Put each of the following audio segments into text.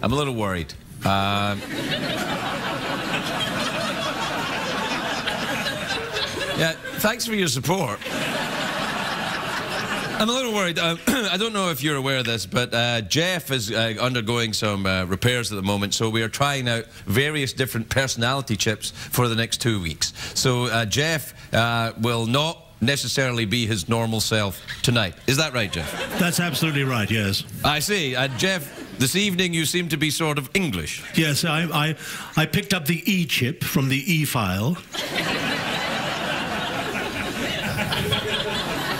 I'm a little worried. Yeah, thanks for your support. I'm a little worried. I don't know if you're aware of this, but Jeff is undergoing some repairs at the moment, so we are trying out various different personality chips for the next 2 weeks. So Jeff will not necessarily be his normal self tonight. Is that right, Jeff? That's absolutely right, yes. I see. Jeff, this evening you seem to be sort of English. Yes, I picked up the E chip from the E file.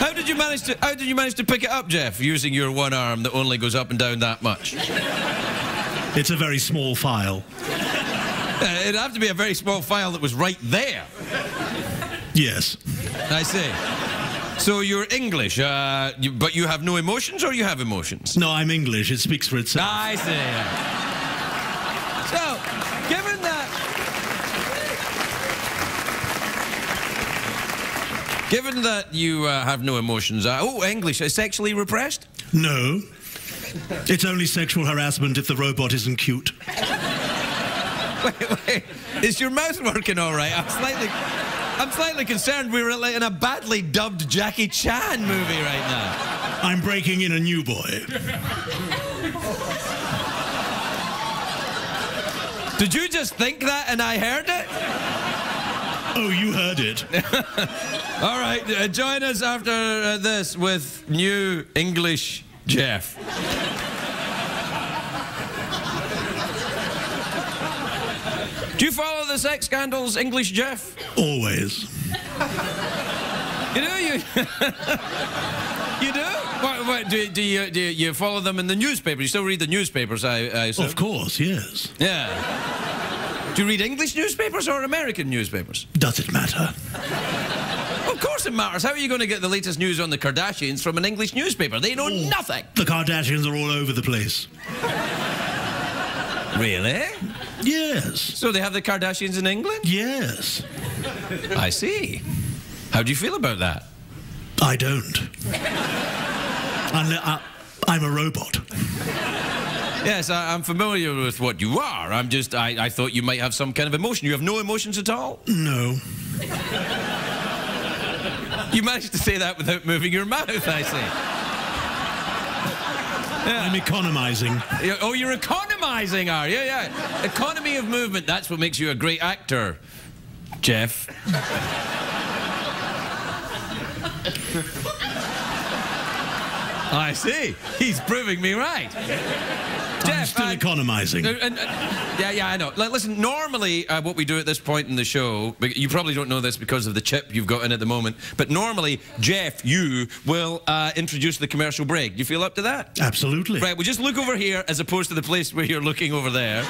How did you manage to pick it up, Jeff, using your one arm that only goes up and down that much? It's a very small file. It'd have to be a very small file that was right there. Yes. I see. So you're English, but you have no emotions, or you have emotions? No, I'm English. It speaks for itself. I see. So, given that you have no emotions, English, is sexually repressed? No. It's only sexual harassment if the robot isn't cute. Wait. Is your mouth working all right? I'm slightly concerned we're like in a badly dubbed Jackie Chan movie right now. I'm breaking in a new boy. Did you just think that and I heard it? Oh, you heard it. All right, join us after this with new English Jeff. Do you follow the sex scandals, English Jeff? Always. You do? You do? What, do you follow them in the newspaper? You still read the newspapers, I assume? Of course, yes. Yeah. Do you read English newspapers or American newspapers? Does it matter? Of course it matters. How are you going to get the latest news on the Kardashians from an English newspaper? They know nothing. The Kardashians are all over the place. Really? Yes. So they have the Kardashians in England? Yes. I see. How do you feel about that? I don't. I'm a robot. Yes, I'm familiar with what you are. I thought you might have some kind of emotion. You have no emotions at all? No. You managed to say that without moving your mouth, I see. Yeah. I'm economizing. Oh, you're economizing, are you? Yeah. Economy of movement, that's what makes you a great actor, Jeff. I see. He's proving me right. I'm still economizing. Yeah, I know. Listen, normally what we do at this point in the show, you probably don't know this because of the chip you've got in at the moment, but normally, Jeff, you will introduce the commercial break. Do you feel up to that? Absolutely. Right, well, just look over here as opposed to the place where you're looking over there.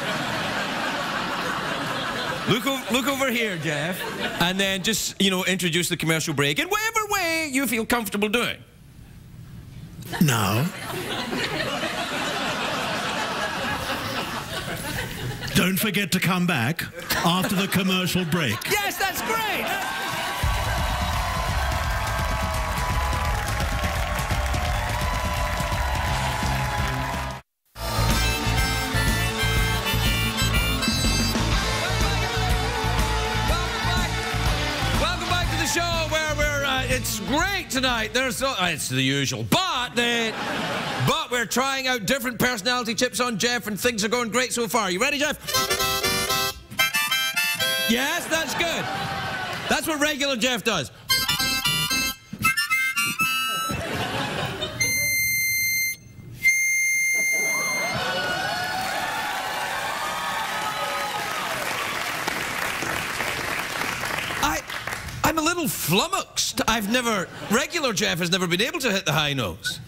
Look over here, Jeff, and then just, introduce the commercial break in whatever way you feel comfortable doing. Now. Don't forget to come back after the commercial break. Yes, that's great! Welcome back to the show where it's great tonight. It's the usual, but we're trying out different personality chips on Jeff, and things are going great so far. You ready, Jeff? Yes, that's good. That's what regular Jeff does. I'm a little flummoxed. Regular Jeff has never been able to hit the high notes.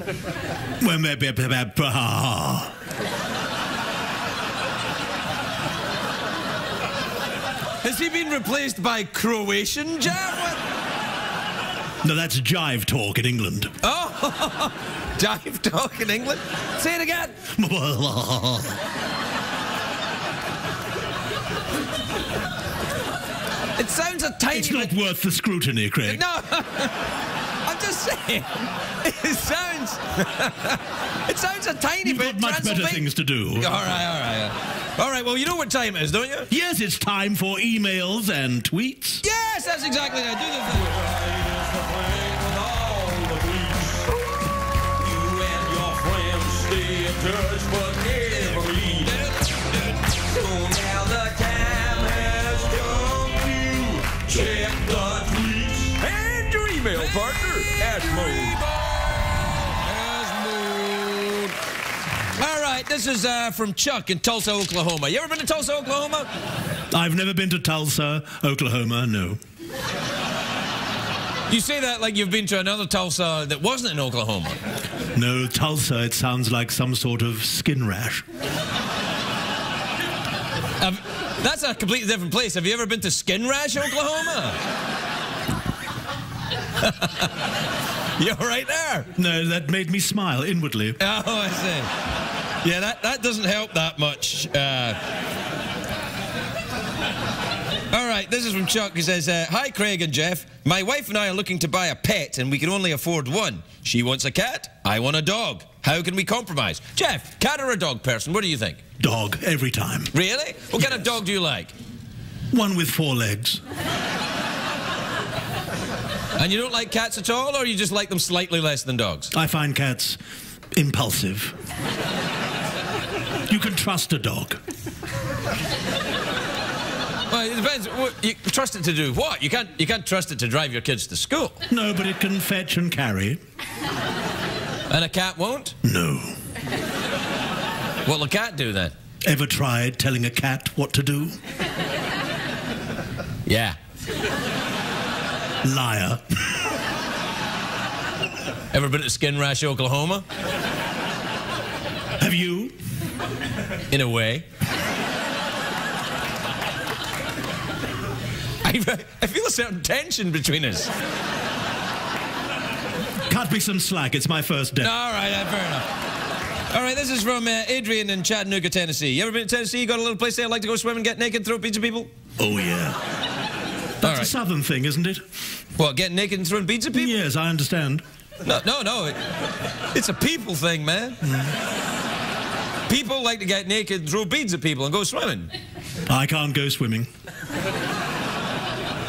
Has he been replaced by Croatian Jeff? No, that's jive talk in England. Oh, jive talk in England? Say it again. It sounds a tiny bit... It's not worth the scrutiny, Craig. No. I'm just saying. It sounds a tiny You've bit got much better things to do. All right. All right, well, you know what time it is, don't you? Yes, it's time for emails and tweets. Yes, that's exactly that. Do the thing. You and your friends stay in touch, but never meet. So now the time has come to check the tweets and your email partner, Ashmode. All right, this is from Chuck in Tulsa, Oklahoma. You ever been to Tulsa, Oklahoma? I've never been to Tulsa, Oklahoma, no. You say that like you've been to another Tulsa that wasn't in Oklahoma. No, Tulsa, it sounds like some sort of skin rash. That's a completely different place. Have you ever been to Skin Rash, Oklahoma? You're right there. No, that made me smile inwardly. Oh, I see. Yeah, that doesn't help that much. All right, this is from Chuck, who says, hi, Craig and Jeff. My wife and I are looking to buy a pet, and we can only afford one. She wants a cat. I want a dog. How can we compromise? Jeff, cat or a dog person? What do you think? Dog, every time. Really? What kind of dog do you like? One with 4 legs. And you don't like cats at all, or you just like them slightly less than dogs? I find cats impulsive. You can trust a dog. Well, it depends. You trust it to do what? You can't trust it to drive your kids to school. No, but it can fetch and carry. And a cat won't? No. What'll a cat do then? Ever tried telling a cat what to do? Yeah. Liar. Ever been to Skin Rash, Oklahoma? Have you? In a way. I feel a certain tension between us. Cut me some slack. It's my first day. All right, fair enough. All right, this is from Adrian in Chattanooga, Tennessee. You ever been to Tennessee? You got a little place there like to go swim and get naked and throw pizza people? Oh, yeah. That's a southern thing, isn't it? What, getting naked and throwing pizza people? Yes, I understand. No. It's a people thing, man. People like to get naked and throw beads at people and go swimming. I can't go swimming.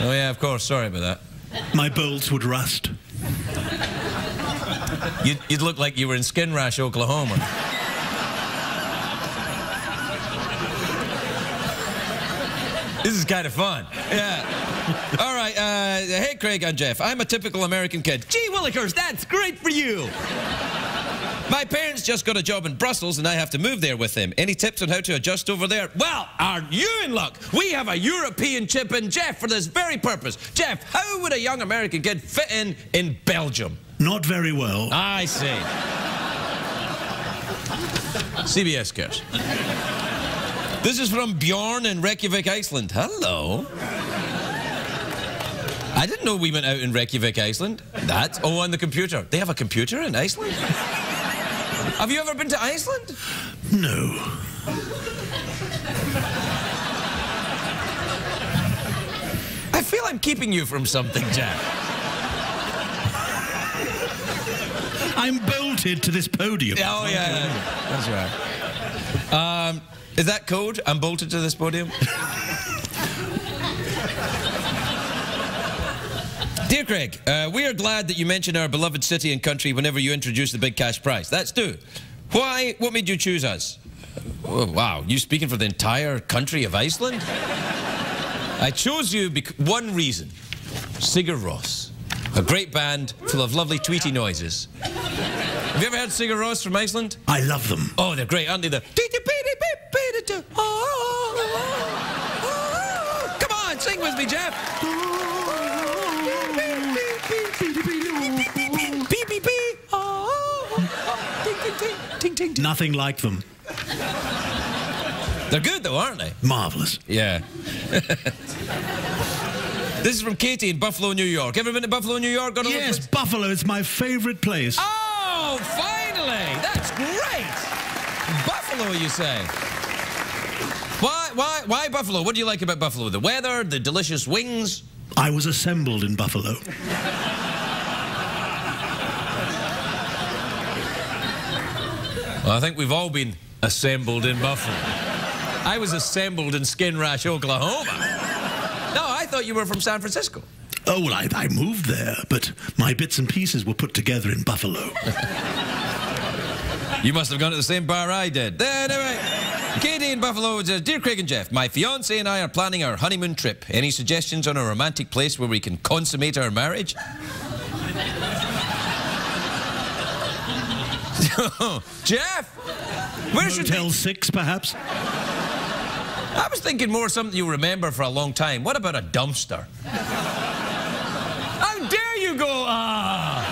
Oh, yeah, of course. Sorry about that. My bolts would rust. You'd look like you were in Skin Rash, Oklahoma. This is kind of fun. Yeah. All right. Hey, Craig and Jeff. I'm a typical American kid. Gee willikers, that's great for you. My parents just got a job in Brussels and I have to move there with them. Any tips on how to adjust over there? Well, aren't you in luck? We have a European chip in Jeff for this very purpose. Jeff, how would a young American kid fit in Belgium? Not very well. I see. CBS cares. This is from Bjorn in Reykjavik, Iceland. Hello. I didn't know we went out in Reykjavik, Iceland. Oh, on the computer. They have a computer in Iceland? Have you ever been to Iceland? No. I feel I'm keeping you from something, Jack. I'm bolted to this podium. Oh, yeah. That's right. Is that code? I'm bolted to this podium? Dear Craig, we are glad that you mention our beloved city and country whenever you introduce the big cash prize. That's due. Why? What made you choose us? Oh, wow, you speaking for the entire country of Iceland? I chose you one reason. Sigur Rós, a great band full of lovely tweety noises. Have you ever heard Sigur Rós from Iceland? I love them. Oh, they're great, aren't they? Come on, sing with me, Jeff. Nothing like them. They're good, though, aren't they? Marvelous. Yeah. This is from Katie in Buffalo, New York. Ever been to Buffalo, New York? Yes, Buffalo is my favorite place. Oh, finally! That's great! Buffalo, you say? Why Buffalo? What do you like about Buffalo? The weather, the delicious wings? I was assembled in Buffalo. Well, I think we've all been assembled in Buffalo. I was assembled in Skin Rash, Oklahoma. No, I thought you were from San Francisco. Oh, well, I moved there, but my bits and pieces were put together in Buffalo. You must have gone to the same bar I did. Anyway, Katie in Buffalo says, Dear Craig and Jeff, my fiancé and I are planning our honeymoon trip. Any suggestions on a romantic place where we can consummate our marriage? Jeff, where should Motel 6, perhaps? I was thinking more something you'll remember for a long time. What about a dumpster? How dare you go, ah!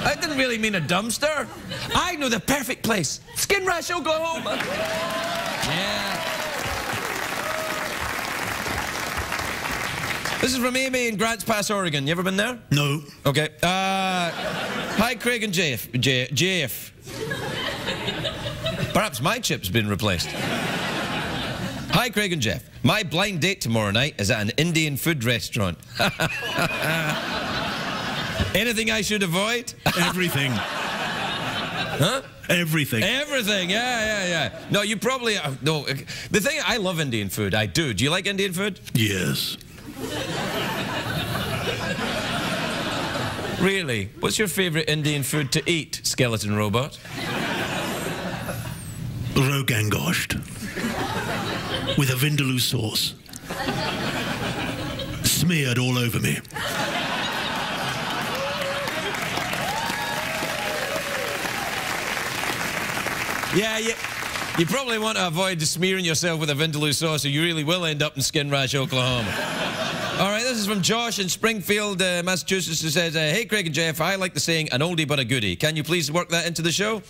I didn't really mean a dumpster. I know the perfect place. Skin Rash, Oklahoma. Yeah. This is from Amy in Grants Pass, Oregon. You ever been there? No. Okay. Hi, Craig and Jeff. Jeff. Perhaps my chip's been replaced. Hi, Craig and Jeff. My blind date tomorrow night is at an Indian food restaurant. Anything I should avoid? Everything. Huh? Everything. Everything, yeah. No, you probably... no. The thing, I love Indian food. I do. Do you like Indian food? Yes. Really? What's your favourite Indian food to eat, skeleton robot? Rogan gosht. With a vindaloo sauce. Smeared all over me. Yeah, you probably want to avoid smearing yourself with a vindaloo sauce, or you really will end up in Skin Rash, Oklahoma. All right, this is from Josh in Springfield, Massachusetts, who says, Hey, Craig and Jeff, I like the saying, an oldie but a goodie. Can you please work that into the show?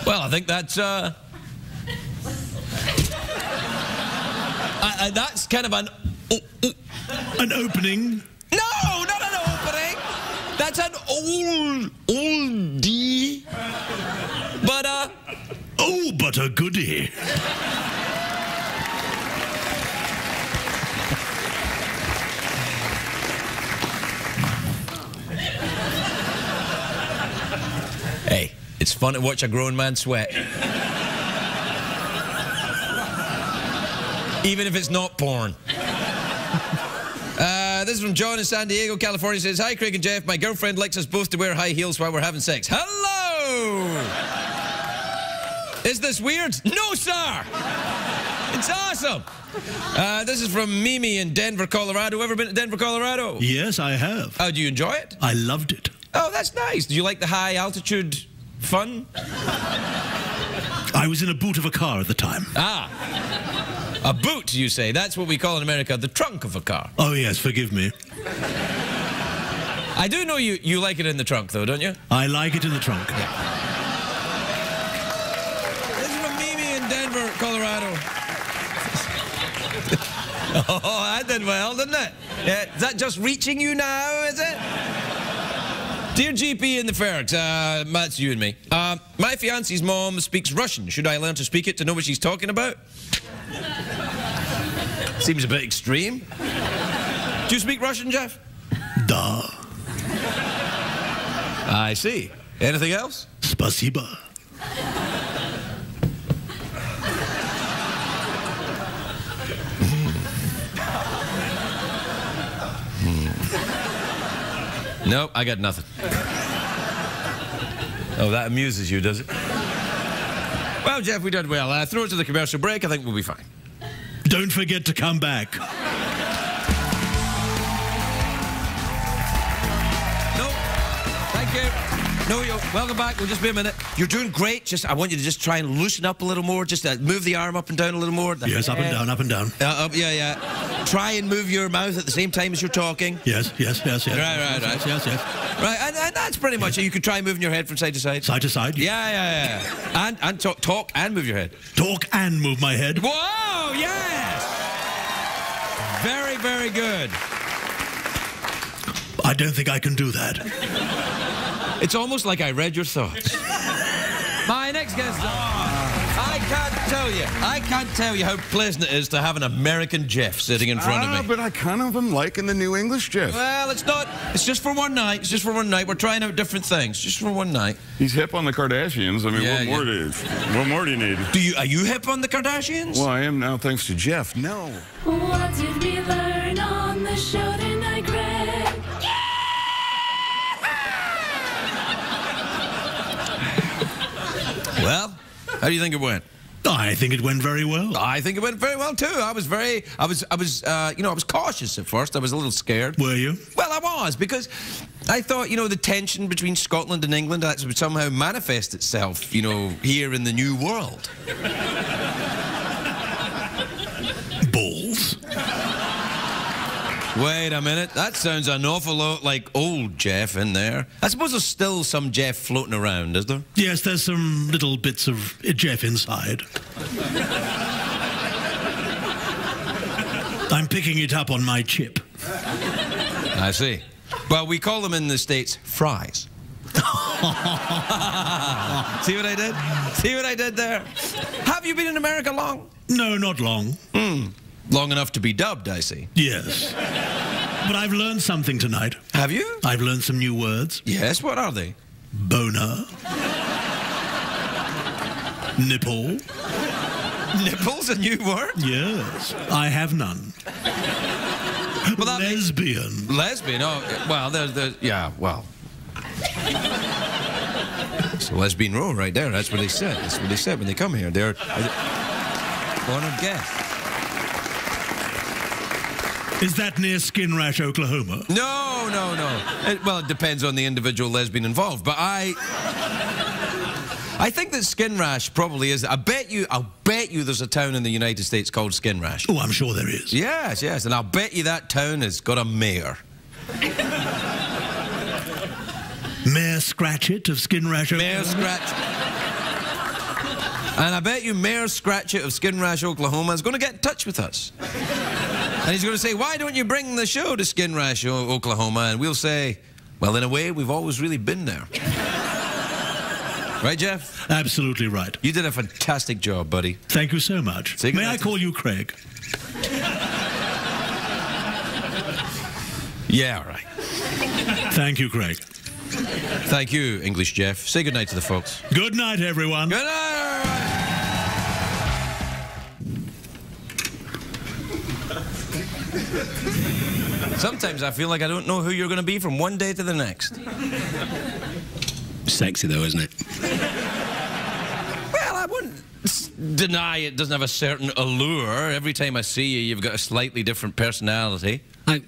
Well, I think that's, that's kind of an... An opening? No, not an opening. That's an oldie, but oh, but a goodie. Hey, it's fun to watch a grown man sweat. Even if it's not porn. This is from John in San Diego, California. Says, Hi, Craig and Jeff. My girlfriend likes us both to wear high heels while we're having sex. Hello! Is this weird? No, sir! It's awesome! This is from Mimi in Denver, Colorado. Ever been to Denver, Colorado? Yes, I have. Oh, do you enjoy it? I loved it. Oh, that's nice. Do you like the high altitude fun? I was in a boot of a car at the time. Ah. A boot, you say? That's what we call in America the trunk of a car. Oh, yes, forgive me. I do know you like it in the trunk, though, don't you? I like it in the trunk. Yeah. This is from Mimi in Denver, Colorado. Oh, that did well, didn't it? Yeah, is that just reaching you now, is it? Dear GP in the Ferret, that's you and me. My fiance's mom speaks Russian. Should I learn to speak it to know what she's talking about? Seems a bit extreme. Do you speak Russian, Jeff? Da. I see. Anything else? Spasiba. Nope, I got nothing. Oh, that amuses you, does it? Well, Jeff, we did well. Throw it to the commercial break. I think we'll be fine. Don't forget to come back. No, thank you. No, welcome back. We'll just be a minute. You're doing great. I want you to just try and loosen up a little more. Just move the arm up and down a little more. Yes, up and down, up and down. Up, yeah. Try and move your mouth at the same time as you're talking. Yes. Right. Yes. Right, and that's pretty much it. You could try moving your head from side to side. Side to side? Yeah. And talk and move your head. Talk and move my head. Whoa, yes! Very, very good. I don't think I can do that. It's almost like I read your thoughts. My next guest... Hi, I can't tell you how pleasant it is to have an American Jeff sitting in front of me. But I kind of am liking the new English Jeff. Well, it's not. It's just for one night. It's just for one night. We're trying out different things. Just for one night. He's hip on the Kardashians. I mean, what more do you need? Are you hip on the Kardashians? Well, I am now, thanks to Jeff. No. What did we learn on the show tonight, Greg? Well, how do you think it went? I think it went very well. I think it went very well too. I was cautious at first. I was a little scared. Were you? Well, I was, because I thought, the tension between Scotland and England that would somehow manifest itself, here in the new world. Balls. Wait a minute. That sounds an awful lot like old Jeff in there. I suppose there's still some Jeff floating around, is there? Yes, there's some little bits of Jeff inside. I'm picking it up on my chip. I see. Well, we call them in the States fries. See what I did? See what I did there? Have you been in America long? No, not long. Long enough to be dubbed, I see. Yes. But I've learned something tonight. Have you? I've learned some new words. Yes, what are they? Boner. Nipple. Nipple's a new word? Yes. I have none. Well, lesbian. Lesbian? Oh, well, yeah, well. It's a lesbian row right there. That's what they said. That's what they said when they come here. They're honored guests. Is that near Skin Rash, Oklahoma? No. Well, it depends on the individual lesbian involved. But I think that Skin Rash probably is. I'll bet you there's a town in the United States called Skin Rash. Oh, I'm sure there is. Yes. And I'll bet you that town has got a mayor. Mayor Scratchit of Skin Rash, Oklahoma? Mayor Scratchit. And I bet you Mayor Scratchit of Skin Rash, Oklahoma is going to get in touch with us. And he's going to say, why don't you bring the show to Skin Rash, Oklahoma? And we'll say, well, in a way, we've always really been there. Right, Jeff? Absolutely right. You did a fantastic job, buddy. Thank you so much. May I call you Craig? Yeah, all right. Thank you, Craig. Thank you, English Jeff. Say goodnight to the folks. Good night, everyone. Good night. Sometimes I feel like I don't know who you're going to be from one day to the next. Sexy, though, isn't it? Well, I wouldn't deny it doesn't have a certain allure. Every time I see you, you've got a slightly different personality.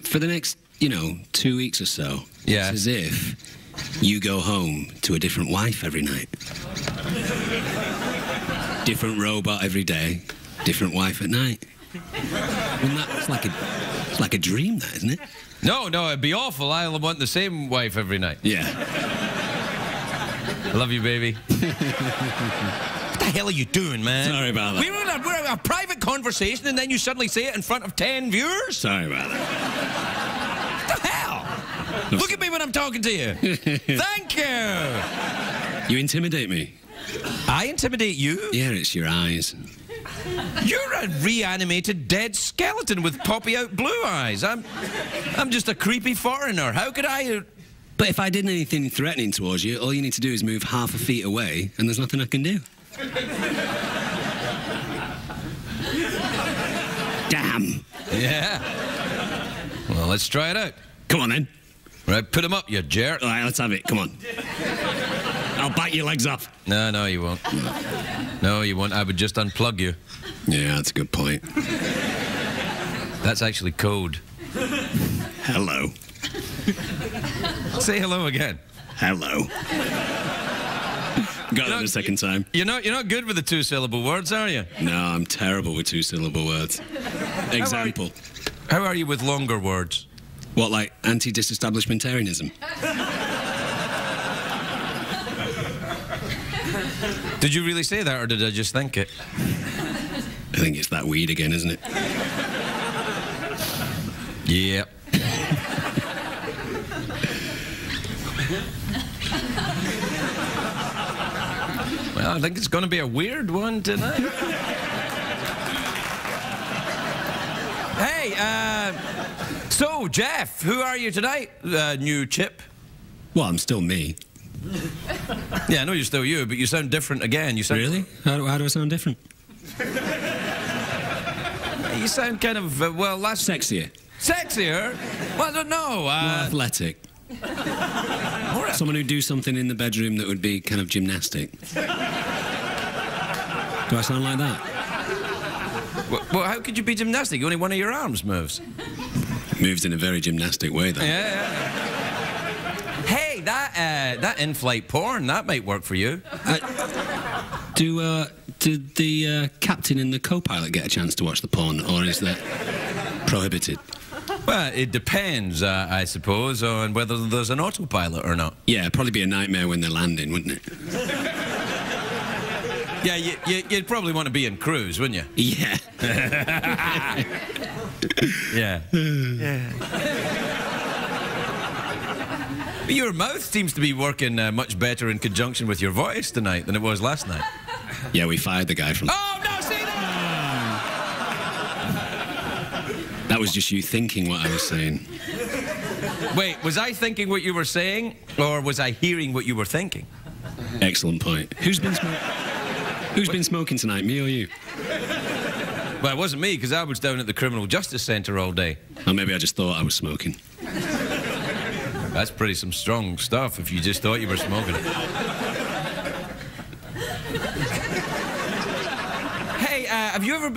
For the next, 2 weeks or so, yeah. It's as if you go home to a different wife every night. Different robot every day, different wife at night. Well, it's like a dream, that, isn't it? No, it'd be awful. I'll want the same wife every night. Yeah. I love you, baby. What the hell are you doing, man? Sorry about that. We're in a private conversation and then you suddenly say it in front of 10 viewers? Sorry about that. What the hell? Look at me when I'm talking to you. Thank you. You intimidate me. I intimidate you? Yeah, it's your eyes. You're a reanimated dead skeleton with poppy-out blue eyes. I'm just a creepy foreigner. How could I... But if I did anything threatening towards you, all you need to do is move half a feet away, and there's nothing I can do. Damn. Yeah. Well, let's try it out. Come on, then. Right, put him up, you jerk. All right, let's have it. Come on. I'll bite your legs off. No, you won't. No, you won't. I would just unplug you. Yeah, that's a good point. That's actually code. Hello. Say hello again. Hello. Got it the second time. You're not good with the two-syllable words, are you? No, I'm terrible with two-syllable words. Example. How are you with longer words? What, like anti-disestablishmentarianism? Did you really say that, or did I just think it? I think it's that weed again, isn't it? Yep. Well, I think it's going to be a weird one tonight. Hey, so, Jeff, who are you tonight? New chip? Well, I'm still me. Yeah, I know you're still you, but you sound different again. You sound Really? How do I sound different? You sound kind of, well, last... Sexier. Sexier? Well, I don't know. More athletic. Someone who'd do something in the bedroom that would be kind of gymnastic. Do I sound like that? Well, how could you be gymnastic? Only one of your arms moves. Moves in a very gymnastic way, though. Yeah. Hey, that in-flight porn, that might work for you. Did the captain and the co-pilot get a chance to watch the porn, or is that prohibited? Well, it depends, I suppose, on whether there's an autopilot or not. Yeah, it'd probably be a nightmare when they're landing, wouldn't it? Yeah, you'd probably want to be in cruise, wouldn't you? Yeah. Yeah. Your mouth seems to be working much better in conjunction with your voice tonight than it was last night. Yeah, we fired the guy from... Oh, no, see that? That was just you thinking what I was saying. Wait, was I thinking what you were saying, or was I hearing what you were thinking? Excellent point. Who's been smoking tonight, me or you? Well, it wasn't me, because I was down at the Criminal Justice Centre all day. Or maybe I just thought I was smoking. That's pretty some strong stuff if you just thought you were smoking. Hey, have you ever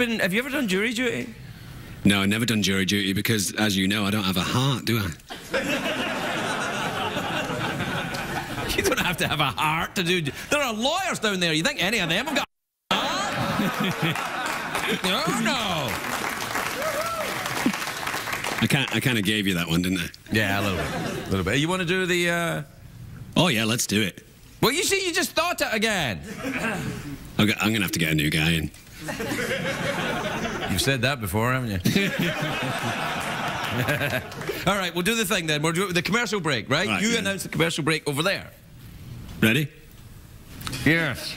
done jury duty? No, I've never done jury duty because, as you know, I don't have a heart, do I? You don't have to have a heart to do... There are lawyers down there. You think any of them have got a heart? No. I kind of gave you that one, didn't I? Yeah, a little bit. You want to do the... Oh, yeah, let's do it. Well, you see, you just thought it again. I'm going to have to get a new guy in. You've said that before, haven't you? All right, we'll do the thing then. We'll do the commercial break, right? Right, You yeah. announce the commercial break over there. Ready? Yes.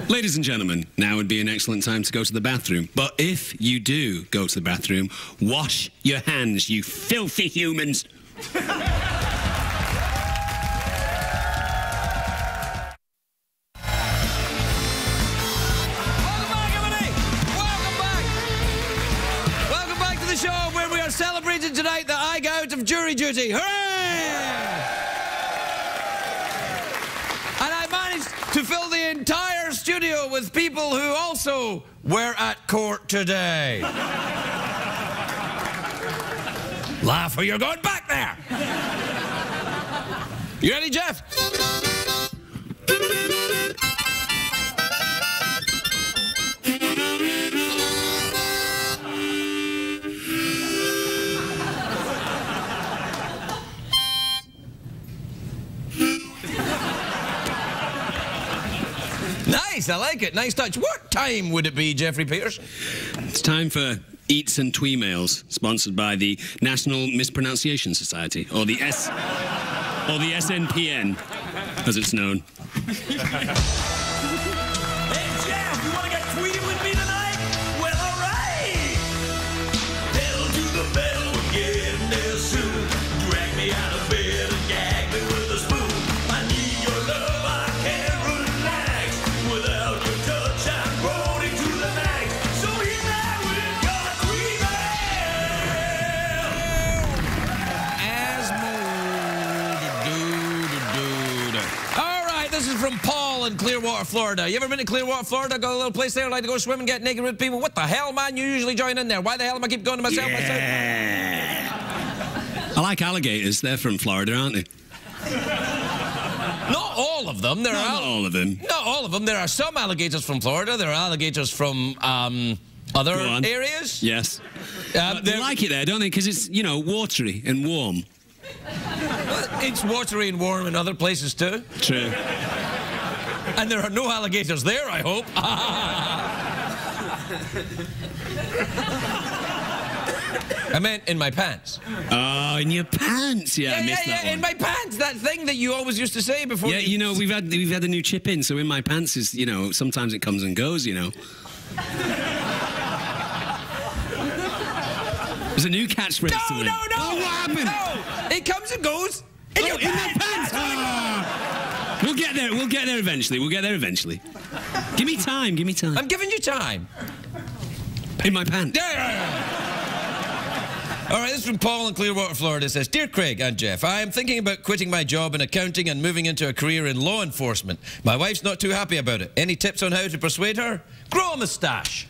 Ladies and gentlemen, now would be an excellent time to go to the bathroom. But if you do go to the bathroom, wash your hands, you filthy humans. Celebrating tonight that I got out of jury duty. Hooray! And I managed to fill the entire studio with people who also were at court today. Laugh or you're going back there. You ready, Jeff? Nice, I like it. Nice touch. What time would it be, Jeffrey Peterson? It's time for Eats and Tweemails, sponsored by the National Mispronunciation Society, or the SNPN, as it's known. Hey, Jeff, you want to get tweety with me tonight? Well, all right. Pedal to the metal, we're getting there soon. Drag me out of bed and gag me with a spoon. I need your love, I can't relax. Without your touch, I'm groaning to the max. So here now we've got a tweemail. All right, this is from Paul in Clearwater, Florida. You ever been to Clearwater, Florida? Got a little place there, like to go swim and get naked with people? What the hell, man? You usually join in there. Why the hell am I keep going to myself? I like alligators. They're from Florida, aren't they? Not all of them. Not all of them. Not all of them. There are some alligators from Florida. There are alligators from other areas. Yes. They like it there, don't they? Because it's, you know, watery and warm. It's watery and warm in other places too. True. And there are no alligators there, I hope. I meant in my pants. Oh, in your pants. Yeah, I missed that one. In my pants. That thing that you always used to say before. Yeah, you know, we've had a new chip in, so in my pants is, you know, sometimes it comes and goes, you know. There's a new catchphrase. No. Oh, what happened? No, it comes and goes. In your in my pants. Ah. We'll get there. We'll get there eventually. Give me time. I'm giving you time. In my pants. All right, this is from Paul in Clearwater, Florida. It says, Dear Craig and Jeff, I am thinking about quitting my job in accounting and moving into a career in law enforcement. My wife's not too happy about it. Any tips on how to persuade her? Grow a moustache.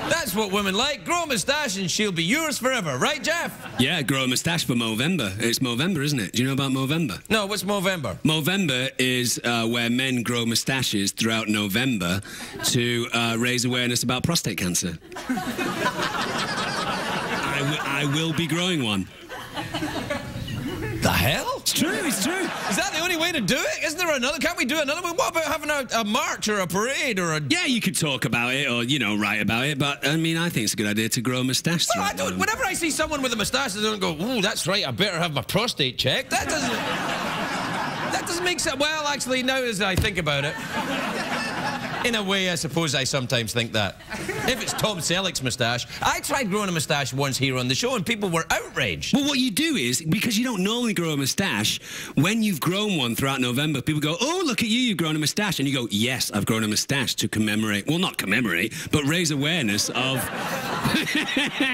That's what women like. Grow a moustache and she'll be yours forever. Right, Jeff? Yeah, grow a moustache for Movember. It's Movember, isn't it? Do you know about Movember? No, what's Movember? Movember is where men grow moustaches throughout November to raise awareness about prostate cancer. I will be growing one. The hell? It's true. Is that the only way to do it? Isn't there another? Can't we do another one? What about having a march or a parade or a... Yeah, you could talk about it or, you know, write about it, but, I mean, I think it's a good idea to grow a moustache. Well, I don't... Whenever I see someone with a moustache, I don't go, ooh, that's right, I better have my prostate checked. That doesn't... That doesn't make sense. Well, actually, now as I think about it... In a way, I suppose I sometimes think that. If it's Tom Selleck's moustache, I tried growing a moustache once here on the show and people were outraged. Well, what you do is, because you don't normally grow a moustache, when you've grown one throughout November, people go, oh, look at you, you've grown a moustache. And you go, yes, I've grown a moustache to commemorate, well, not commemorate, but raise awareness of...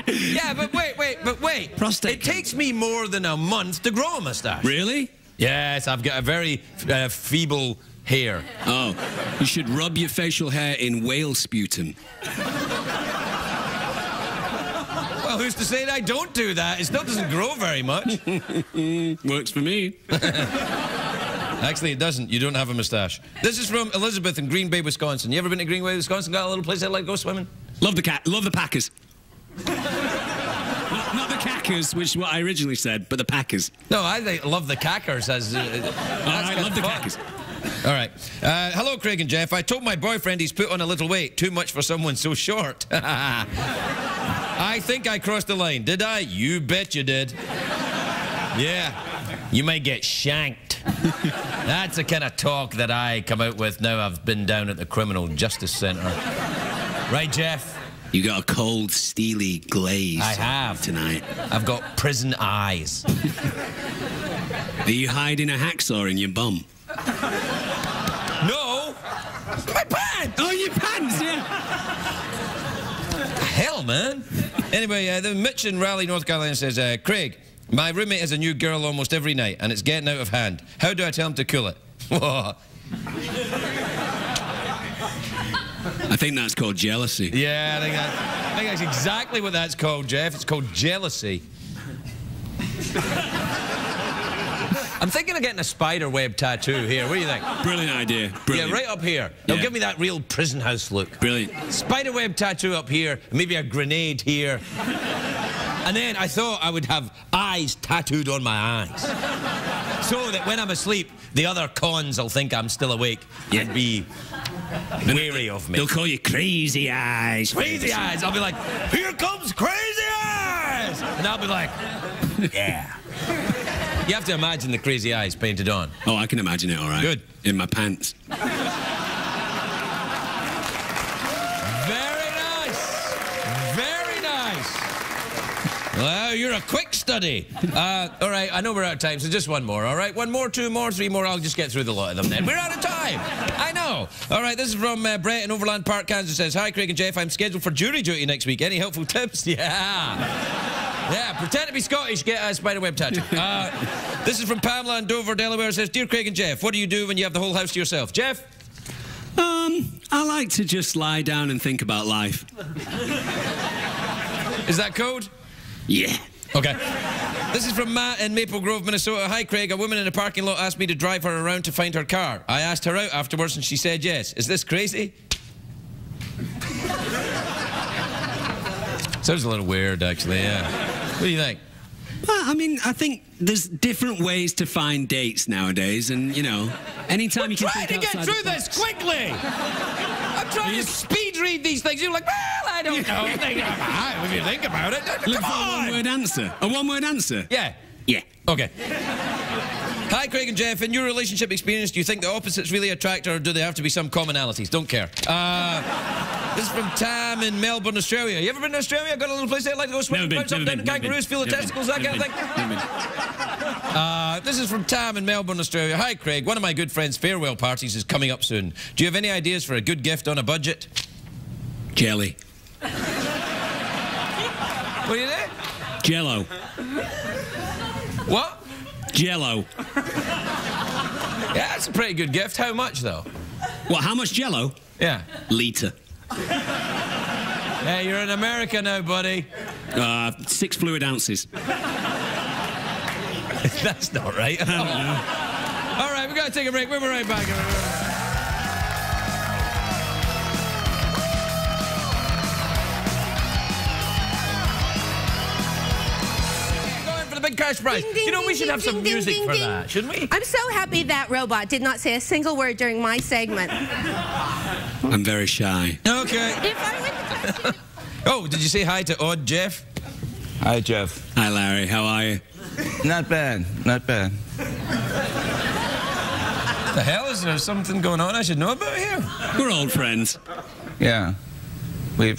Yeah, but wait. Prostate cancer. It takes me more than a month to grow a moustache. Really? Yes, I've got a very feeble... hair. Oh, you should rub your facial hair in whale sputum. Well, who's to say that I don't do that? It still doesn't grow very much. Works for me. Actually, it doesn't. You don't have a moustache. This is from Elizabeth in Green Bay, Wisconsin. You ever been to Green Bay, Wisconsin? Got a little place I'd like to go swimming? Love the Packers. Not the Cackers, which is what I originally said, but the Packers. No, I love the Cackers. I love the Cackers. All right. Hello, Craig and Jeff. I told my boyfriend he's put on a little weight. Too much for someone so short. I think I crossed the line. Did I? You bet you did. Yeah. You might get shanked. That's the kind of talk that I come out with now I've been down at the Criminal Justice Centre. Right, Jeff? You got a cold, steely glaze. I have. Tonight. I've got prison eyes. Are you hiding a hacksaw in your bum? No! My pants! Oh, your pants, yeah! Hell, man. Anyway, Mitch in Raleigh, North Carolina says, Craig, my roommate has a new girl almost every night, and it's getting out of hand. How do I tell him to cool it? I think that's called jealousy. Yeah, I think that's exactly what that's called, Jeff. It's called jealousy. I'm thinking of getting a spider web tattoo here. What do you think? Brilliant idea. Brilliant. Yeah, right up here. It'll give me that real prison house look. Brilliant. Spider web tattoo up here, maybe a grenade here. And then I thought I would have eyes tattooed on my eyes. So that when I'm asleep, the other cons will think I'm still awake and be wary of me. They'll call you Crazy Eyes. Crazy Eyes. I'll be like, here comes Crazy Eyes! And I'll be like, yeah. You have to imagine the crazy eyes painted on. Oh, I can imagine it, all right. Good. In my pants. Very nice. Very nice. Well, you're a quick study. All right, I know we're out of time, so just one more, all right? One more, two more, three more. I'll just get through the lot of them then. We're out of time. I know. All right, this is from Brett in Overland Park, Kansas. Says, hi, Craig and Jeff. I'm scheduled for jury duty next week. Any helpful tips? Yeah. Yeah, pretend to be Scottish, get a spiderweb tattoo. This is from Pamela in Dover, Delaware. Says, dear Craig and Jeff, what do you do when you have the whole house to yourself? Jeff? I like to just lie down and think about life. Is that code? Yeah. Okay. This is from Matt in Maple Grove, Minnesota. Hi, Craig. A woman in a parking lot asked me to drive her around to find her car. I asked her out afterwards and she said yes. Is this crazy? Sounds a little weird, actually, yeah. What do you think? Well, I mean, I think there's different ways to find dates nowadays, and, you know, anytime you can think outside the box. Trying to get through this quickly! I'm trying to speed read these things. You're like, well, I don't know. If you think about it. Look Come for a on! one-word answer. A one-word answer? Yeah. Yeah. Okay. Hi, Craig and Jeff. In your relationship experience, do you think the opposites really attract, or do there have to be some commonalities? Don't care. This is from Tam in Melbourne, Australia. You ever been to Australia? Got a little place there like to go swimming, bounce up down the kangaroos, feel the testicles, that kind of thing? This is from Tam in Melbourne, Australia. Hi, Craig. One of my good friends' farewell parties is coming up soon. Do you have any ideas for a good gift on a budget? Jelly. What do you think? Jello. What? Jello. Yeah, that's a pretty good gift. How much, though? What, how much Jello? Yeah. Litre. Hey, you're in America now, buddy. 6 fluid ounces. That's not right. I don't know. All right, we've got to take a break. We'll be right back. Big cash prize. Ding, ding, you know, we ding, should have ding, some ding, music ding, for ding. that, shouldn't we? I'm so happy that robot did not say a single word during my segment. I'm very shy. Okay. If I would... Oh, did you say hi to Odd Jeff? Hi, Jeff. Hi, Larry. How are you? Not bad. Not bad. The hell, is there something going on I should know about here? We're old friends. Yeah. We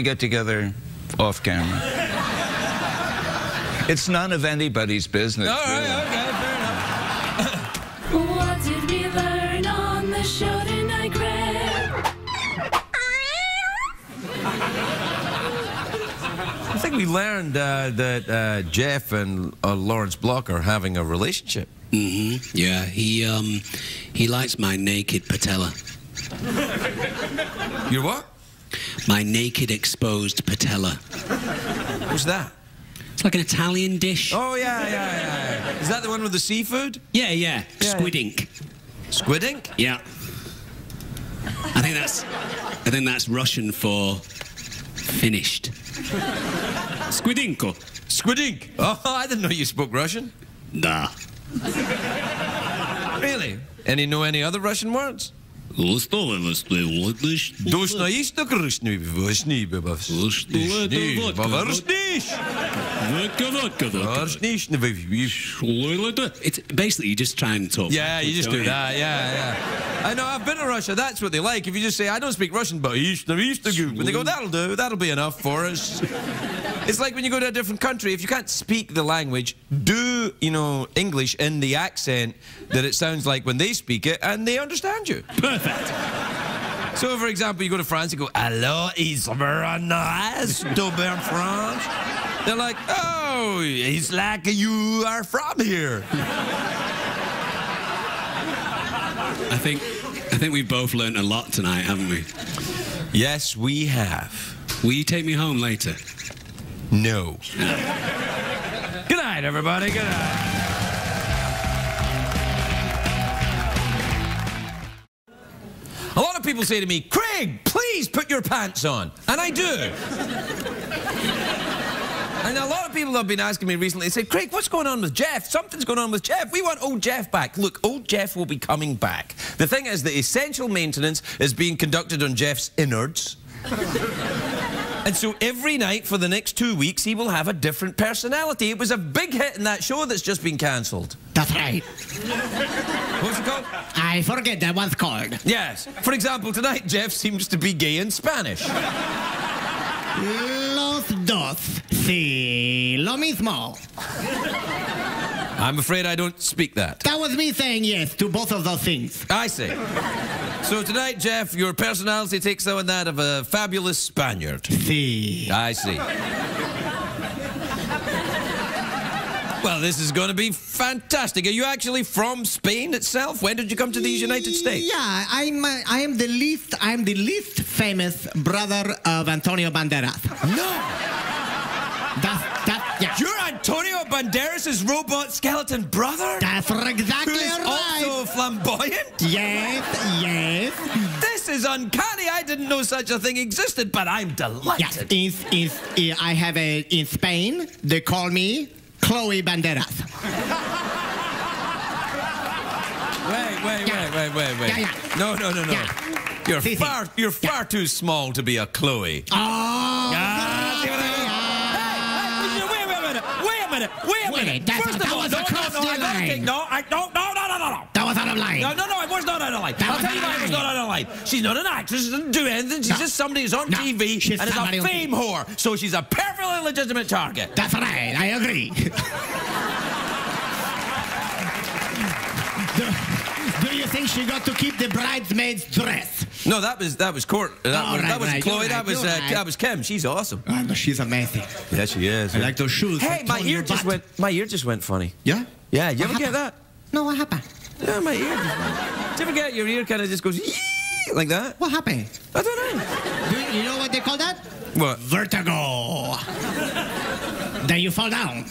get together off camera. It's none of anybody's business. All right, really. okay, fair enough. What did we learn on the show tonight, Greg? I think we learned that Jeff and Lawrence Block are having a relationship. Mm-hmm. Yeah, he likes my naked patella. Your what? My naked exposed patella. What's that? It's like an Italian dish. Oh, yeah. Is that the one with the seafood? Yeah. Squid ink. Squid ink? Yeah. I think that's Russian for finished. Squidinko. Squid ink. Oh, I didn't know you spoke Russian. Nah. Really? Know any other Russian words? It's basically you just try and talk. Yeah, you just do that. Yeah. I know. I've been to Russia. That's what they like. If you just say, "I don't speak Russian," but when they go, "That'll do. That'll be enough for us." It's like when you go to a different country. If you can't speak the language, do English in the accent that it sounds like when they speak it, and they understand you. Perfect. So, for example, you go to France, you go, "Hello, it's very nice to be in France." They're like, "Oh, it's like you are from here." I think we've both learned a lot tonight, haven't we? Yes, we have. Will you take me home later? No. Good night, everybody. Good night. A lot of people say to me, "Craig, please put your pants on." And I do. And a lot of people have been asking me recently, they say, "Craig, what's going on with Jeff? Something's going on with Jeff. We want old Jeff back." Look, old Jeff will be coming back. The thing is, the essential maintenance is being conducted on Jeff's innards. And so every night for the next 2 weeks, he will have a different personality. It was a big hit in that show that's just been cancelled. That's right. What's it called? I forget that one's called. Yes. For example, tonight, Jeff seems to be gay in Spanish. Los dos, sí, lo mismo. I'm afraid I don't speak that. That was me saying yes to both of those things. I see. So tonight, Jeff, your personality takes on that of a fabulous Spaniard. Sí. I see. Well, this is going to be fantastic. Are you actually from Spain itself? When did you come to these United States? Yeah, I am the least famous brother of Antonio Banderas. No. Yeah. You're Antonio Banderas' robot skeleton brother? That's exactly Who's right. also flamboyant? Yes. This is uncanny. I didn't know such a thing existed, but I'm delighted. Yes, I have in Spain, they call me Chloe Banderas. Wait. Yeah. No. Yeah. You're far too small to be a Chloe. Oh, Wait a minute. First of all, that was out of line. No, it was not out of line. I'll tell you why it was not out of line. She's not an actress. She doesn't do anything. She's just somebody who's on TV and is a fame whore. So she's a perfectly legitimate target. That's right. I agree. Do you think she got to keep the bridesmaid's dress? No, that was Court. That was Chloe. That was Kim. She's awesome. Oh, no, she's amazing. Yeah, she is. I like those shoes. Hey, my ear just went funny. Yeah? Yeah, you ever get that? No, what happened? Yeah, my ear just went. Do you ever get your ear kind of just goes yee like that? What happened? I don't know. You know what they call that? What? Vertigo. Then you fall down.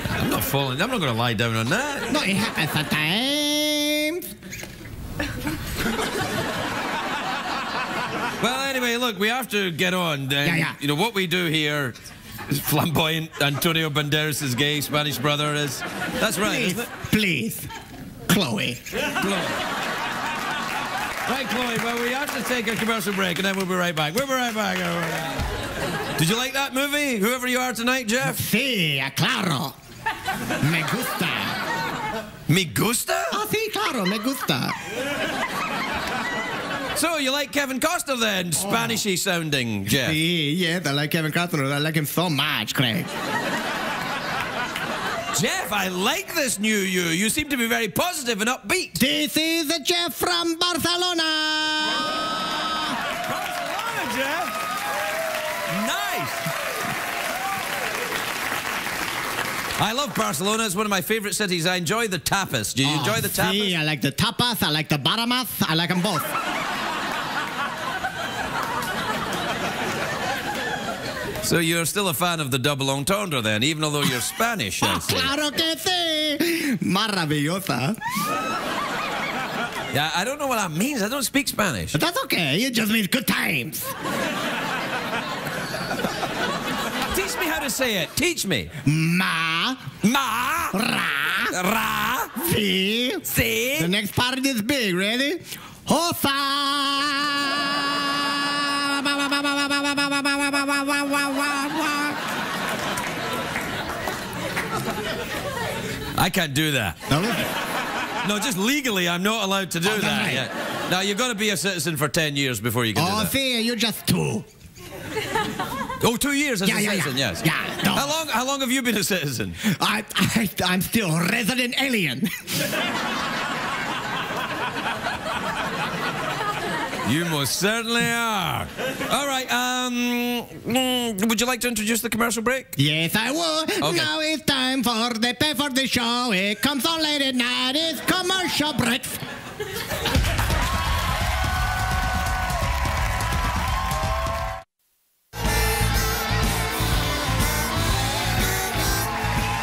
I'm not falling. I'm not going to lie down on that. No, it happens sometimes. Well, anyway, look, we have to get on. Yeah. You know, what we do here is flamboyant Antonio Banderas' gay Spanish brother is... That's right, isn't it? Please. Chloe. Right, Chloe, well, we have to take a commercial break, and then we'll be right back. We'll be right back. Did you like that movie, whoever you are tonight, Jeff? Sí, claro. Me gusta. Me gusta? Oh, sí, claro, me gusta. So, you like Kevin Costner then? Spanishy sounding, Jeff? Sí, yes, I like Kevin Costner. I like him so much, Craig. Jeff, I like this new you. You seem to be very positive and upbeat. This is Jeff from Barcelona. Barcelona, Jeff. Nice. I love Barcelona. It's one of my favorite cities. I enjoy the tapas. Do you enjoy the tapas? Sí, I like the tapas. I like the baramas. I like them both. So you're still a fan of the double entendre then, even although you're Spanish, I say. Claro que sí. Maravillosa. Yeah, I don't know what that means. I don't speak Spanish. But that's okay. It just means good times. Teach me how to say it. Teach me. Ma. Ra. Si. The next part is big. Ready? Hosa. I can't do that. No, just legally, I'm not allowed to do that. Right. Yeah. Now, you've got to be a citizen for 10 years before you can do that. See, you're just 2. Oh, 2 years as a citizen, yes. Yeah. No. How long have you been a citizen? I'm still a resident alien. You most certainly are. All right, would you like to introduce the commercial break? Yes, I would. Okay. Now it's time for the pay for the show. It comes on late at night. It's commercial break.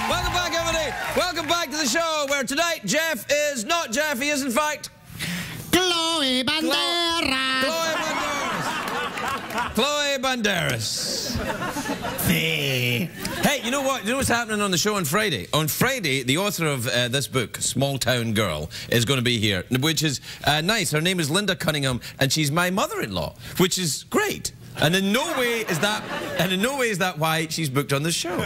Welcome back, everybody. Welcome back to the show, where tonight Jeff is not Jeff. He is, in fact... Chloe Banderas. Chloe Banderas. Sí. Hey, you know what? You know what's happening on the show on Friday? On Friday, the author of this book, Small Town Girl, is going to be here, which is nice. Her name is Linda Cunningham, and she's my mother-in-law, which is great. And in no way is that why she's booked on this show.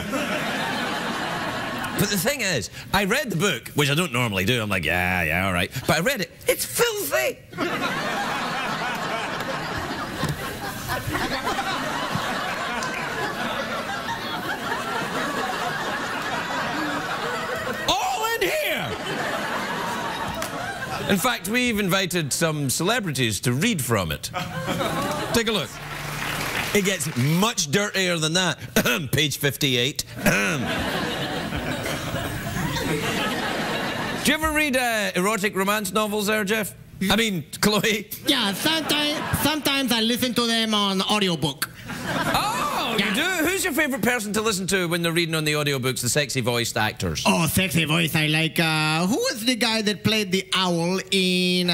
But the thing is, I read the book, which I don't normally do. I'm like, yeah, all right. But I read it. It's filthy. All in here. In fact, we've invited some celebrities to read from it. Take a look. It gets much dirtier than that. Page 58. Do you ever read erotic romance novels there, Jeff? I mean, Chloe? Yeah, sometimes I listen to them on audiobook. Oh, you do? Who's your favourite person to listen to when they're reading on the audiobooks, the sexy-voiced actors? Oh, sexy voice. I like... who was the guy that played the owl in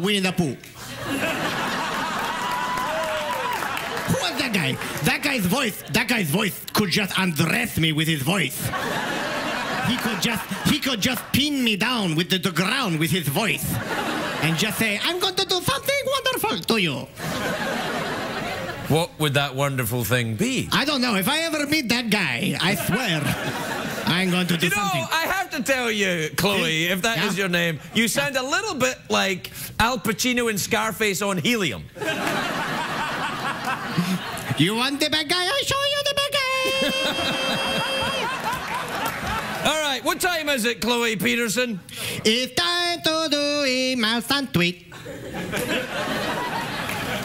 Winnie the Pooh? Who was that guy? That guy's voice could just undress me with his voice. He could just pin me down with the ground with his voice and just say, I'm going to do something wonderful to you. What would that wonderful thing be? I don't know. If I ever meet that guy, I swear I'm going to do something. I have to tell you, Chloe, if that is your name, you sound a little bit like Al Pacino in Scarface on helium. You want the bad guy? I'll show you the bad guy. All right, what time is it, Chloe Peterson? It's time to do emails and tweet.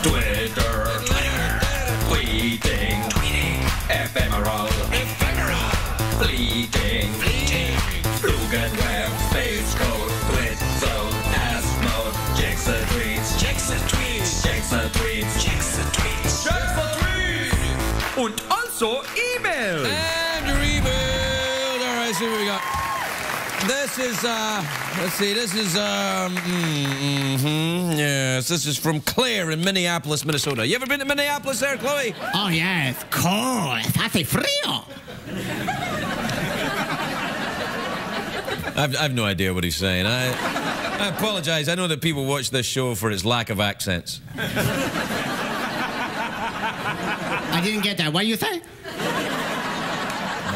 Twitter, tweeting, ephemeral, fleeting, Flugenweb, space code, Blitzo, Asmode, Jigsaw tweets, und also email. And your email. All right, see what we got. This is, let's see, this is, yes, this is from Claire in Minneapolis, Minnesota. You ever been to Minneapolis there, Chloe? Oh, yes, cold. Hace frío. I've no idea what he's saying. I apologize. I know that people watch this show for its lack of accents. I didn't get that. What did you say?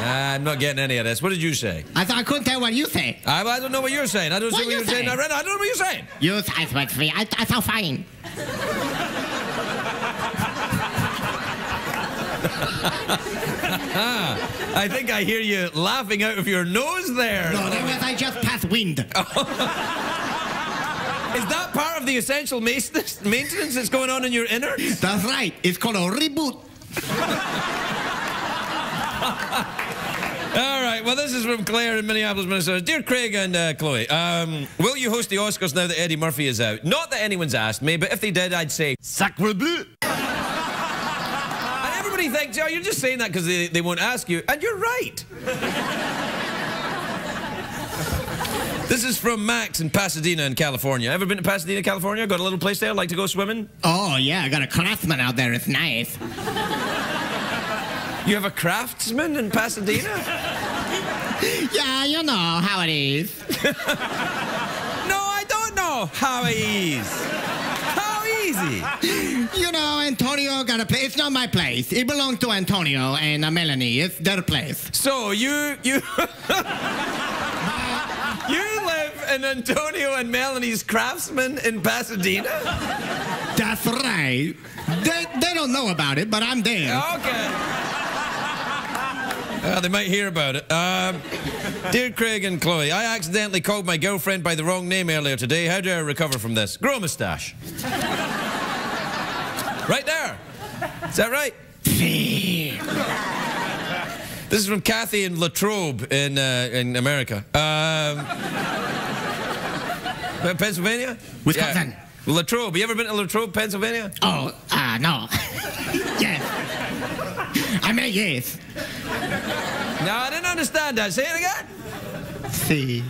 I'm not getting any of this. What did you say? I couldn't tell what you say. I don't know what you're saying. I don't see what you're saying. I don't know what you're saying. You say what's free. I sound fine. I think I hear you laughing out of your nose there. No, that was I just passed wind. Is that part of the essential maintenance that's going on in your innards? That's right. It's called a reboot. All right, well, this is from Claire in Minneapolis, Minnesota. Dear Craig and Chloe, will you host the Oscars now that Eddie Murphy is out? Not that anyone's asked me, but if they did, I'd say, sacre bleu. And everybody thinks, oh, you're just saying that because they won't ask you. And you're right. This is from Max in Pasadena in California. Ever been to Pasadena, California? Got a little place there? Like to go swimming? Oh, yeah, I got a Craftsman out there. It's nice. You have a Craftsman in Pasadena? Yeah, you know how it is. No, I don't know how it is. How easy? You know, Antonio got a place. It's not my place. It belongs to Antonio and Melanie. It's their place. So, you live in Antonio and Melanie's Craftsman in Pasadena? That's right. They don't know about it, but I'm there. Okay. They might hear about it. Dear Craig and Chloe, I accidentally called my girlfriend by the wrong name earlier today. How do I recover from this? Grow a moustache. Right there. Is that right? This is from Kathy in Latrobe in America. Pennsylvania? Wisconsin. Yeah. Latrobe. You ever been to Latrobe, Pennsylvania? Oh, no. Yes. I mean, yes. No, I didn't understand that. Say it again. See.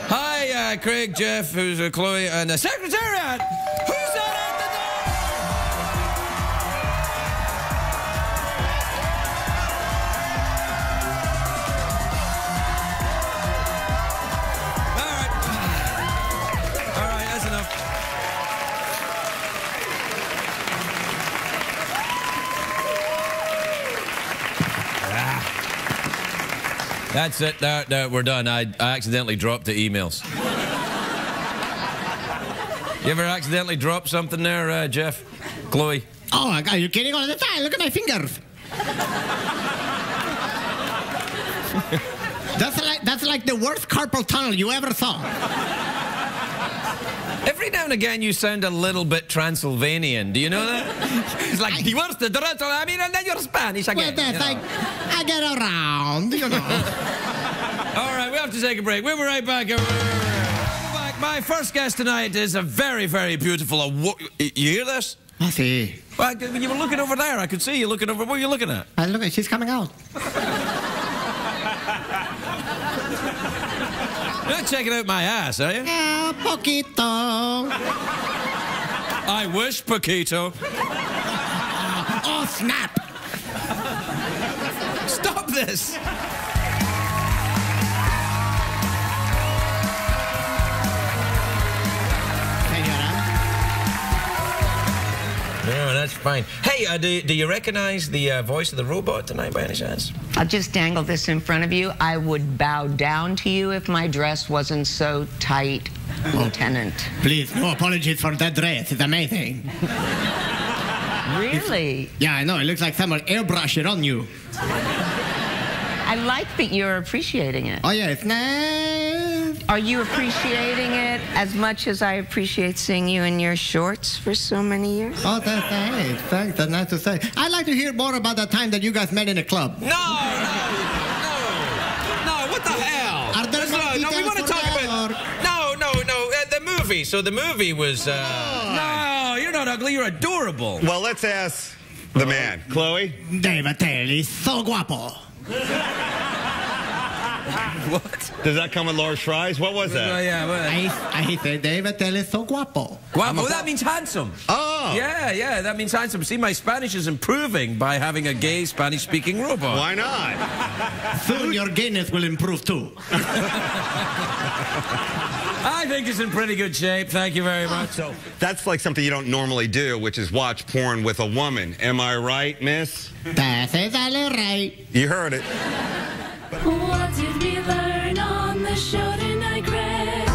Hi, Craig, Jeff, who's Chloe, and the Secretariat. Who's that at the door? All right, that's enough. That's it. We're done. I accidentally dropped the emails. You ever accidentally drop something there, Jeff? Chloe? Oh, my God, you're kidding all the time. Look at my fingers. That's like the worst carpal tunnel you ever saw. Every now and again, you sound a little bit Transylvanian. Do you know that? It's like, the worst, and then you're Spanish again. Well, that's like, I get around, you know. All right, we have to take a break. We'll be right back. My first guest tonight is a very, very beautiful... You hear this? I see. Well, you were looking over there. I could see you looking over. What were you looking at? Look, she's coming out. You're not checking out my ass, are you? Poquito. I wish, Paquito. Oh, snap. Stop this. that's fine. Hey, do you recognize the voice of the robot tonight by any chance? I'll just dangle this in front of you. I would bow down to you if my dress wasn't so tight, Lieutenant. Please, no apologies for that dress. It's amazing. Really? Yeah, I know. It looks like someone airbrushed it on you. I like that you're appreciating it. Oh, yeah, it's nice. Are you appreciating it as much as I appreciate seeing you in your shorts for so many years? Oh, that's nice. Thanks, that's nice to say. I'd like to hear more about the time that you guys met in a club. No, what the hell? Are there more no, we want to details talk for about... No, the movie. So the movie was... No, you're not ugly, you're adorable. Well, let's ask the man. Chloe? David Taylor is so guapo. What? Does that come with large fries? What was that? Yeah, I said David Taylor is so guapo. Guapo, that means handsome. Oh. Yeah, that means handsome. See, my Spanish is improving by having a gay Spanish-speaking robot. Why not? Soon your gayness will improve too. I think it's in pretty good shape. Thank you very much. So that's like something you don't normally do, which is watch porn with a woman. Am I right, miss? That is all right. You heard it. What did we learn on the show tonight, Greg?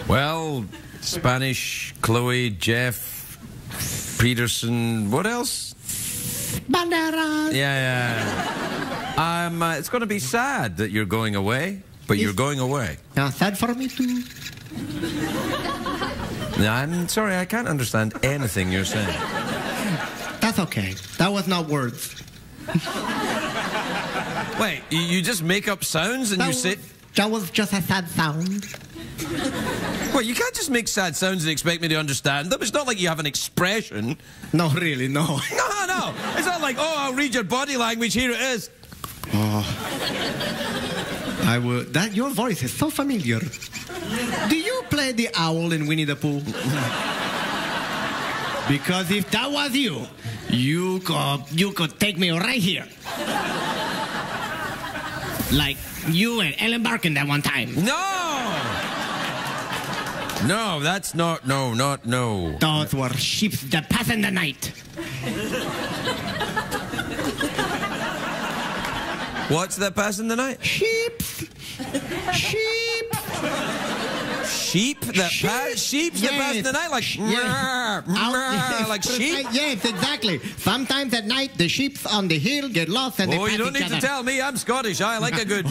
Well, Spanish, Chloe, Jeff, Peterson, what else? Banderas. Yeah. It's going to be sad that you're going away, but you're going away. Now, sad for me too. I'm sorry, I can't understand anything you're saying. That's okay. That was not words. Wait, you just make up sounds and That was just a sad sound. Well, you can't just make sad sounds and expect me to understand them. It's not like you have an expression. No, really, no. No. It's not like, oh, I'll read your body language. Here it is. Oh. I would. Your voice is so familiar. Do you play the owl in Winnie the Pooh? Because if that was you, you could take me right here. Like you and Ellen Barkin that one time. No, that's not, no. Those were ships that pass in the night. What's that pass in the night? Sheep that pass in the night, like like sheep. Yes, exactly. Sometimes at night the sheep on the hill get lost and they pass you don't need to tell me. I'm Scottish. I like a good.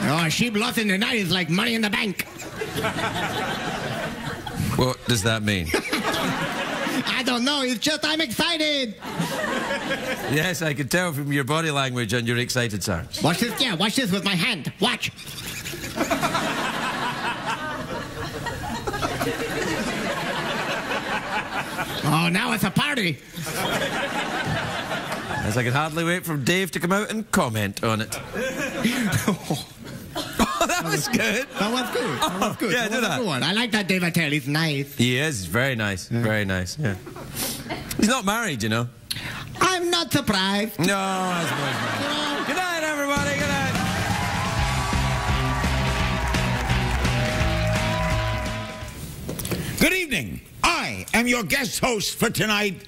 A sheep lost in the night is like money in the bank. What does that mean? I don't know. It's just I'm excited. Yes, I can tell from your body language and your excited sounds. Watch this. Yeah, watch this with my hand. Watch. Oh, now it's a party. As I can hardly wait for Dave to come out and comment on it. That was good. That was good. That was good. Yeah, do that. I like that David Taylor. He's nice. He is. Very nice. Yeah. Very nice, yeah. He's not married, you know. I'm not surprised. No, I suppose not. Good night, everybody. Good night. Good evening. I am your guest host for tonight,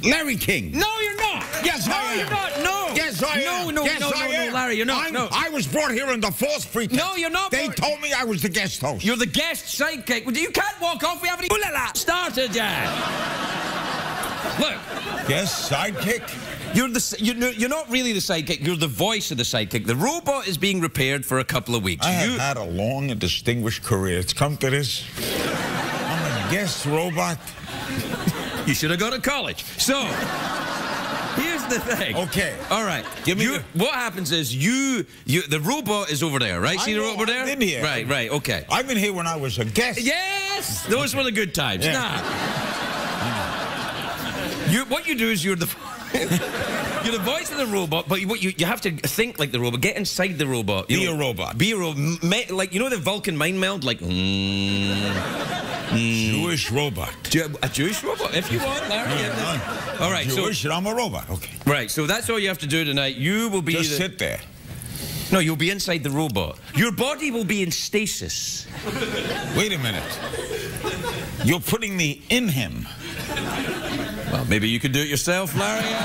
Larry King. No, you're not. Yes, I am. You're not. No. Yes, I am. No, yes, no, Larry, you're not. No. I was brought here under false pretense. No, you're not. They told me I was the guest host. You're the guest sidekick. You can't walk off. We haven't even started yet. Look. Yes, sidekick. You're not really the sidekick. You're the voice of the sidekick. The robot is being repaired for a couple of weeks. I have had a long and distinguished career. It's come to this. I'm a guest robot. You should have gone to college. So, here's the thing. Okay. All right. What happens is the robot is over there, right? See the robot over there? I've been here. Right, okay. I've been here when I was a guest. Yes! Those were the good times. Yeah. Nah. What you do is you're the voice of the robot, but you have to think like the robot. Get inside the robot. Be a robot. Be a robot. Like, you know the Vulcan mind meld? Like, Jewish robot. A Jewish robot, if you want, Larry. All right, Jewish, and I'm a robot. Okay. Right, so that's all you have to do tonight. You will be Just sit there. No, you'll be inside the robot. Your body will be in stasis. Wait a minute. You're putting me in him. Well, maybe you could do it yourself, Larry.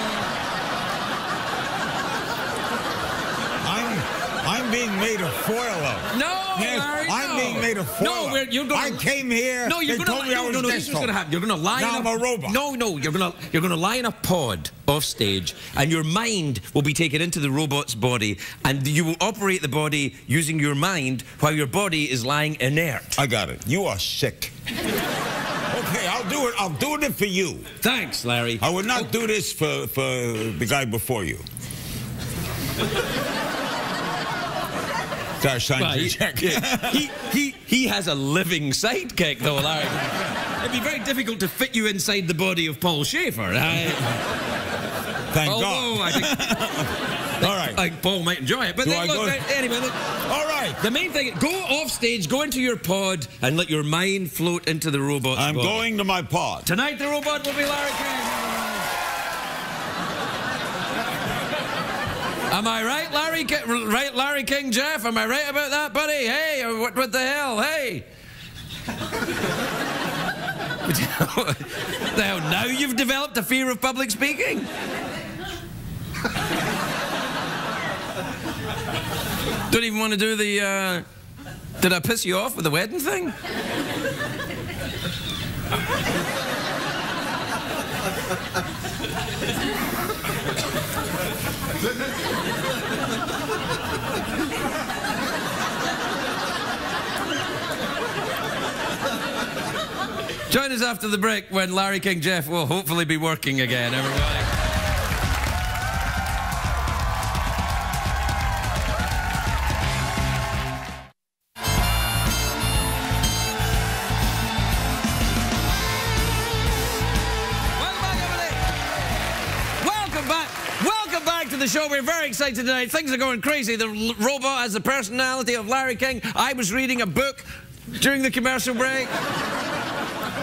I'm being made a foil of. No, yes, Larry, I'm no. being made a foil No, of. you're gonna, I came here. No, you're they gonna. told me I was no, this is what's gonna happen. You're gonna lie. Now in I'm a robot. No, you're gonna lie in a pod off stage, and your mind will be taken into the robot's body, and you will operate the body using your mind while your body is lying inert. I got it. You are sick. Okay, I'll do it. I'm doing it for you. Thanks, Larry. I would not do this for the guy before you. Sorry, sign your check. He has a living sidekick, though, Larry. It'd be very difficult to fit you inside the body of Paul Schaefer. Thank God. I think, all right. I think Paul might enjoy it. But anyway, look. All right. The main thing, go off stage, go into your pod, and let your mind float into the robot's I'm body. going to my pod. Tonight, the robot will be Larry King. Am I right, Larry King, Jeff? Am I right about that, buddy? Hey, what the hell? Hey. The hell, now you've developed a fear of public speaking? Don't even want to do the, did I piss you off with the wedding thing? Join us after the break when Larry King Jeff will hopefully be working again, everybody. The show. We're very excited tonight. Things are going crazy. The robot has the personality of Larry King. I was reading a book during the commercial break.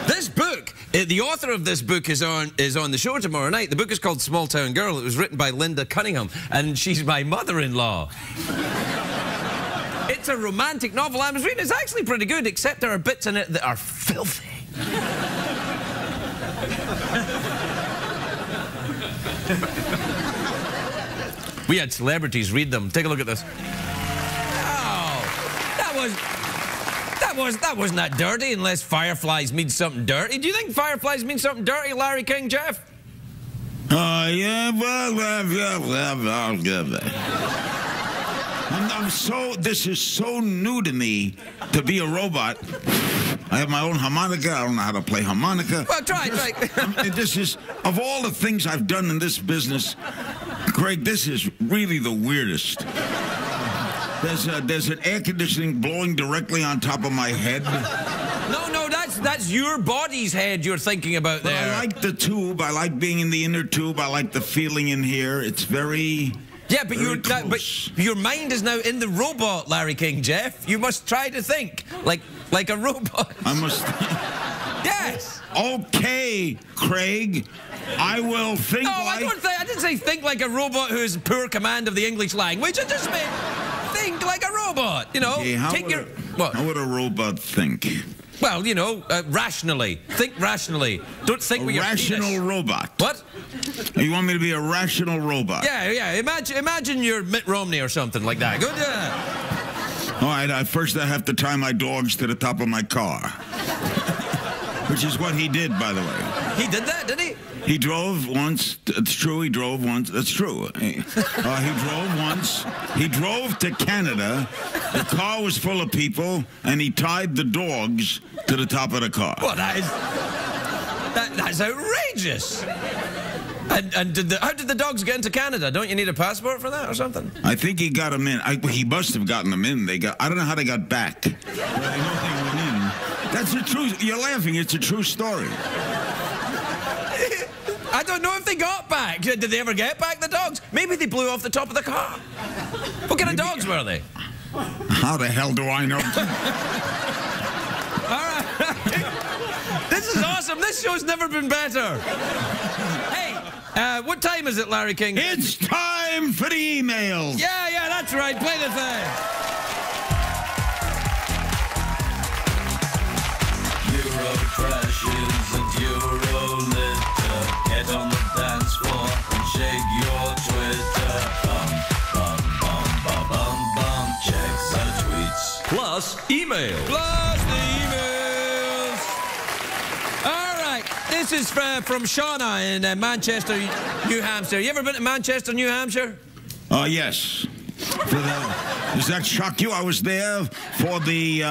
This book, the author of this book is on the show tomorrow night. The book is called Small Town Girl. It was written by Wallace-Cunningham, and she's my mother-in-law. It's a romantic novel. I was reading. It's actually pretty good, except there are bits in it that are filthy. We had celebrities read them. Take a look at this. Oh, that wasn't that dirty unless fireflies mean something dirty. Do you think fireflies mean something dirty, Larry King, Jeff? Yeah, this is so new to me to be a robot. I have my own harmonica. I don't know how to play harmonica. Well, try. This is, of all the things I've done in this business, Craig, this is really the weirdest. There's an air conditioning blowing directly on top of my head. No, that's your body's head you're thinking about there. But I like the tube. I like being in the inner tube. I like the feeling in here. It's very... Yeah, but your mind is now in the robot, Larry King, Jeff. You must try to think like a robot. I must... Yes. Okay, Craig. I will think I didn't say think like a robot who has poor command of the English language. I just meant think like a robot. You know, okay, how would a robot think? Well, you know, rationally. Think rationally. Don't think with your penis. A rational robot. What? You want me to be a rational robot? Yeah. Imagine you're Mitt Romney or something like that. Good. All right. First, I have to tie my dogs to the top of my car, which is what he did, by the way. He did that, did he? He drove once. It's true. He drove once. That's true. He drove once. He drove to Canada. The car was full of people, and he tied the dogs to the top of the car. Well, that's outrageous. And how did the dogs get into Canada? Don't you need a passport for that or something? I think he got them in. He must have gotten them in. I don't know how they got back. Well, I know they went in. That's the truth. You're laughing. It's a true story. I don't know if they got back. Did they ever get back, the dogs? Maybe they blew off the top of the car. What kind of dogs were they? How the hell do I know? All right. This is awesome. This show's never been better. Hey, what time is it, Larry King? It's time for the emails. Yeah, That's right, play the thing. Euro crashes and Euro litter. Get on the dance floor and shake your Twitter. Bum, bum, bum, bum, bum, bum. Check the tweets. Plus email. Plus the emails. All right, this is from Shauna in Manchester, New Hampshire. You ever been to Manchester, New Hampshire? Yes. Does that shock you? I was there for the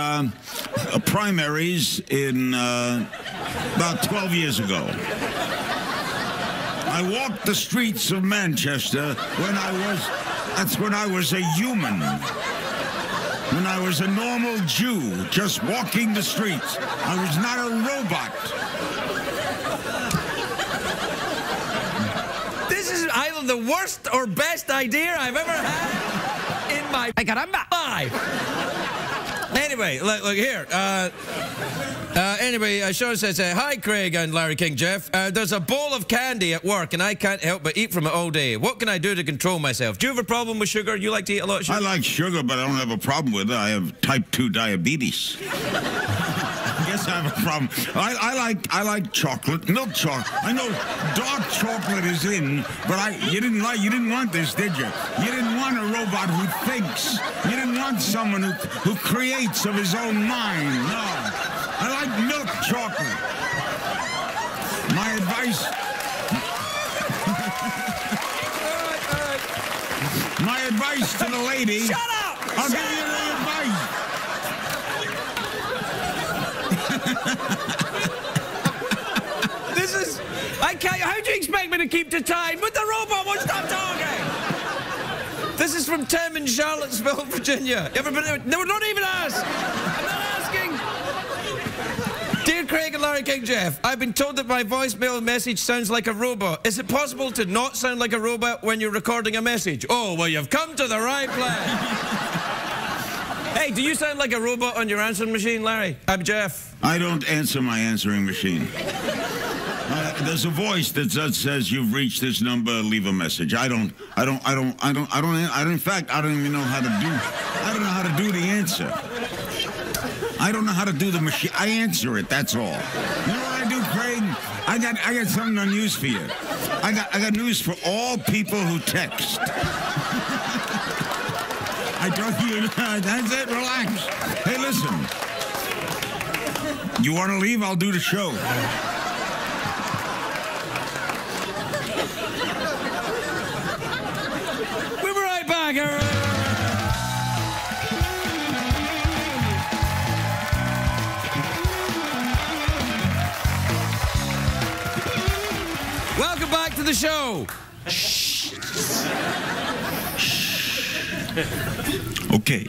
primaries in about 12 years ago. I walked the streets of Manchester that's when I was a human. When I was a normal Jew, just walking the streets. I was not a robot. This is either the worst or best idea I've ever had in my life. Anyway, look here. Anyway, Sean says, hi, Craig and Larry King, Jeff. There's a bowl of candy at work, and I can't help but eat from it all day. What can I do to control myself? Do you have a problem with sugar? You like to eat a lot of sugar? I like sugar, but I don't have a problem with it. I have type 2 diabetes. I guess I have a problem. I like chocolate, milk chocolate. I know dark chocolate is in, but you didn't want this, did you? You didn't want a robot who thinks. You didn't want someone who creates of his own mind. No. I like milk chocolate. My advice. My advice to the lady. Shut up! I'll give you the advice. This is... I can't... How do you expect me to keep to time? But the robot won't stop talking! This is from Tim in Charlottesville, Virginia. You ever been... No, don't even ask! I'm not asking! Dear Craig and Larry King, Jeff, I've been told that my voicemail message sounds like a robot. Is it possible to not sound like a robot when you're recording a message? Oh, well, you've come to the right place. Hey, do you sound like a robot on your answering machine, Larry? I'm Jeff. I don't answer my answering machine. There's a voice that says you've reached this number, leave a message. In fact, I don't even know how to do. I don't know how to do the answer. I don't know how to do the machine. I answer it, that's all. You know what I do, Craig? I got something on news for you. I got news for all people who text. I told you, that's it, relax. Hey, listen. You want to leave? I'll do the show. We'll be right back, everyone. Welcome back to the show. Shh. Okay.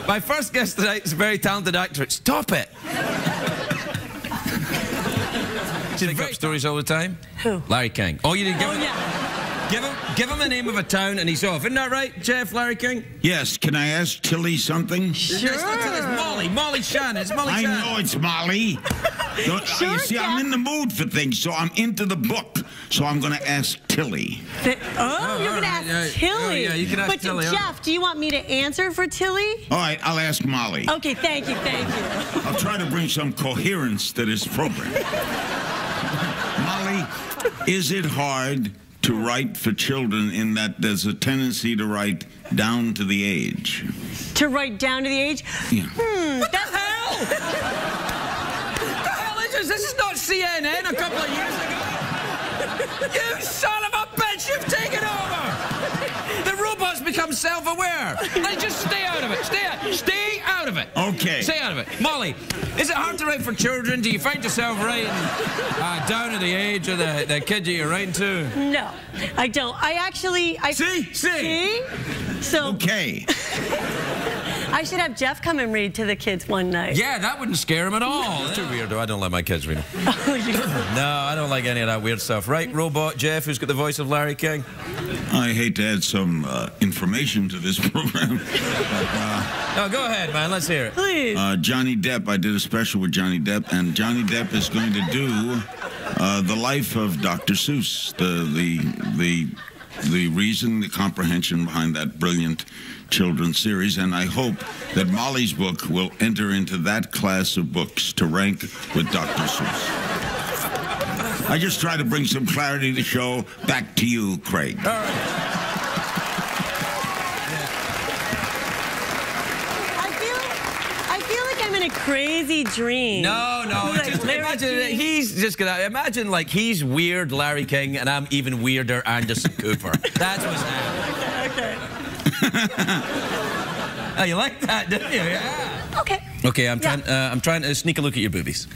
My first guest tonight is a very talented actor. Stop it. Do you make up stories all the time? Who? Larry King. Oh, you didn't give him... Yeah. Give him the name of a town and he's off. Isn't that right, Jeff, Larry King? Yes, can I ask Tilly something? Sure. It's Molly. Molly Shannon. It's Molly Shannon. I know it's Molly. Sure, you see, I'm in the mood for things, so I'm into the book. So I'm going to ask Tilly. You're going to ask Tilly. Oh, yeah, you can ask Tilly. Jeff, do you want me to answer for Tilly? All right, I'll ask Molly. Okay, thank you. I'll try to bring some coherence to this program. Molly, is it hard to write for children in that there's a tendency to write down to the age? To write down to the age? Yeah. What the hell? What the hell is this? This is not CNN a couple of years ago. You son of a bitch, you've taken over. The robots become self-aware. Like, just stay out of it. Stay out of it. Okay. Stay out of it. Molly, is it hard to write for children? Do you find yourself writing down to the age of the kid that you're writing to? No, I don't. See? So... Okay. I should have Jeff come and read to the kids one night. Yeah, that wouldn't scare him at all. That's too weird, though. I don't let my kids read them. No, I don't like any of that weird stuff. Right, Robot Jeff, who's got the voice of Larry King? I hate to add some information to this program. No, go ahead, man. Let's hear it. Please. Johnny Depp, I did a special with Johnny Depp, and Johnny Depp is going to do the life of Dr. Seuss, the the reason, the comprehension behind that brilliant children's series, and I hope that Molly's book will enter into that class of books to rank with Dr. Seuss. I just try to bring some clarity to the show. Back to you, Craig. All right. I feel like I'm in a crazy dream. No. Just imagine he's just gonna imagine like he's weird Larry King and I'm even weirder Anderson Cooper. That's what's happening. Okay. Oh, you like that, didn't you? Yeah. Okay. Okay, I'm trying to sneak a look at your boobies.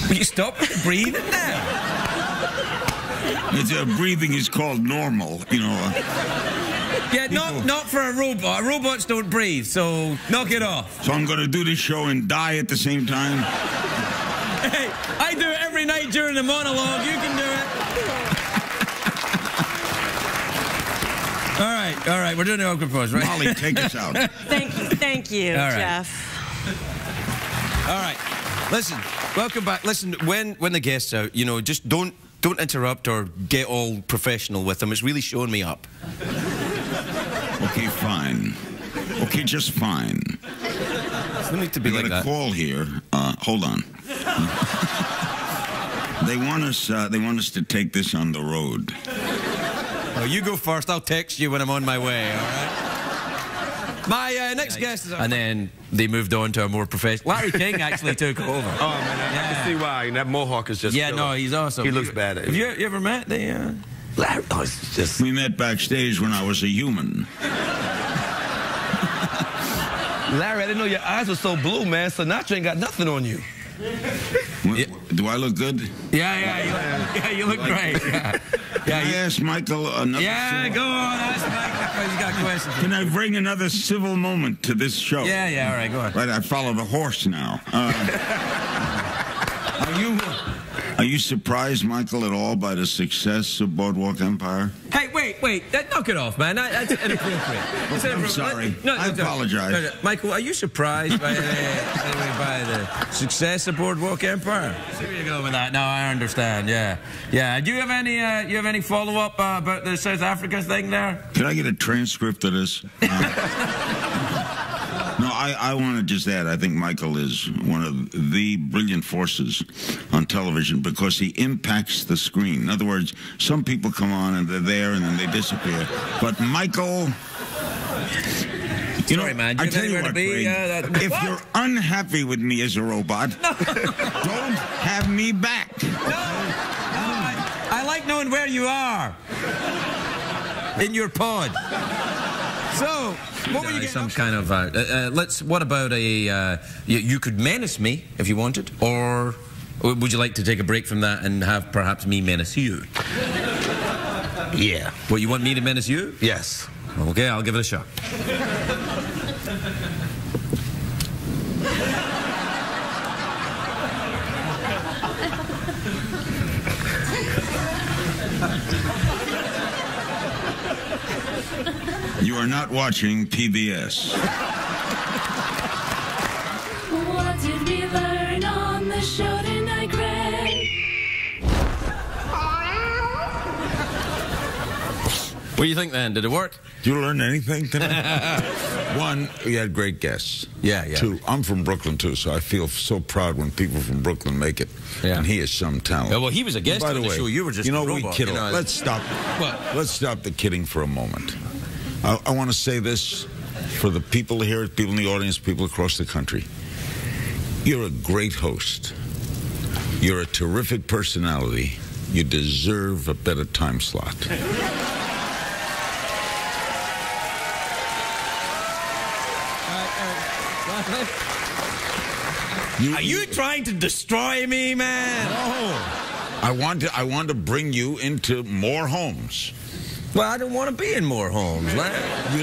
Will you stop breathing now? Breathing is called normal, you know. Yeah, not for a robot. Robots don't breathe, so knock it off. So I'm going to do this show and die at the same time? Hey, I do it every night during the monologue. You can do it. All right, we're doing the awkward pause, right? Molly, take us out. Thank you, All right. Jeff. All right, listen, welcome back. Listen, when the guest's out, you know, just don't interrupt or get all professional with them. It's really showing me up. Okay, fine. Okay, just fine. Doesn't need to be like that. Call here. Hold on. They want us to take this on the road. Oh, you go first. I'll text you when I'm on my way. All right. My next guest is. And then they moved on to a more professional. Larry King actually took over. Oh man, I can see why. That mohawk is just. Yeah, killer. No, he's awesome. He looks bad. Have you ever met the? Larry, oh, it's just. We met backstage when I was a human. Larry, I didn't know your eyes were so blue, man. Sinatra ain't got nothing on you. Do I look good? Yeah, you look great. Can I ask Michael another? Yeah, go on. Ask Michael. He's got questions. Can I bring another civil moment to this show? Yeah. All right, go on. Right, I follow the horse now. Are you surprised, Michael, at all by the success of Boardwalk Empire? Hey, wait. Knock it off, man. That's inappropriate. I'm sorry. I apologize. No, Michael, are you surprised by the success of Boardwalk Empire? See where you're going with that. No, I understand. Yeah. Do you have any follow-up about the South Africa thing there? Can I get a transcript of this? No, I want to just add, I think Michael is one of the brilliant forces on television because he impacts the screen. In other words, some people come on and they're there and then they disappear. But Michael... Sorry, man. I tell you what, Craig, if you're unhappy with me as a robot, don't have me back. I like knowing where you are. In your pod. So... What were you getting some kind of what about a you could menace me if you wanted, or would you like to take a break from that and have perhaps me menace you? Yeah. What, you want me to menace you? Yes. Okay, I'll give it a shot. You are not watching PBS. What did we learn on the show tonight, Greg? What do you think then? Did it work? Did you learn anything tonight? One, we had great guests. Yeah. Two, I'm from Brooklyn too, so I feel so proud when people from Brooklyn make it. Yeah. And he is some talent. Yeah, well, he was a guest on the show. You were just a robot, we kid. Let's stop the kidding for a moment. I want to say this for the people here, people in the audience, people across the country. You're a great host. You're a terrific personality. You deserve a better time slot. Are you trying to destroy me, man? No. I want to bring you into more homes. Well, I don't want to be in more homes. You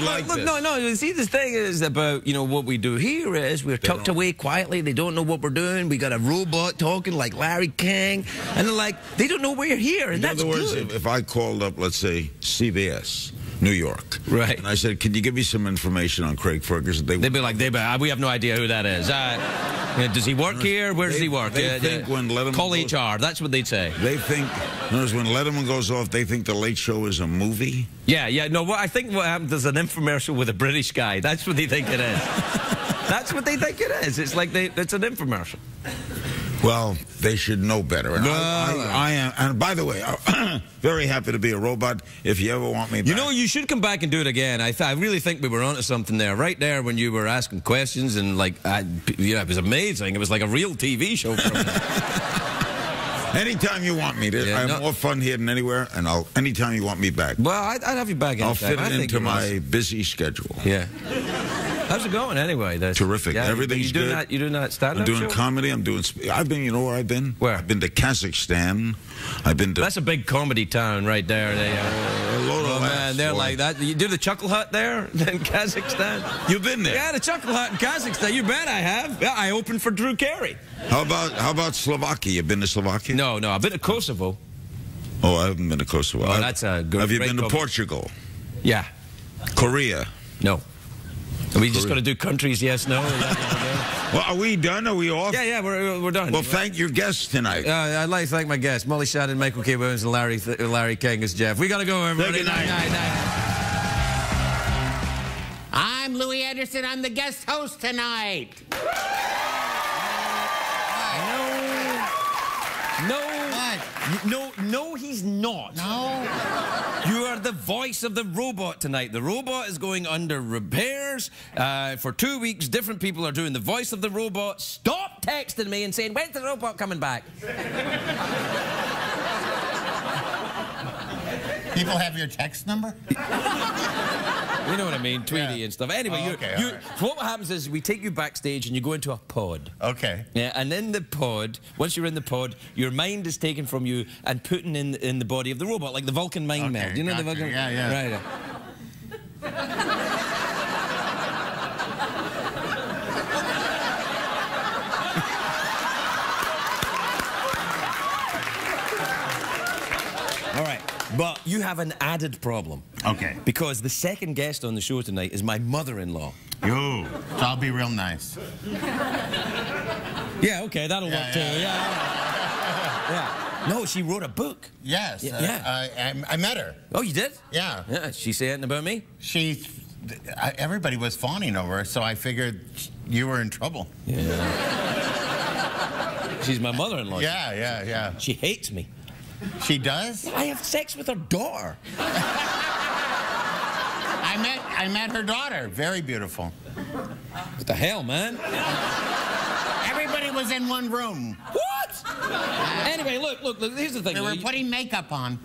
like look, this? No. See, the thing is about, what we do here is we're tucked away quietly. They don't know what we're doing. We got a robot talking like Larry King. And they're like, they don't know we're here, and that's good. In other words, if I called up, let's say, CBS, New York. Right. And I said, can you give me some information on Craig Ferguson? They'd be like, we have no idea who that is. Does he work here? Where does he work? They think when Letterman call HR. That's what they'd say. They think, notice when Letterman goes off, they think The Late Show is a movie. Yeah. No, I think what happens is an infomercial with a British guy. That's what they think it is. That's what they think it is. It's like it's an infomercial. Well, they should know better. And I am, and by the way, I'm very happy to be a robot if you ever want me back. You know, you should come back and do it again. I really think we were onto something there. Right there when you were asking questions and, like, it was amazing. It was like a real TV show for me. Anytime you want me to. I have more fun here than anywhere, and anytime you want me back. Well, I'd have you back anytime. I'll fit it into my busy schedule. Yeah. How's it going anyway? Terrific. Yeah, everything's good. You do not stand-up I'm doing show? comedy. I've been, you know where I've been? Where? I've been to Kazakhstan. I've been to... That's a big comedy town right there. They're like that. You do the Chuckle Hut there in Kazakhstan? You've been there? Yeah, the Chuckle Hut in Kazakhstan. You bet I have. Yeah, I opened for Drew Carey. How about Slovakia? You been to Slovakia? No, I've been to Kosovo. Oh, I haven't been to Kosovo. Oh, that's a good. Have you been to Portugal? Yeah. Korea? No. Are we just going to do countries, yes, no? Well, are we done? Are we off? Yeah, we're done. Well, thank your guests tonight. I'd like to thank my guests, Molly Shannon, Michael K. Williams, and Larry King as Jeff. We got to go, everybody. Good night. I'm Louis Anderson. I'm the guest host tonight. No, he's not. No. You are the voice of the robot tonight. The robot is going under repairs. For 2 weeks, different people are doing the voice of the robot. Stop texting me and saying, when's the robot coming back? People have your text number? You know what I mean, Tweety and stuff. Anyway, what happens is we take you backstage and you go into a pod. Okay. Yeah, and in the pod, once you're in the pod, your mind is taken from you and put in the body of the robot, like the Vulcan mind meld. You know the Vulcan? Yeah. Right. All right. But you have an added problem. Okay. Because the second guest on the show tonight is my mother-in-law. Yo, so I'll be real nice. Yeah, okay, that'll work too. Yeah. No, she wrote a book. Yes. I met her. Oh, you did? Yeah. Yeah. She say anything about me? Everybody was fawning over her, so I figured you were in trouble. Yeah. She's my mother-in-law. Yeah. She hates me. She does? I have sex with her daughter. I met her daughter. Very beautiful. What the hell, man? Everybody was in one room. What? Anyway, look, here's the thing. They were putting makeup on.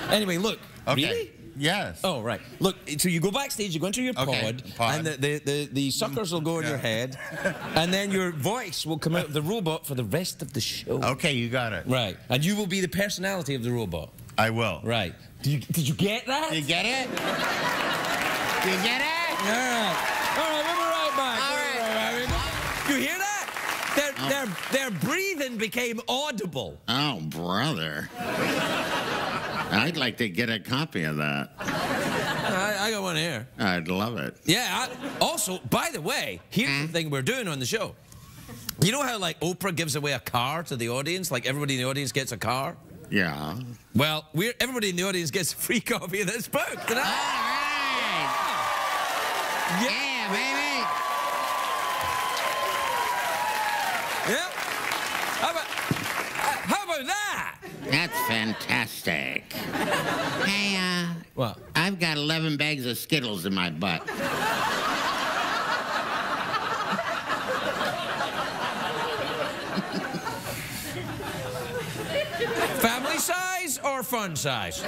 Anyway, look. Okay. Really? Yes. Oh, right. Look, so you go backstage, you go into your pod, and the suckers will go in your head, and then your voice will come out of the robot for the rest of the show. Okay, you got it. Right. And you will be the personality of the robot. I will. Right. Did you get that? Did you get it? Did you get it? All right, we'll be right back. All right. You hear that? Their breathing became audible. Oh, brother. I'd like to get a copy of that. I got one here. I'd love it. Yeah. Also, by the way, here's the thing we're doing on the show. You know how, like, Oprah gives away a car to the audience? Like, everybody in the audience gets a car? Yeah. Well, everybody in the audience gets a free copy of this book tonight. All right. Yeah, baby. Yeah. How about that? That's fantastic. Hey, what? I've got 11 bags of Skittles in my butt. Family size or fun size?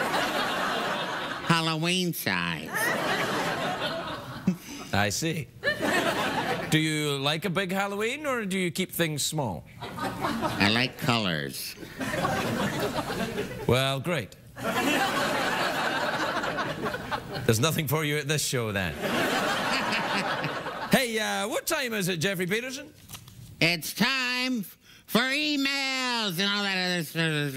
Halloween size. I see. Do you like a big Halloween, or do you keep things small? I like colors. Well, great. There's nothing for you at this show, then. Hey, what time is it, Jeffrey Peterson? It's time for emails and all that other stuff.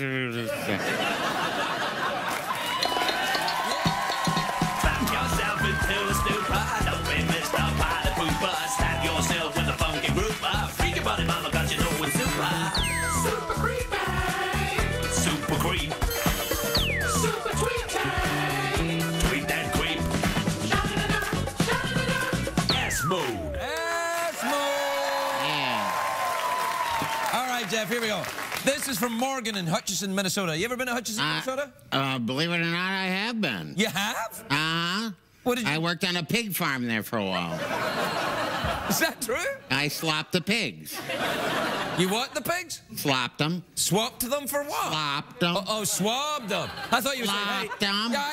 Slap yourself into a stupor. Don't be Mr. Party Pooper. Stab yourself with a funky grouper. Freak your body, mama, 'cause you know it's super. Super creepy. Super creep. Super tweet time. Tweet that creep. S-mode. S-mode. Yeah. All right, Jeff, here we go. This is from Morgan in Hutchinson, Minnesota. You ever been to Hutchinson, Minnesota? Believe it or not, I have been. You have? Uh-huh. What did you... I worked on a pig farm there for a while. Is that true? I slopped the pigs. You what, the pigs? Slopped them. Swapped them for what? Slopped them. Oh, swabbed them. I thought you were saying, Slopped them. Yeah.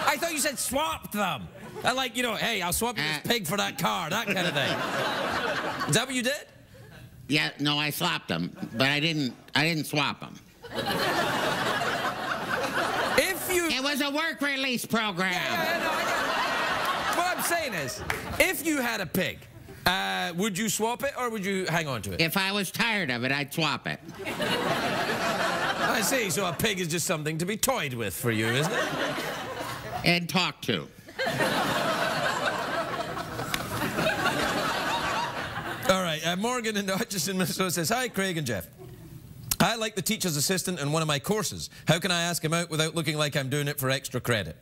I thought you said swapped them. I like, you know, hey, I'll swap you this pig for that car, that kind of thing. Is that what you did? Yeah, no, I slopped them, but I didn't swap them. If you... It was a work release program. Yeah, no, I get it. What I'm saying is, if you had a pig, would you swap it or would you hang on to it? If I was tired of it, I'd swap it. I see, so a pig is just something to be toyed with for you, isn't it? And talk to. All right, Morgan in Hutchinson, Minnesota says, hi, Craig and Jeff. I like the teacher's assistant in one of my courses. How can I ask him out without looking like I'm doing it for extra credit?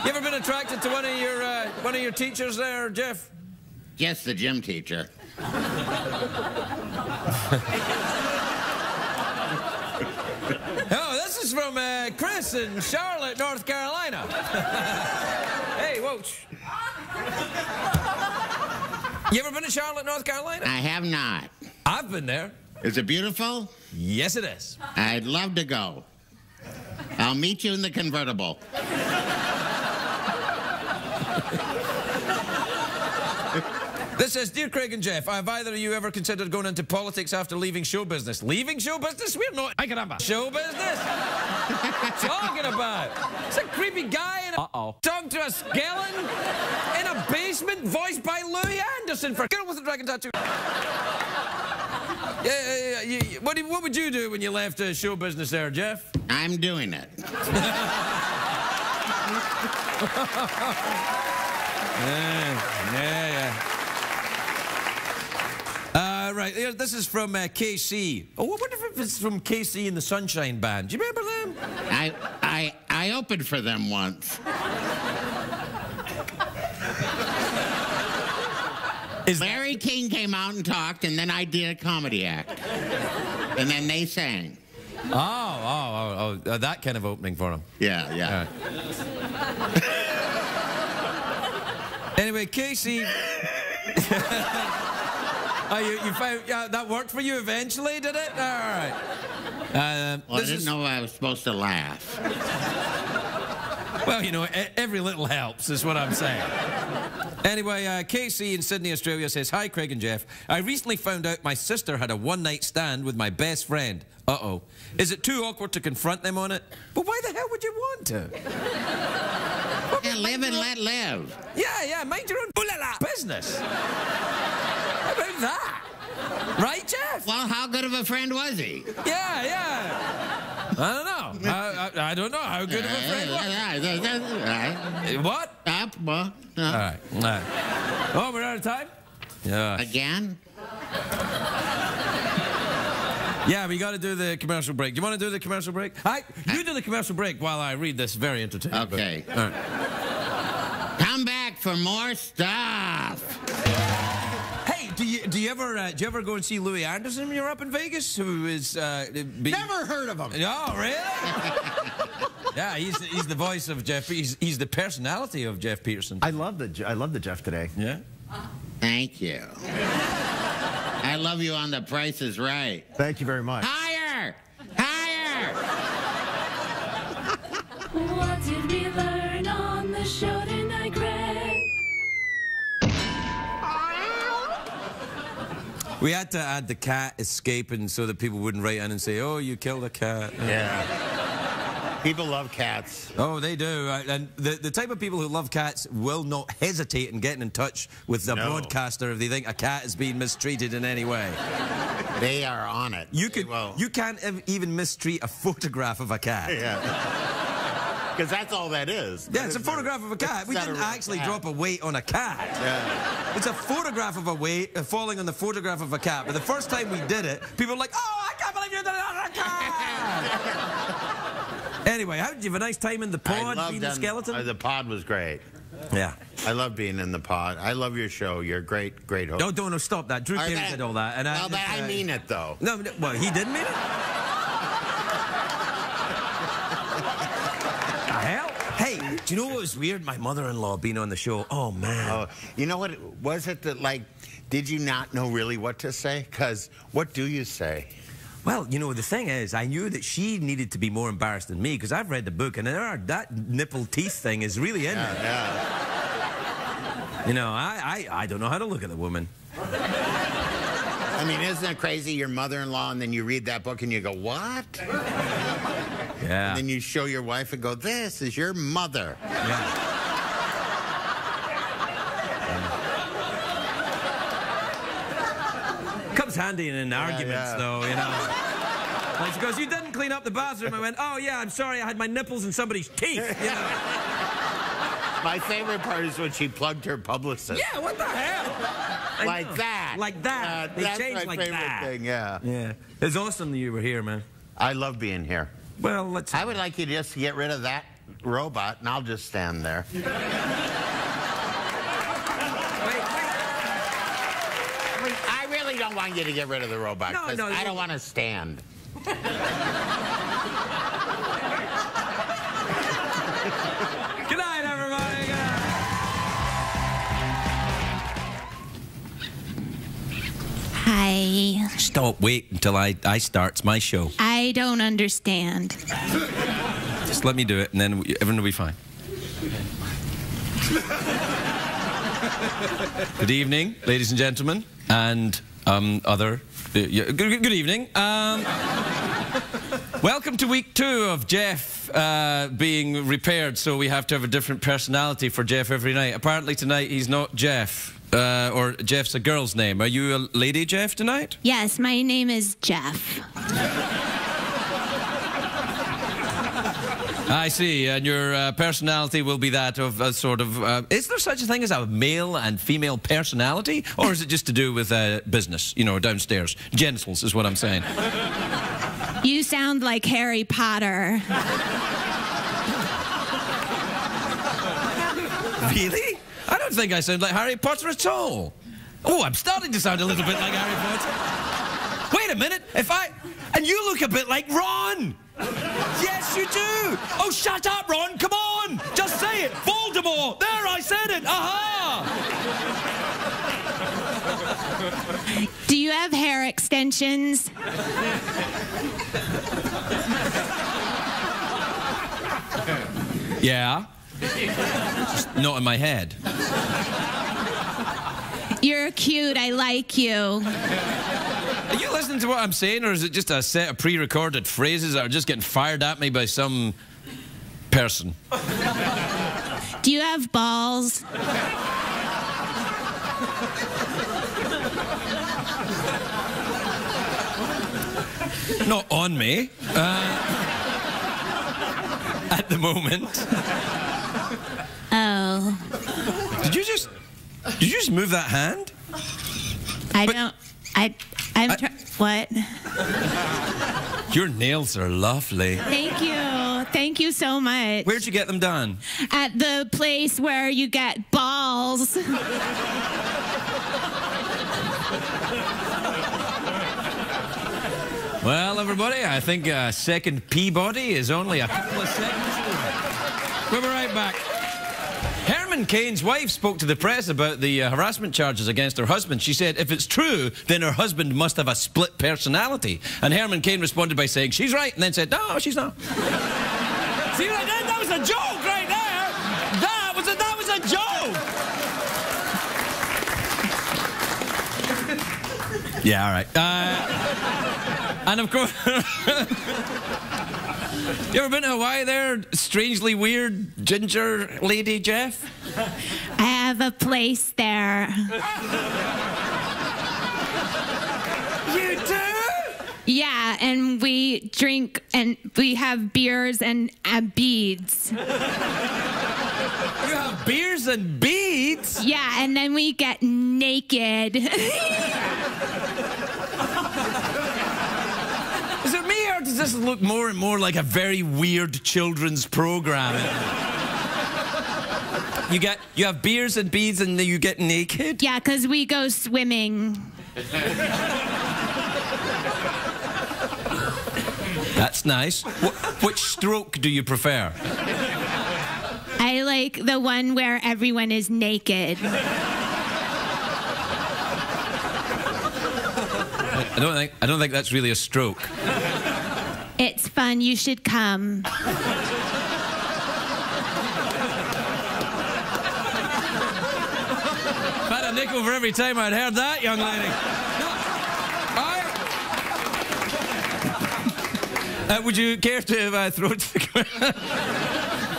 You ever been attracted to one of your teachers there, Jeff? Yes, the gym teacher. Oh, this is from Chris in Charlotte, North Carolina. Hey, whoa. You ever been to Charlotte, North Carolina? I have not. I've been there. Is it beautiful? Yes, it is. I'd love to go. I'll meet you in the convertible. This says, dear Craig and Jeff, have either of you ever considered going into politics after leaving show business? Leaving show business? We're not. I can have a show business. Talking about. It's a creepy guy in a talking to a skeleton in a basement, voiced by Louis Anderson for Girl with the Dragon Tattoo. What would you do when you left show business there, Jeff? I'm doing it. Yeah. Right, this is from KC. Oh, I wonder if it's from KC and the Sunshine Band. Do you remember them? I opened for them once. Larry King came out and talked, and then I did a comedy act. And then they sang. Oh, that kind of opening for them. Yeah. Right. Anyway, Casey... you found that worked for you eventually, did it? All right. Well, I didn't know I was supposed to laugh. Well, you know, every little helps, is what I'm saying. Anyway, Casey in Sydney, Australia says, hi, Craig and Jeff. I recently found out my sister had a one-night stand with my best friend. Uh-oh. Is it too awkward to confront them on it? But why the hell would you want to? Yeah, live and let live. Yeah, mind your own ooh-la-la business. How about that? Right, Jeff? Well, how good of a friend was he? Yeah. I don't know. I don't know how good of a friend was. What? All right. Oh, we're out of time? Yeah. Again? Yeah, we got to do the commercial break. Do you want to do the commercial break? You do the commercial break while I read this very entertaining book. Okay. All right. Come back for more stuff. Hey, do you ever go and see Louis Anderson when you're up in Vegas? Who is never heard of him? Oh, really? Yeah, he's the voice of Jeff. He's the personality of Jeff Peterson. I love the Jeff today. Yeah. Thank you. I love you on The Price is Right. Thank you very much. Higher! What did we learn on the show tonight, Greg? We had to add the cat escaping so that people wouldn't write in and say, oh, you killed a cat. Yeah. People love cats. Oh, they do. And the type of people who love cats will not hesitate in getting in touch with the broadcaster if they think a cat is being mistreated in any way. They are on it. You can't even mistreat a photograph of a cat. Yeah. Because that's all that is. Yeah, it's a photograph of a cat. We didn't actually drop a weight on a cat. Yeah. It's a photograph of a weight falling on the photograph of a cat. But the first time we did it, people were like, oh, I can't believe you did it on a cat! Anyway, how did you have a nice time in the pod being a skeleton? The pod was great. Yeah. I love being in the pod. I love your show. You're a great host. No, don't stop that. Drew Carey did all that. And I mean it, though. No, well, he didn't mean it? The hell? Hey, do you know what was weird? My mother-in-law being on the show. Oh, man. Oh, you know what? Was it that, like, did you not know really what to say? Because what do you say? Well, you know, the thing is, I knew that she needed to be more embarrassed than me because I've read the book and that nipple teeth thing is really in there. Yeah. You know, I don't know how to look at the woman. I mean, isn't it crazy? Your mother-in-law, and then you read that book and you go, what? Yeah. And then you show your wife and go, this is your mother. Yeah. Comes handy in arguments, though, you know. Like she goes, you didn't clean up the bathroom. I went, oh, yeah, I'm sorry, I had my nipples in somebody's teeth, you know. My favorite part is when she plugged her publicist. Yeah, what the hell? Like that. Like that. They that's changed my like favorite that. thing, yeah. Yeah. It's awesome that you were here, man. I love being here. Well, let's... I would like you just to get rid of that robot, and I'll just stand there. I really don't want you to get rid of the robot, because I don't want to stand. Good night, everybody. Good night. Hi. Stop. Wait until I starts my show. I don't understand. Just let me do it, and then everyone will be fine. Good evening, ladies and gentlemen, and other... good evening. Welcome to week 2 of Jeff being repaired, so we have to have a different personality for Jeff every night. Apparently tonight he's not Jeff, or Jeff's a girl's name. Are you a lady, Jeff, tonight? Yes, my name is Jeff. I see, and your personality will be that of a sort of... is there such a thing as a male and female personality? Or is it just to do with business, you know, downstairs? Genitals is what I'm saying. You sound like Harry Potter. Really? I don't think I sound like Harry Potter at all. Oh, I'm starting to sound a little bit like Harry Potter. Wait a minute, and you look a bit like Ron! Yes, you do! Oh, shut up, Ron! Come on! Just say it! Voldemort! There, I said it! Aha! Do you have hair extensions? Yeah. Just not in my head. You're cute. I like you. Are you listening to what I'm saying, or is it just a set of pre-recorded phrases that are just getting fired at me by some person? Do you have balls? Not on me. At the moment. Oh. Did you just move that hand? What? Your nails are lovely. Thank you. Thank you so much. Where'd you get them done? At the place where you get balls. Well, everybody, I think a second Peabody is only a couple of seconds away. We'll be right back. Herman Cain's wife spoke to the press about the harassment charges against her husband. She said, if it's true, then her husband must have a split personality. And Herman Cain responded by saying, she's right, and then said, no, she's not. See, that was a joke right there. That was a joke. Yeah, all right. And of course... You ever been to Hawaii there, strangely weird ginger lady, Jeff? I have a place there. You do? Yeah, and we drink and we have beers and beads. You have beers and beads? Yeah, and then we get naked. Is it me, or does this look more and more like a very weird children's program? You have beers and beads and then you get naked? Yeah, because we go swimming. That's nice. Which stroke do you prefer? I like the one where everyone is naked. I don't think that's really a stroke. It's fun. You should come. I've had a nickel for every time I'd heard that, young lady. Would you care to throw it to the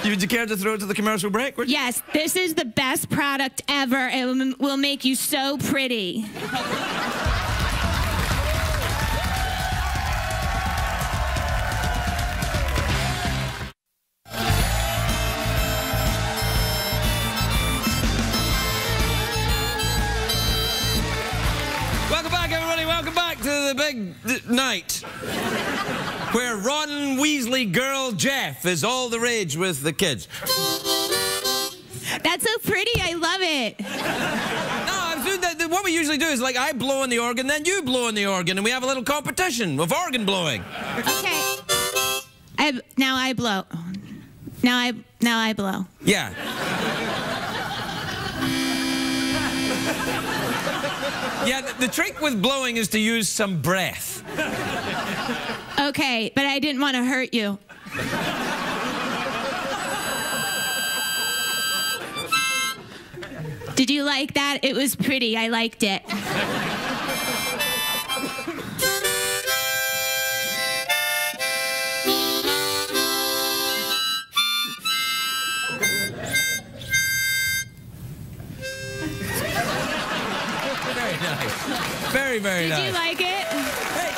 Would you care to throw it to the commercial break? Yes, this is the best product ever. It will make you so pretty. Welcome back, everybody. Welcome back to the big night where Ron Weasley girl Jeff is all the rage with the kids. That's so pretty. I love it. No, I'm doing that. What we usually do is, like, I blow on the organ, then you blow on the organ, and we have a little competition of organ blowing. Okay. Now I blow. Now I blow. Yeah. Yeah, the trick with blowing is to use some breath. Okay, but I didn't want to hurt you. Did you like that? It was pretty. I liked it. Very nice. Very, very nice. Did you like it? Hey,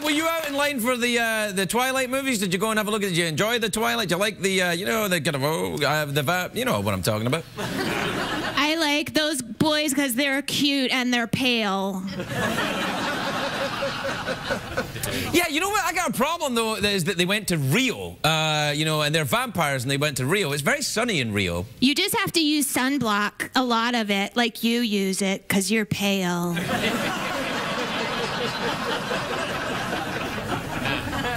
were you out in line for the Twilight movies? Did you go and have a look at it? Did you enjoy the Twilight? Did you like the, you know, the kind of, you know what I'm talking about? I like those boys because they're cute and they're pale. Yeah, you know what? I got a problem, though, is that they went to Rio, you know, and they're vampires and they went to Rio. It's very sunny in Rio. You just have to use sunblock, a lot of it, like you use it, because you're pale.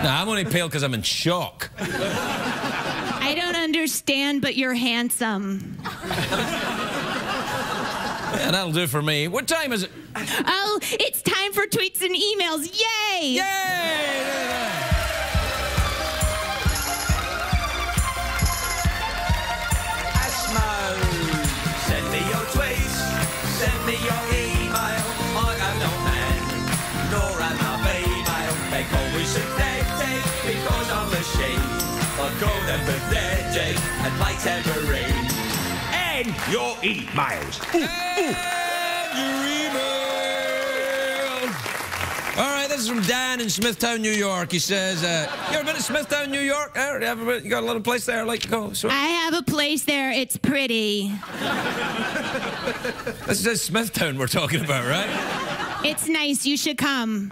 No, I'm only pale because I'm in shock. I don't understand, but you're handsome. Yeah, that'll do for me. What time is it? Oh, it's time for tweets and emails. Yay! Yay! Send me your tweets, send me your email. I am no man, nor am I female. They call me synthetic because I'm a sheep. I call them pathetic and play tambourine. And your emails. Your email. All right, this is from Dan in Smithtown, New York. He says, you ever been to Smithtown, New York? You got a little place there I like to go? So I have a place there. It's pretty. This is Smithtown we're talking about, right? It's nice. You should come.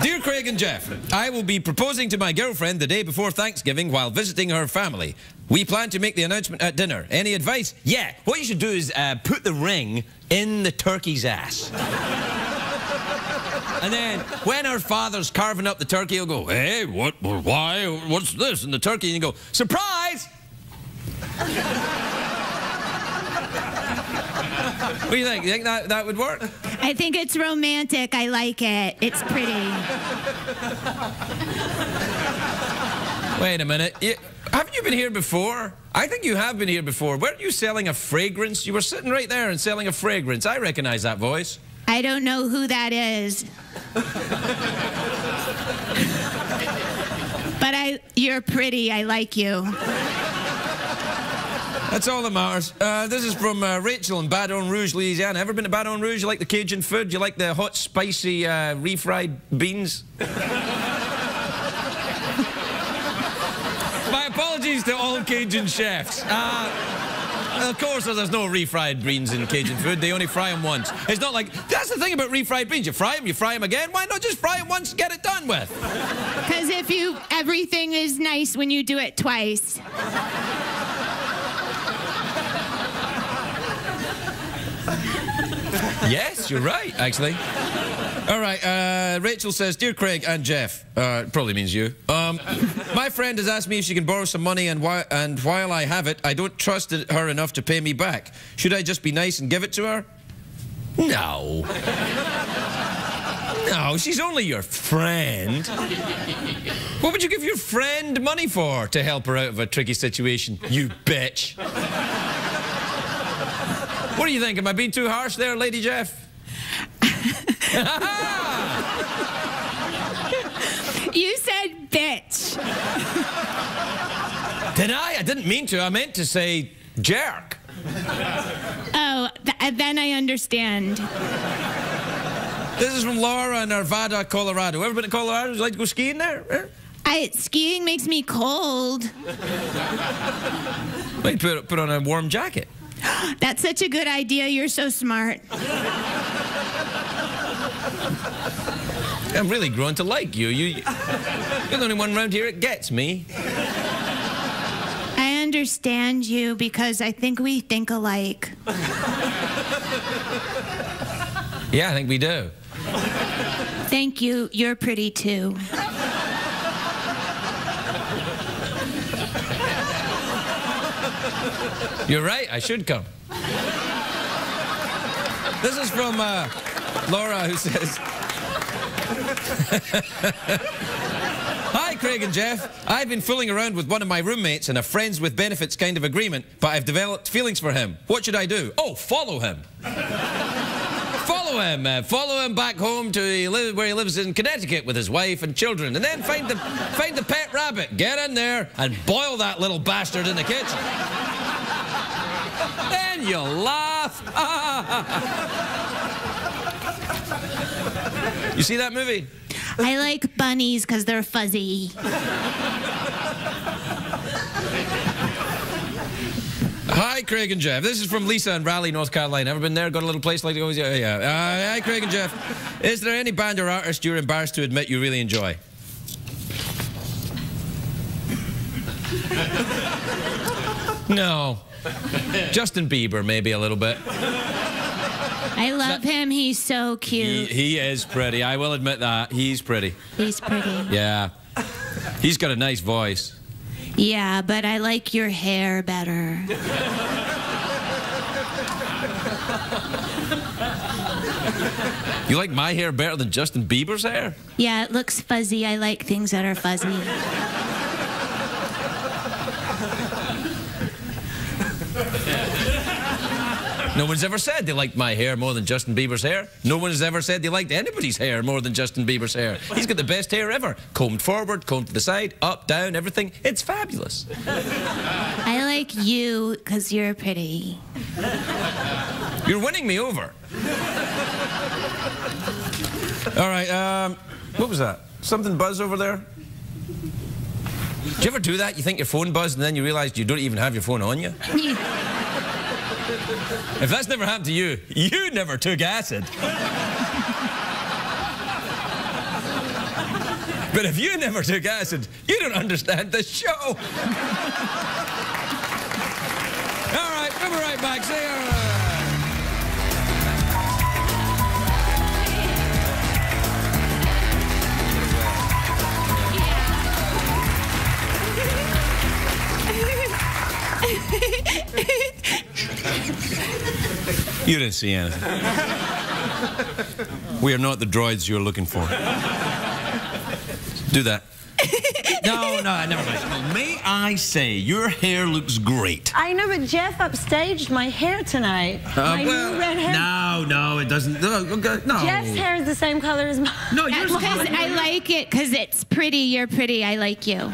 Dear Craig and Jeff, I will be proposing to my girlfriend the day before Thanksgiving while visiting her family. We plan to make the announcement at dinner. Any advice? Yeah, what you should do is put the ring in the turkey's ass. And then when her father's carving up the turkey, he'll go, hey, why, what's this? And the turkey, and you go, surprise! What do you think? You think that would work? I think it's romantic. I like it. It's pretty. Wait a minute. Haven't you been here before? I think you have been here before. Weren't you selling a fragrance? You were sitting right there and selling a fragrance. I recognize that voice. I don't know who that is. But you're pretty. I like you. That's all that matters. This is from Rachel in Baton Rouge, Louisiana. Ever been to Baton Rouge? You like the Cajun food? You like the hot, spicy, refried beans? My apologies to all Cajun chefs. Of course, there's no refried beans in Cajun food. They only fry them once. It's not like... That's the thing about refried beans. You fry them again. Why not just fry them once and get it done with? Because everything is nice when you do it twice. Yes, you're right, actually. All right, Rachel says, Dear Craig and Jeff, probably means you, my friend has asked me if she can borrow some money, and while I have it, I don't trust her enough to pay me back. Should I just be nice and give it to her? No. No, she's only your friend. What would you give your friend money for to help her out of a tricky situation, you bitch? What do you think? Am I being too harsh there, Lady Jeff? You said bitch. Did I? I didn't mean to. I meant to say jerk. Oh, then I understand. This is from Laura in Arvada, Colorado. Ever been to Colorado? Would you like to go skiing there? Skiing makes me cold. Wait, put on a warm jacket. That's such a good idea. You're so smart. I'm really growing to like you. You're the only one around here that gets me. I understand you because I think we think alike. Yeah, I think we do. Thank you. You're pretty too. You're right, I should come. This is from Laura, who says, Hi, Craig and Jeff. I've been fooling around with one of my roommates in a friends with benefits kind of agreement, but I've developed feelings for him. What should I do? Oh, follow him. Follow him. Follow him back home to where he lives in Connecticut with his wife and children, and then find the pet rabbit. Get in there and boil that little bastard in the kitchen. Then you laugh. You see that movie? I like bunnies because they're fuzzy. Hi, Craig and Jeff. This is from Lisa in Raleigh, North Carolina. Ever been there? Got a little place like to go? Yeah. Hi, Craig and Jeff. Is there any band or artist you're embarrassed to admit you really enjoy? No. Justin Bieber, maybe a little bit. I love him. He's so cute. He is pretty. I will admit that. He's pretty. He's pretty. Yeah. He's got a nice voice. Yeah, but I like your hair better. You like my hair better than Justin Bieber's hair? Yeah, it looks fuzzy. I like things that are fuzzy. No one's ever said they liked my hair more than Justin Bieber's hair. No one has ever said they liked anybody's hair more than Justin Bieber's hair. He's got the best hair ever. Combed forward, combed to the side, up, down, everything. It's fabulous. I like you because you're pretty. You're winning me over. All right, what was that? Something buzz over there? Do you ever do that? You think your phone buzzed and then you realize you don't even have your phone on you? If that's never happened to you, you never took acid. But if you never took acid, you don't understand the show. All right, we'll be right back. See you. You didn't see anything. We are not the droids you're looking for. Do that. No, never mind. May I say, your hair looks great. I know, but Jeff upstaged my hair tonight. My new red hair. No, it doesn't. No. Jeff's hair is the same color as mine. No, yours is Because I like it, because it's pretty. You're pretty. I like you.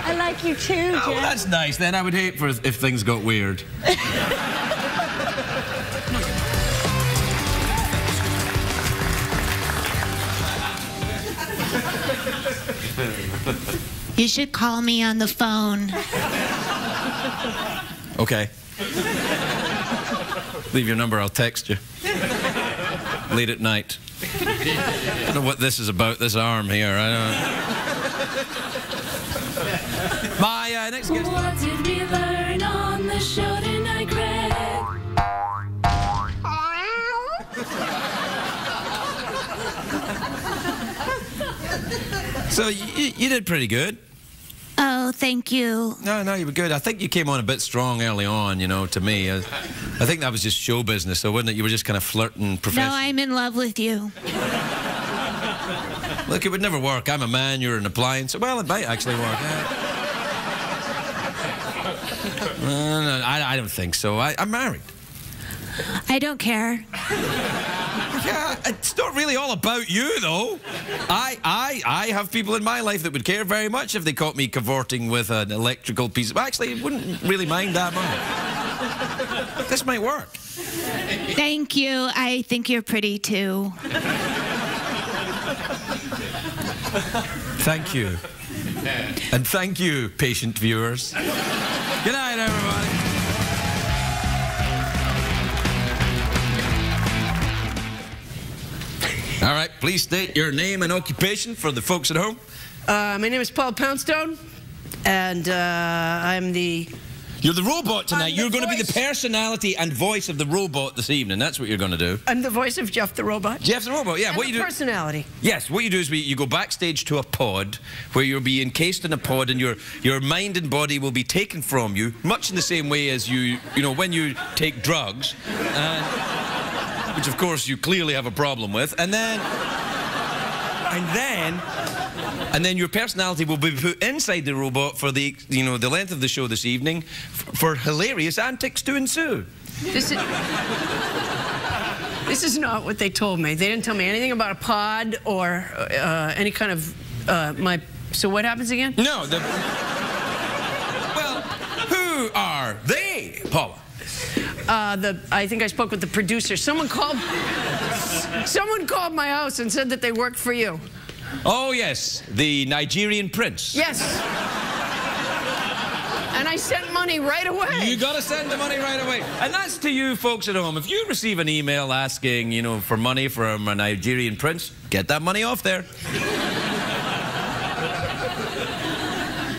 I like you too, Jeff. Oh, well, that's nice. Then I would hate if things got weird. You should call me on the phone. Okay. Leave your number, I'll text you. Late at night. I don't know what this is about, this arm here. I don't know. My next guest. What did we learn on the show tonight, Greg? So you did pretty good. Oh, thank you. No, you were good. I think you came on a bit strong early on, you know, to me. I think that was just show business, though, wasn't it? You were just kind of flirting professionally. No, I'm in love with you. Look, it would never work. I'm a man, you're an appliance. Well, it might actually work. No, I don't think so. I'm married. I don't care. Yeah, it's not really all about you, though. I have people in my life that would care very much if they caught me cavorting with an electrical piece. Well, actually, I wouldn't really mind that much. This might work. Thank you. I think you're pretty, too. Thank you. And thank you, patient viewers. Good night, everybody. All right, please state your name and occupation for the folks at home. My name is Paul Poundstone, and I'm the... You're the robot tonight. You're going to be the personality and voice of the robot this evening. That's what you're going to do. I'm the voice of Jeff the Robot. Jeff the Robot, yeah. And What you do? Personality. Yes, what you do is you go backstage to a pod where you'll be encased in a pod, and your mind and body will be taken from you, much in the same way as you know, when you take drugs, which of course you clearly have a problem with, and then your personality will be put inside the robot for the length of the show this evening for hilarious antics to ensue. This is not what they told me. They didn't tell me anything about a pod or any kind of So what happens again? No, well, who are they, Paula? I think I spoke with the producer. Someone called my house and said that they worked for you. Oh, yes, the Nigerian prince. Yes. And I sent money right away. You got to send the money right away. And that's to you folks at home. If you receive an email asking, for money from a Nigerian prince, get that money off there.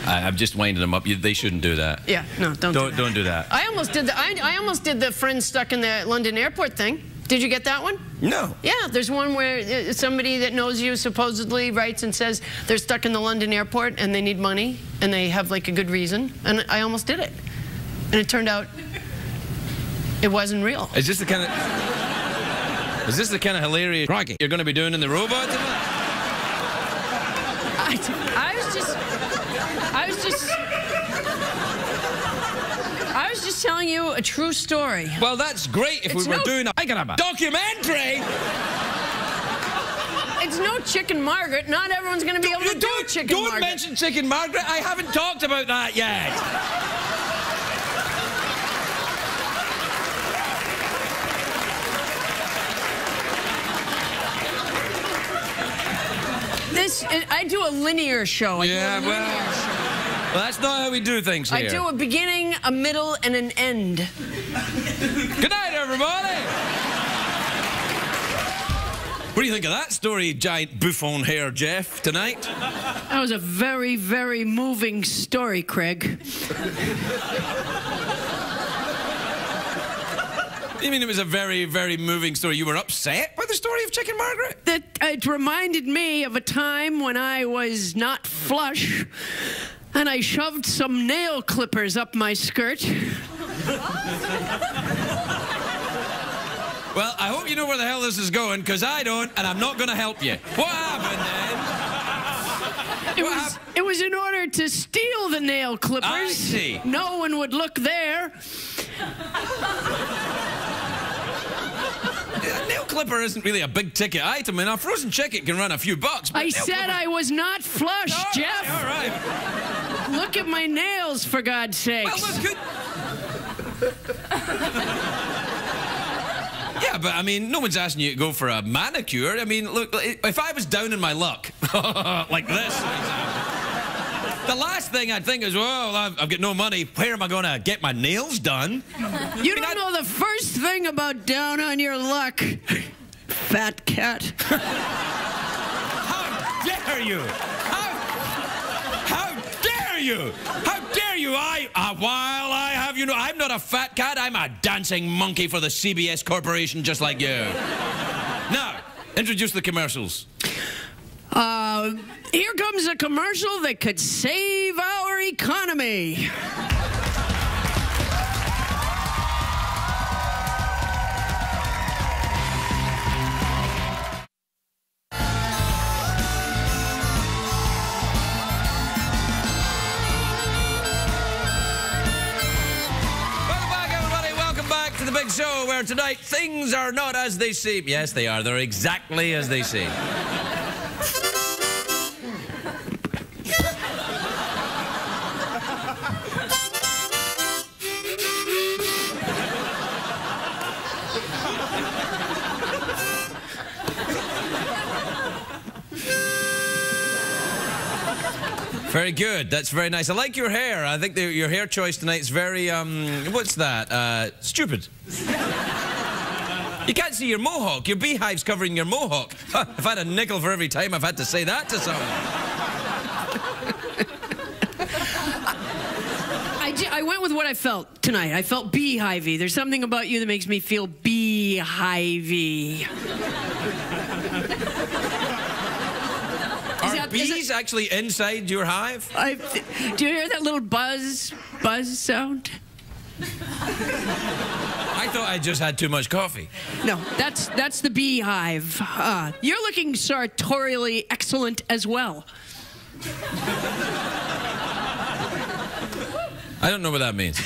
I'm just winding them up. They shouldn't do that. Yeah, no, don't do that. I almost did I almost did the friends stuck in the London airport thing. Did you get that one? No. Yeah, there's one where somebody that knows you supposedly writes and says they're stuck in the London airport and they need money and they have like a good reason, and I almost did it. And it turned out it wasn't real. Is this the kind of hilarious cracking you're going to be doing in the robot tonight? I was just telling you a true story. Well, that's great if we were doing a documentary. It's no Chicken Margaret. Not everyone's going to be able to do Chicken Margaret. Don't mention Chicken Margaret. I haven't talked about that yet. I do a linear show. Yeah, well, that's not how we do things here. I do a beginning, a middle, and an end. Good night, everybody. What do you think of that story, giant bouffon hair Jeff, tonight? That was a very, very moving story, Craig. You mean it was a very, very moving story? You were upset by the story of Chicken Margaret? It reminded me of a time when I was not flush and I shoved some nail clippers up my skirt. Well, I hope you know where the hell this is going, because I don't, and I'm not going to help you. What happened then? It was in order to steal the nail clippers. I see. No one would look there. A nail clipper isn't really a big ticket item, and a frozen chicken can run a few bucks. I said I was not flush, Jeff. All right. Look at my nails, for God's sakes. Well, look good. Yeah, but I mean, no one's asking you to go for a manicure. I mean, look, if I was down in my luck, like this, for example, the last thing I'd think is, well, I've got no money. Where am I going to get my nails done? You don't know the first thing about down on your luck, fat cat. How dare you? How dare you? How dare you? While I have you know, I'm not a fat cat. I'm a dancing monkey for the CBS Corporation, just like you. Now, introduce the commercials. Here comes a commercial that could save our economy. The big show where tonight things are not as they seem. Yes, they are. They're exactly as they seem. Very good. That's very nice. I like your hair. I think your hair choice tonight is very, what's that? Stupid. You can't see your mohawk. Your beehive's covering your mohawk. I've had a nickel for every time I've had to say that to someone. I went with what I felt tonight. I felt beehivey. There's something about you that makes me feel beehivey. Are bees actually inside your hive? Do you hear that little buzz sound? I thought I just had too much coffee. No, that's the beehive. You're looking sartorially excellent as well. I don't know what that means.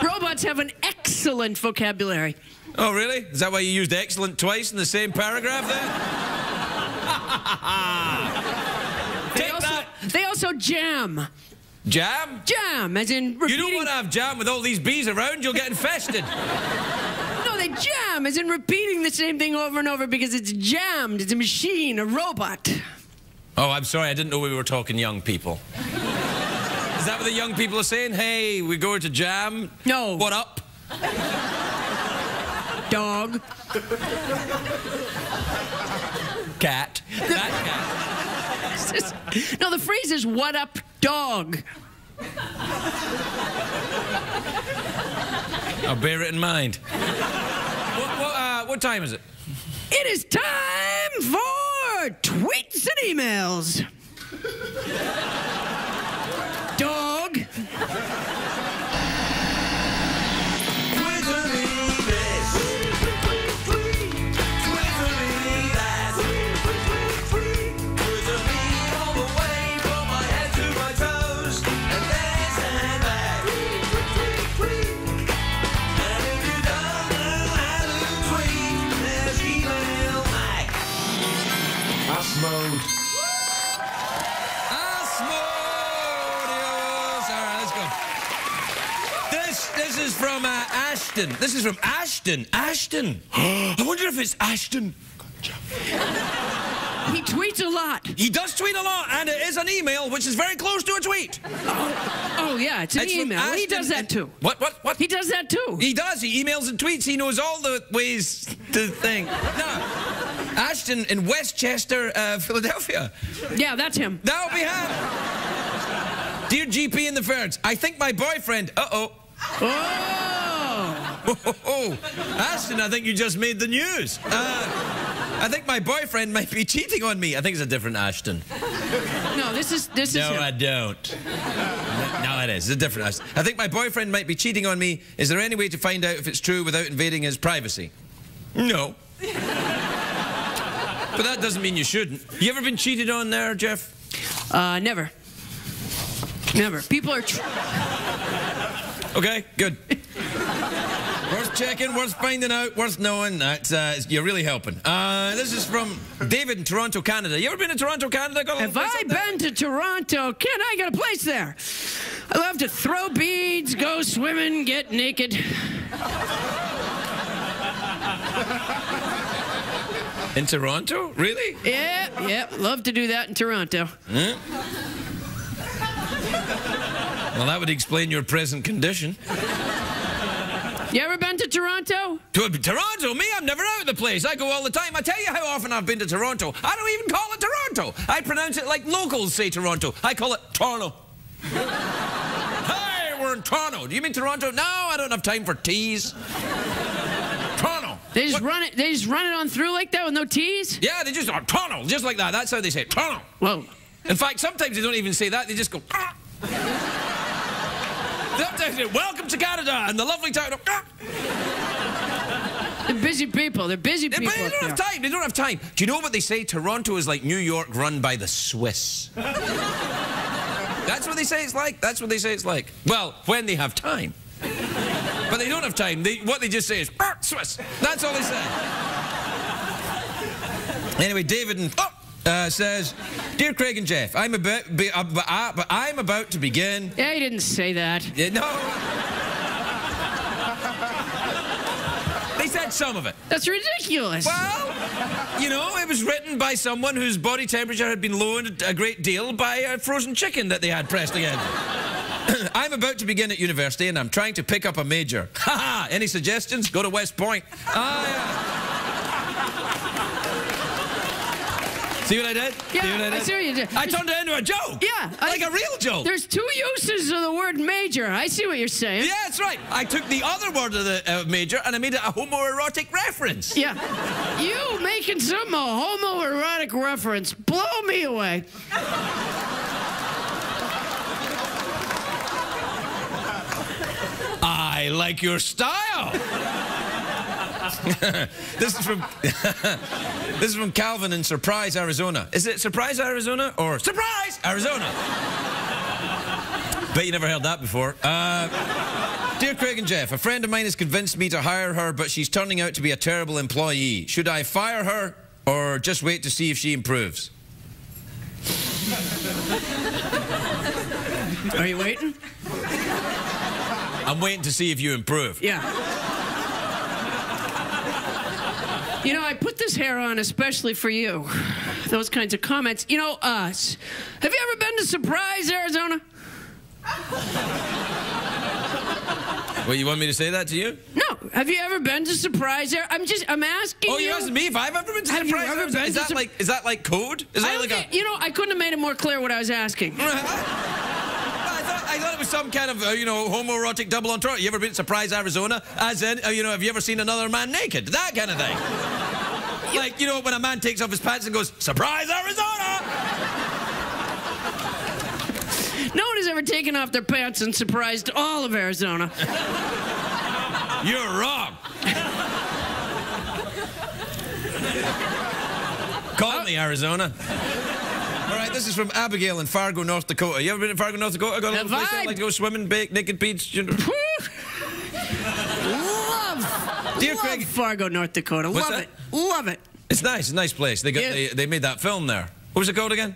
Robots have an excellent vocabulary. Oh, really? Is that why you used excellent twice in the same paragraph then? They also jam. Jam? Jam, as in repeating... You don't want to have jam with all these bees around, you'll get infested. No, they jam, as in repeating the same thing over and over because it's jammed. It's a machine, a robot. Oh, I'm sorry, I didn't know we were talking young people. Is that what the young people are saying? Hey, we're going to jam? No. What up? Dog. Cat. That cat. No, the phrase is, what up, dog? I'll bear it in mind. What time is it? It is time for tweets and emails. Dog. This is from Ashton. This is from Ashton. Ashton. I wonder if it's Ashton. He tweets a lot. He does tweet a lot, and it is an email, which is very close to a tweet. Oh yeah, it's an email. Ashton, he does that too. What? He does that too. He does. He emails and tweets. He knows all the ways to think. No. Ashton in Westchester, Philadelphia. Yeah, that's him. That'll be him. Dear GP and the Ferns, I think my boyfriend... Uh-oh. Oh! Ashton, I think you just made the news. I think my boyfriend might be cheating on me. I think it's a different Ashton. No, this is No, him. I don't. No, it is. It's a different Ashton. I think my boyfriend might be cheating on me. Is there any way to find out if it's true without invading his privacy? No. But that doesn't mean you shouldn't. You ever been cheated on there, Jeff? Never. Never. People are... Okay, good. Worth checking, worth finding out, worth knowing. That's, you're really helping. This is from David in Toronto, Canada. You ever been to Toronto, Canada? Have I been to Toronto? Ken, I got a place there. I love to throw beads, go swimming, get naked. In Toronto? Really? Yeah, love to do that in Toronto. Huh? Well, that would explain your present condition. You ever been to Toronto? Toronto? Me? I'm never out of the place. I go all the time. I tell you how often I've been to Toronto. I don't even call it Toronto. I pronounce it like locals say Toronto. I call it Toronto. Hey, we're in Toronto. Do you mean Toronto? No, I don't have time for T's. Toronto. They just run it. They just run it on through like that with no T's. Yeah, they just Toronto, just like that. That's how they say it. Toronto. Whoa. In fact, sometimes they don't even say that. They just go. Sometimes they welcome to Canada and the lovely town of. They're busy people. They're busy people. They don't have time. They don't have time. Do you know what they say? Toronto is like New York run by the Swiss. That's what they say it's like. That's what they say it's like. Well, when they have time. But they don't have time. What they just say is, Swiss. That's all they say. Anyway, David says, Dear Craig and Jeff, I'm about to begin. Yeah, he didn't say that. Yeah, no. They said some of it. That's ridiculous. Well, you know, it was written by someone whose body temperature had been lowered a great deal by a frozen chicken that they had pressed against. I'm about to begin at university and I'm trying to pick up a major. Haha! Any suggestions? Go to West Point. See what I did? Yeah, I see what you did. I turned it into a joke. Yeah. Like a real joke. There's two uses of the word major. I see what you're saying. Yeah, that's right. I took the other word of the major and I made it a homoerotic reference. Yeah. You making something a homoerotic reference. Blow me away. I like your style. This is from Calvin in Surprise, Arizona. Is it Surprise, Arizona or Surprise, Arizona? Bet you never heard that before. Dear Craig and Jeff, a friend of mine has convinced me to hire her, but she's turning out to be a terrible employee. Should I fire her or just wait to see if she improves? Are you waiting? I'm waiting to see if you improve. Yeah. You know, I put this hair on especially for you. Those kinds of comments. You know, us. Have you ever been to Surprise, Arizona? Well, you want me to say that to you? No. Have you ever been to Surprise, Arizona? I'm asking you. Oh, you're asking me if I've ever been to Have Surprise, you ever Arizona? been to Is that like code? Is that like a... You know, I couldn't have made it more clear what I was asking. I thought it was some kind of, you know, homoerotic double entendre. You ever been to Surprise, Arizona? As in, you know, have you ever seen another man naked? That kind of thing. Like, you know, when a man takes off his pants and goes, Surprise, Arizona! No one has ever taken off their pants and surprised all of Arizona. You're wrong. Call me, Arizona. All right, this is from Abigail in Fargo, North Dakota. You ever been in Fargo, North Dakota? Got a little place I'd like to go swimming, bake, naked beach. Love Craig. Fargo, North Dakota. What's Love that? it. Love it. It's nice. It's a nice place. They made that film there. What was it called again?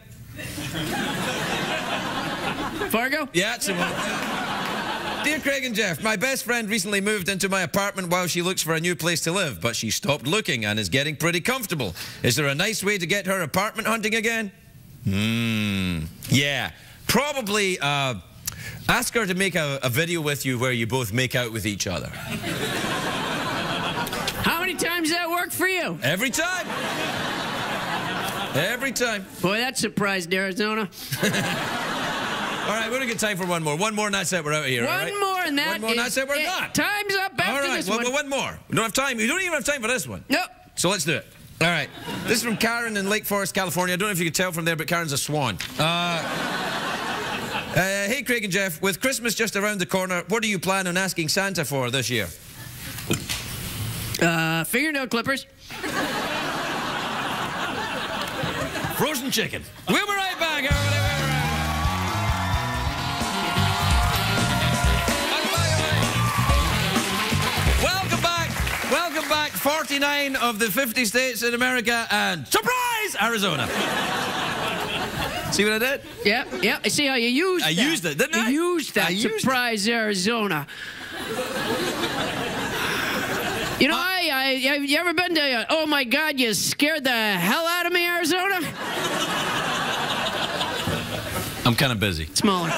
Fargo? Yeah, it's the one. Dear Craig and Jeff, my best friend recently moved into my apartment while she looks for a new place to live, but she stopped looking and is getting pretty comfortable. Is there a nice way to get her apartment hunting again? Yeah. Probably ask her to make a video with you where you both make out with each other. How many times that work for you? Every time. Every time. Boy, that surprised Arizona. All right, we're going to get time for one more. One more and that's it. We're out of here. One more and that One more and that's it. We're done. Time's up after this one. Well, one more. We don't have time. We don't even have time for this one. No. So let's do it. All right. This is from Karen in Lake Forest, California. I don't know if you can tell from there, but Karen's a swan. Hey, Craig and Jeff. With Christmas just around the corner, what do you plan on asking Santa for this year? Fingernail clippers. Frozen chicken. We'll be right back, everybody. We'll be right back. Welcome back. Welcome back. 49 of the 50 states in America and surprise, Arizona. See what I did? Yeah. I see how you used that. I used it, didn't I? You used that. Surprise, Arizona. You know, you ever been to, oh my God, you scared the hell out of me, Arizona? I'm kind of busy. Smaller.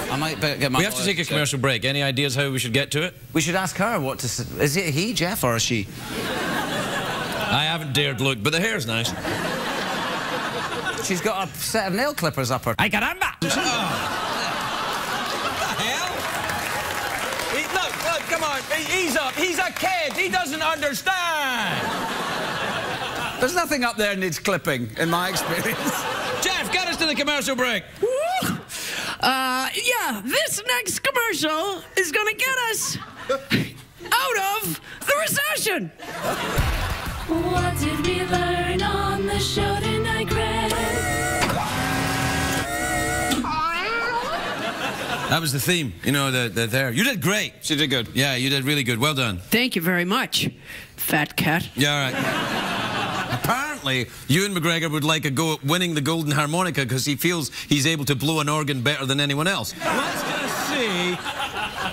I might get my. We have to take a commercial break. Any ideas how we should get to it? We should ask her what to. Is it he, Jeff, or is she? I haven't dared look, but the hair's nice. She's got a set of nail clippers up her. Ay caramba! What the hell? Look, come on. He's up. He's a kid. He doesn't understand. There's nothing up there needs clipping, in my experience. Jeff, get us to the commercial break. Yeah, this next commercial is gonna get us out of the recession. What did we learn on the show tonight, Greg? That was the theme, you know, the there. You did great. She did good. Yeah, you did really good. Well done. Thank you very much, fat cat. Yeah, all right. Apparently, Ewan McGregor would like a go at winning the golden harmonica because he feels he's able to blow an organ better than anyone else.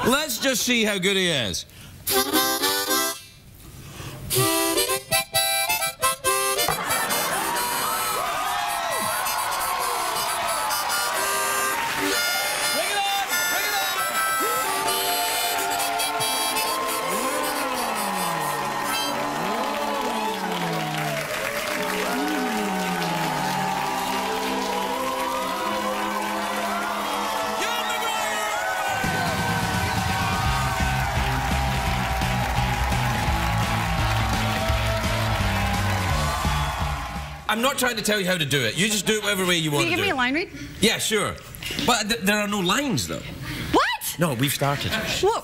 Let's just see how good he is. I'm not trying to tell you how to do it. You just do it whatever way you want to do it. Can you give me a line read? Yeah, sure. But there are no lines, though. What? No, we've started. Whoa.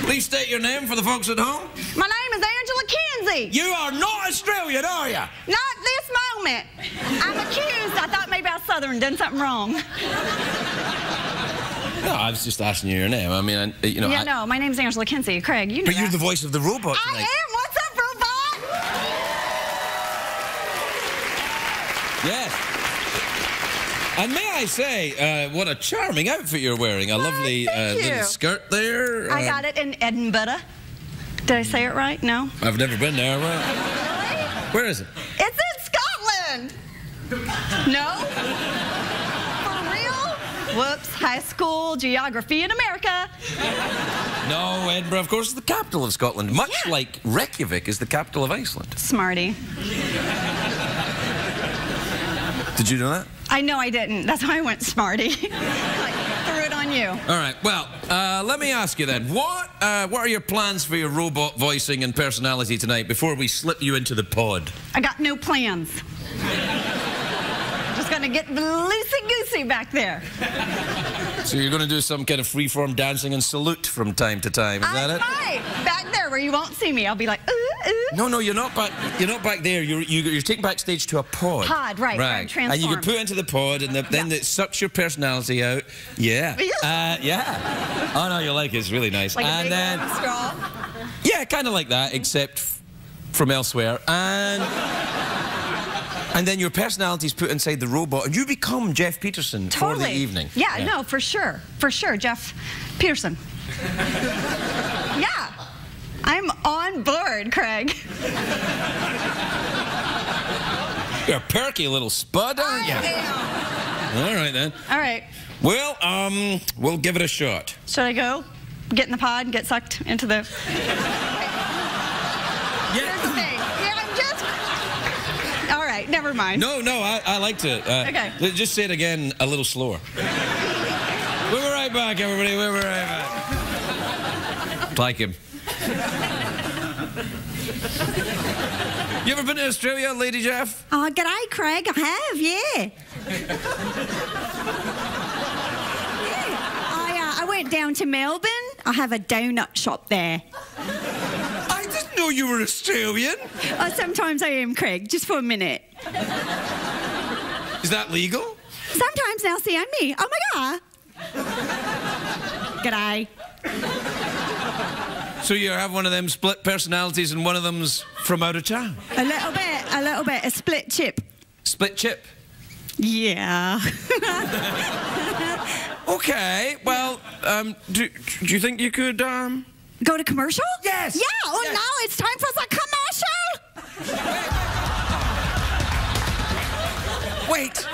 Please state your name for the folks at home. My name is Angela Kinsey. You are not Australian, are you? Not this moment. I'm accused. I thought maybe I was Southern, done something wrong. No, I was just asking you your name. I mean, you know. Yeah, no, my name's Angela Kinsey. Craig, you know. But you're the voice of the robot I tonight. am. What's up, robot? Yes. And may I say, what a charming outfit you're wearing. A lovely little skirt there. I got it in Edinburgh. Did I say it right? No? I've never been there. Well, where is it? It's in Scotland. No? For real? Whoops. High school geography in America. No, Edinburgh, of course, is the capital of Scotland. Much like Reykjavik is the capital of Iceland. Smarty. Did you know that? I know I didn't. That's why I went smarty. Like, threw it on you. All right. Well, let me ask you then. What are your plans for your robot voicing and personality tonight before we slip you into the pod? I got no plans. Just gonna get loosey-goosey back there. So you're going to do some kind of freeform dancing and salute from time to time, is that it? Right. Back there where you won't see me. I'll be like, ooh, ooh. No, you're not back. You're not back there. You're taken backstage to a pod. Pod, right. Transform. And you get put into the pod, and then it sucks your personality out. Yeah. Yeah. Oh no, you like it. It's really nice. Like and a big straw. Yeah, kind of like that, except from elsewhere. And then your personality's put inside the robot, and you become Jeff Peterson for the evening. Yeah, no, for sure. For sure, Jeff Peterson. Yeah. I'm on board, Craig. You're a perky little spud, aren't you? I am. All right, then. All right. Well, we'll give it a shot. Should I go? Get in the pod and get sucked into the... Here's the thing. Yeah, I'm just... All right, never mind. No, I liked it. Okay. Just say it again a little slower. We'll be right back, everybody. We'll be right back. Like him. You ever been to Australia, Lady Jeff? Oh, g'day, Craig. I have, yeah. I went down to Melbourne. I have a donut shop there. I didn't know know you were Australian. Sometimes I am, Craig, just for a minute. Is that legal? Sometimes they'll see on me. Oh my God. G'day. So you have one of them split personalities and one of them's from out of town? A little bit. A split chip. Split chip? Yeah. Okay, well, do you think you could, Go to commercial? Yes! Yeah, oh yes. no, it's time for the commercial! Wait!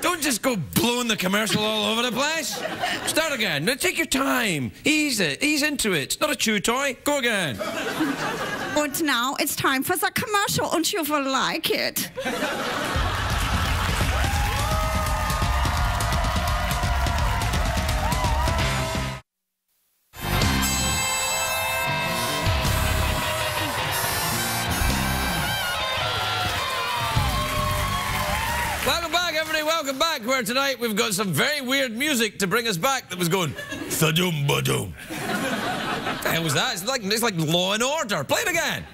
Don't just go blowing the commercial all over the place. Start again. Now take your time. Ease into it. It's not a chew toy. Go again. And now it's time for the commercial, and you will like it. Welcome back, where tonight we've got some very weird music to bring us back that was going thadum badum. What the hell was that? It's like Law and Order. Play it again.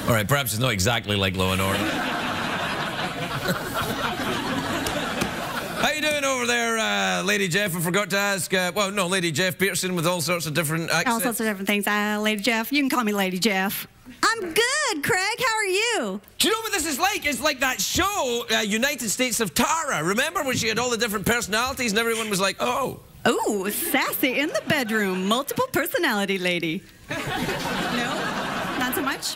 All right, perhaps it's not exactly like Law and Order. How you doing over there, Lady Jeff? I forgot to ask, well, no, Lady Jeff Peterson with all sorts of different accents. All sorts of different things. Lady Jeff. You can call me Lady Jeff. I'm good, Craig. How are you? Do you know what this is like? It's like that show, United States of Tara. Remember when she had all the different personalities and everyone was like, oh. Ooh, sassy in the bedroom. Multiple personality lady. No? Not so much?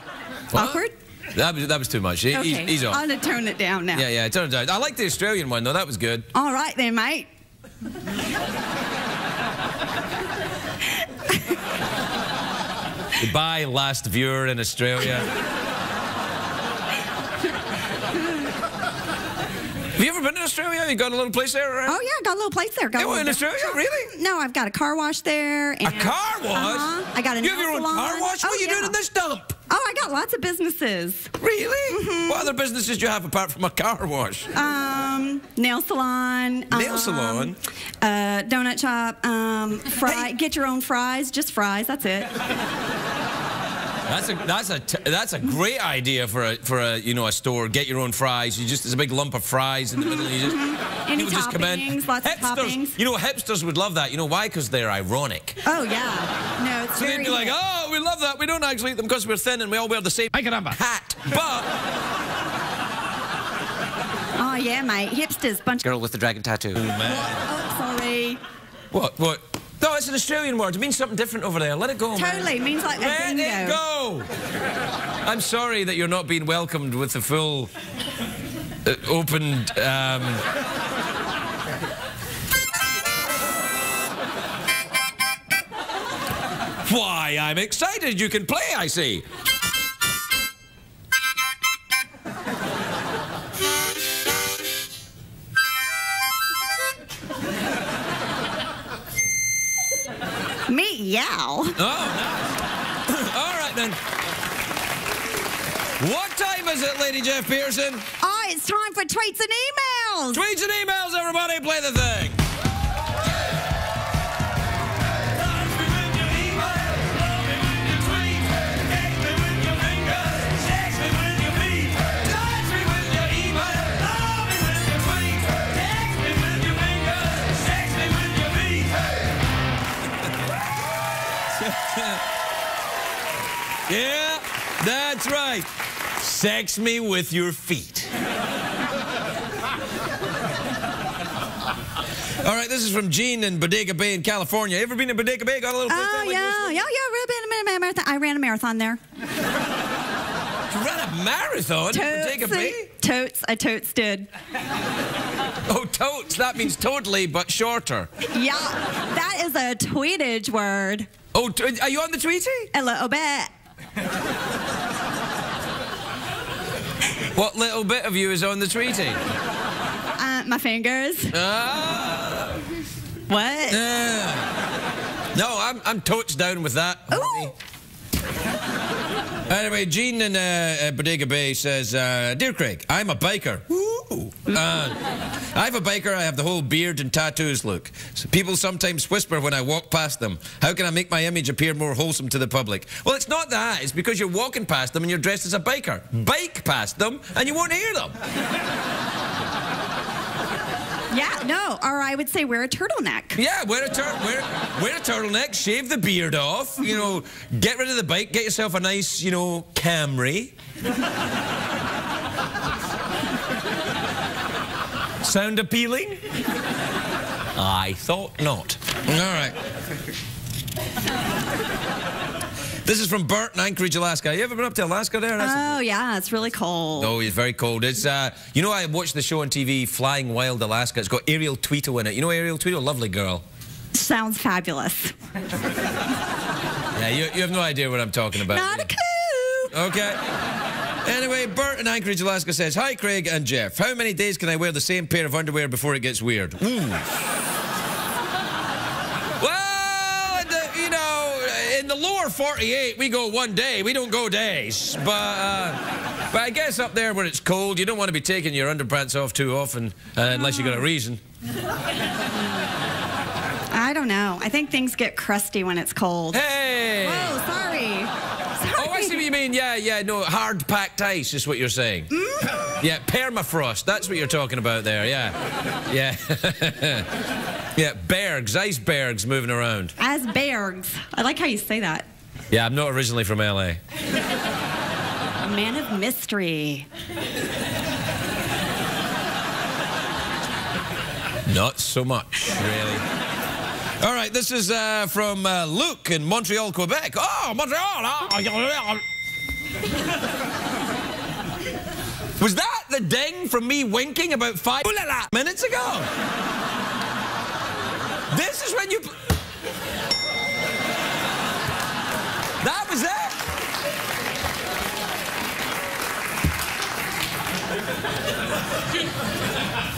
What? Awkward? That was too much. Okay. He's on. I'm going to tone it down now. Yeah, turn it down. I like the Australian one, though. That was good. All right, then, mate. Goodbye, last viewer in Australia. Have you ever been to Australia? You got a little place there, right? Oh, yeah, I got a little place there. In Australia? Really? No, I've got a car wash there. And, a car wash? I got a You have your own salon. car wash? What are you doing in this dump? Oh, I got lots of businesses. Really? What other businesses do you have apart from a car wash? Nail salon. Nail salon? Donut shop. Get your own fries. Just fries. That's it. That's a great idea for a a store. Get your own fries. There's a big lump of fries in the middle. And you just Any people just come in. toppings, lots of toppings. You know, hipsters would love that. You know why? Because they're ironic. Oh yeah. No, it's So very they'd be like, oh, we love that. We don't actually eat them because we're thin and we all wear the same hat. But oh yeah, mate. Hipsters, bunch. Girl with the dragon tattoo. Oh, man. Oh, sorry. What? No, it's an Australian word. It means something different over there. Let it go, man. Totally. It means like a Let bingo. it go. I'm sorry that you're not being welcomed with the full, opened. Why, I'm excited. You can play, I see. Meow. Oh, nice. All right, then. What time is it, Lady Jeff Peterson? Oh, it's time for tweets and emails. Tweets and emails, everybody. Play the thing. Yeah, that's right. Sex me with your feet. All right, this is from Jean in Bodega Bay in California. You ever been to Bodega Bay? Got a little place there? Really been a marathon. I ran a marathon there. You ran a marathon in Bodega Bay? Totes. I totes did. Oh, totes. That means totally, but shorter. Yeah, that is a tweetage word. Oh, are you on the Tweety? A little bit. What little bit of you is on the Tweety? My fingers. What? No, I'm totes down with that. Ooh. Anyway, Jean in Bodega Bay says, Dear Craig, I'm a biker. Oh. I have a biker, I have the whole beard and tattoos look. So people sometimes whisper when I walk past them, how can I make my image appear more wholesome to the public? Well, it's not that. It's because you're walking past them and you're dressed as a biker. Bike past them and you won't hear them. Yeah, no, or I would say wear a turtleneck. Yeah, wear a turtleneck, shave the beard off, you know, get rid of the bike, get yourself a nice, you know, Camry. Sound appealing? I thought not. All right. This is from Bert in Anchorage, Alaska. You ever been up to Alaska there? Oh, yeah, it's really cold. Oh, it's very cold. It's, you know, I watched the show on TV, Flying Wild Alaska. It's got Ariel Tweeto in it. You know Ariel Tweeto? Lovely girl. Sounds fabulous. Yeah, you have no idea what I'm talking about. Not a clue. Okay. Anyway, Bert in Anchorage, Alaska says, hi, Craig and Jeff. How many days can I wear the same pair of underwear before it gets weird? Ooh. Well, you know, in the lower 48, we go one day. We don't go days. But I guess up there where it's cold, you don't want to be taking your underpants off too often, unless you got a reason. I don't know. I think things get crusty when it's cold. Hey! Whoa, sorry. Oh, I see what you mean. Yeah, no, hard-packed ice is what you're saying. Yeah, permafrost, that's what you're talking about there, yeah. Yeah, bergs, icebergs moving around. Icebergs. I like how you say that. Yeah, I'm not originally from L.A. A man of mystery. Not so much, really. All right, this is from Luke in Montreal, Quebec. Oh, Montreal! Was that the ding from me winking about 5 minutes ago? This is when you... That was it?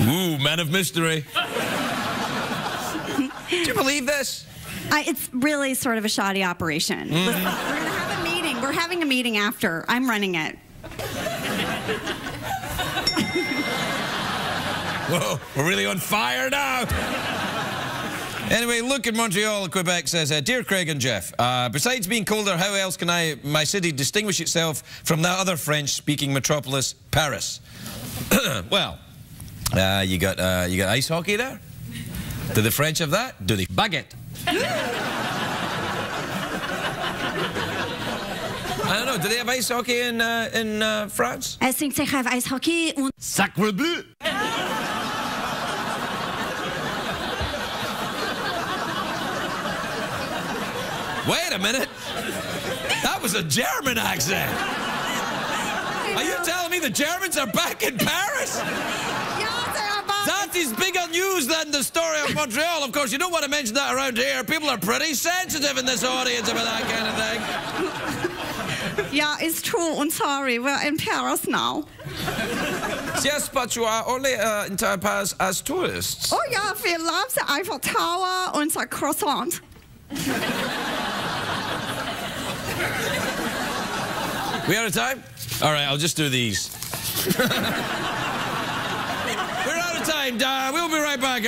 Ooh, man of mystery. Do you believe this? It's really sort of a shoddy operation. Listen, we're going to have a meeting. We're having a meeting after. I'm running it. Whoa, we're really on fire now. Anyway, Luke in Montreal, Quebec says, Dear Craig and Jeff, besides being colder, how else can my city distinguish itself from that other French-speaking metropolis, Paris? Well, you got ice hockey there? Do the French have that? Do they baguette? I don't know. Do they have ice hockey in France? I think they have ice hockey. Sacre bleu! Wait a minute. That was a German accent. Are you telling me the Germans are back in Paris? That is bigger news than the story of Montreal. Of course, you don't want to mention that around here. People are pretty sensitive in this audience about that kind of thing. Yeah, it's true. I'm sorry. We're in Paris now. Yes, but you are only in Paris as tourists. Oh, yeah, we love the Eiffel Tower and the croissant. We out of time? All right, I'll just do these. We're out of time. We'll be right back.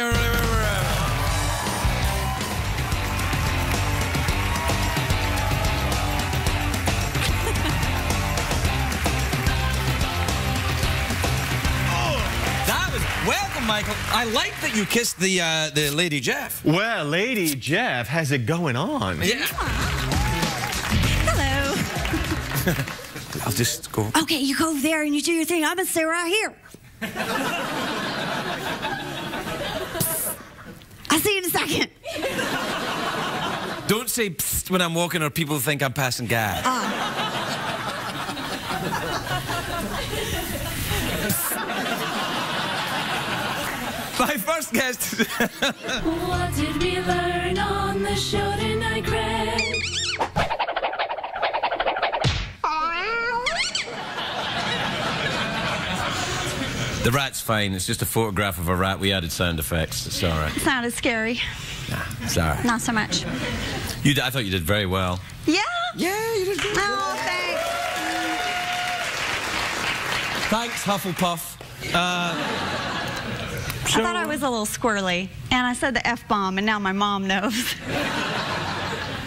Welcome, Michael. I like that you kissed the Lady Jeff. Well, Lady Jeff has it going on. Yeah. Hello. I'll just go. Okay, you go over there and you do your thing. I'm going to stay right here. I'll see you in a second. Don't say psst when I'm walking or people think I'm passing gas. My first guest. What did we learn on the show tonight, Craig? The rat's fine. It's just a photograph of a rat. We added sound effects. It's all right. Sounded scary. Nah, it's all right. Not so much. I thought you did very well. Yeah? Yeah, you did good. Oh, thanks. Thanks, Hufflepuff. I thought I was a little squirrely, and I said the F-bomb, and now my mom knows.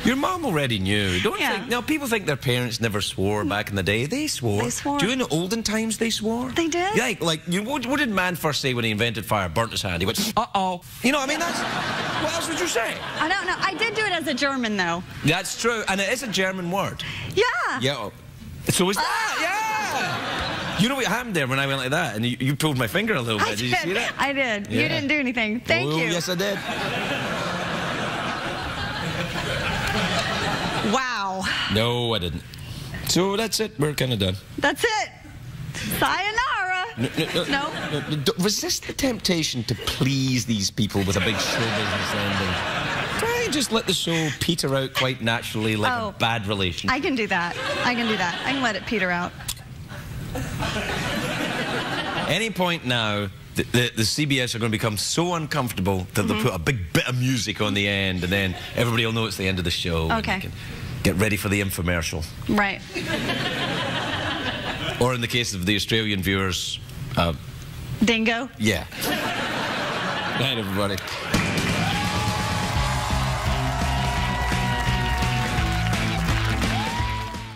Your mom already knew. Don't Yeah. think. No, people think their parents never swore back in the day. They swore. They swore. During the olden times, they swore. They did? Yeah, what did man first say when he invented fire? Burnt his hand. He went, uh-oh. You know what I mean? What else would you say? I don't know. I did do it as a German, though. That's true, and it is a German word. Yeah. Yeah. So is that? Yeah. You know what happened there when I went like that, and you pulled my finger a little bit. Did you see that? I did. Yeah. You didn't do anything. Thank you. Yes, I did. Wow. No, I didn't. So that's it. We're kind of done. That's it. Sayonara. No. Don't resist the temptation to please these people with a big show business ending. Try and just let the show peter out quite naturally like a bad relationship. I can do that. I can do that. I can let it peter out. Any point now, the CBS are going to become so uncomfortable that they'll put a big bit of music on the end, and then everybody will know it's the end of the show. Okay. And get ready for the infomercial. Right. Or in the case of the Australian viewers, Dingo? yeah. Night, everybody.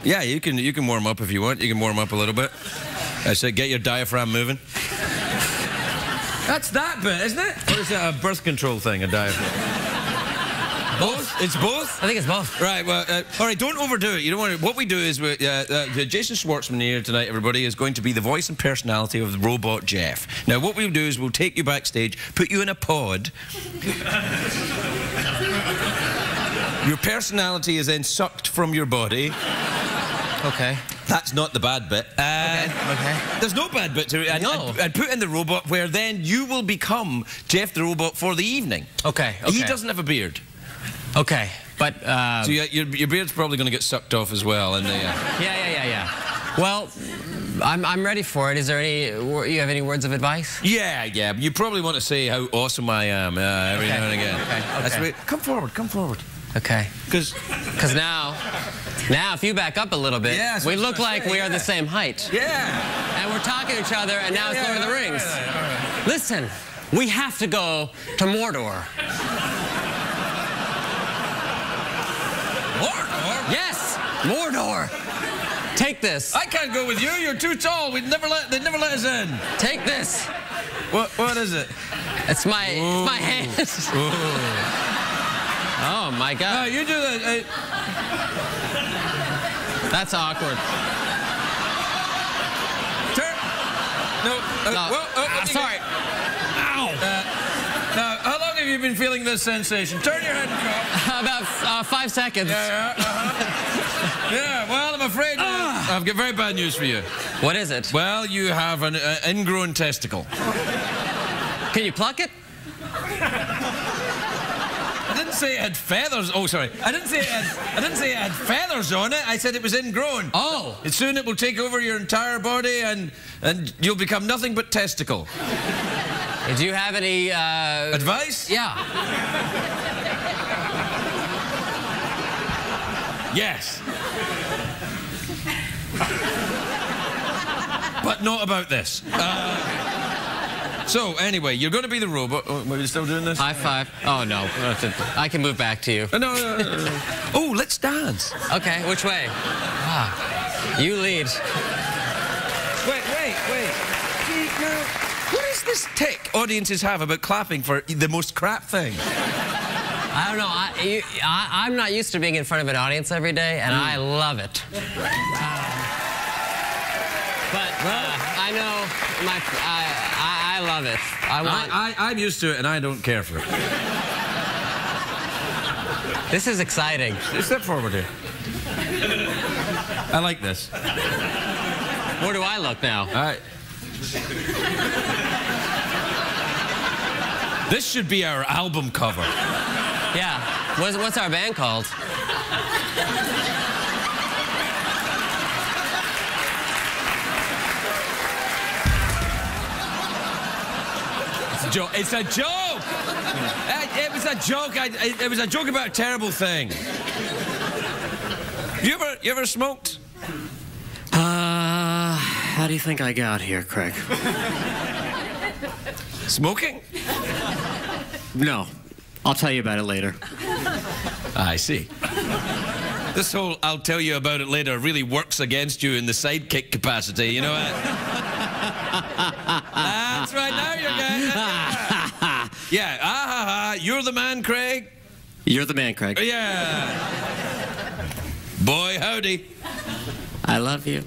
Yeah, you can warm up if you want. You can warm up a little bit. I said, get your diaphragm moving. That's that bit, isn't it? Or is it a birth control thing, a diaphragm? Both? It's both? I think it's both. Right, well, all right, don't overdo it. You don't want to... What we do is... Jason Schwartzman here tonight, everybody, is going to be the voice and personality of the robot Jeff. Now, what we'll do is we'll take you backstage, put you in a pod. Your personality is then sucked from your body. Okay. That's not the bad bit. Okay. There's no bad bit to it. I'd put in the robot where then you will become Jeff the robot for the evening. Okay. He doesn't have a beard. Okay, but... so your beard's probably going to get sucked off as well. And Yeah. Well, I'm ready for it. Is there any... You have any words of advice? Yeah. You probably want to say how awesome I am every now and again. Okay. Come forward. Okay. Because now, if you back up a little bit, we look like we are the same height. Yeah. And we're talking to each other, and now it's Lord of the Rings. All right. Listen, we have to go to Mordor. Mordor? Yes, Mordor. Take this. I can't go with you. You're too tall. They'd never let us in. Take this. What is it? It's my hand. Oh my God. No, you do that. That's awkward. Turn. No. Sorry. Ow. Now, how long have you been feeling this sensation? Turn your head and go. About 5 seconds. Yeah, well, I'm afraid I've got very bad news for you. What is it? Well, you have an ingrown testicle. Can you pluck it? I didn't say it had feathers. Oh, sorry. I didn't say it had feathers on it. I said it was ingrown. Oh. And soon it will take over your entire body, and you'll become nothing but testicle. Do you have any advice? Yeah. Yes. But not about this. So, anyway, you're going to be the robot. Oh, are you still doing this? High five. Oh, no. I can move back to you. No. Oh, let's dance. Okay, which way? You lead. Wait. See, now, what is this tick audiences have about clapping for the most crap thing? I don't know. I'm not used to being in front of an audience every day, and I love it. But I know I love it. I'm used to it, and I don't care for it. This is exciting. Step forward here. I like this. Where do I look now? All right. This should be our album cover. Yeah. What's our band called? It's a joke. It was a joke. It was a joke about a terrible thing. You ever smoked? How do you think I got here, Craig? Smoking? No. I'll tell you about it later. I see. This whole "I'll tell you about it later" really works against you in the sidekick capacity, you know what? That's right, now you're good. Yeah, you're the man, Craig? You're the man, Craig. Yeah. Boy, howdy. I love you.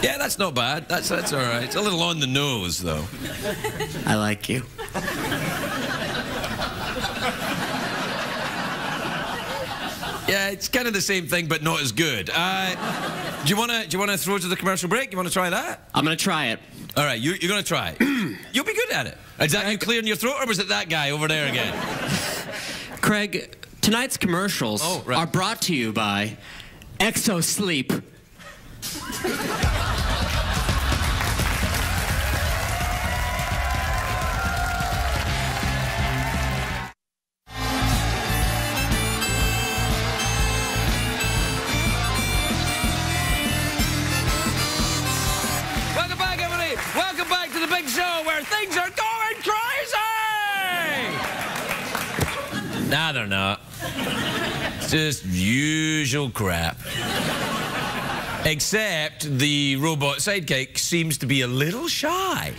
Yeah, that's not bad. That's all right. It's a little on the nose, though. I like you. Yeah, it's kind of the same thing, but not as good. Do you want to throw to the commercial break? You want to try that? I'm going to try it. All right, you're going to try it. You'll be good at it. Is that you clearing your throat, or was it that guy over there again? Craig, tonight's commercials are brought to you by Exo Sleep. Welcome back to the big show where things are going crazy! Nah, they're not. It's just usual crap. Except the robot sidekick seems to be a little shy.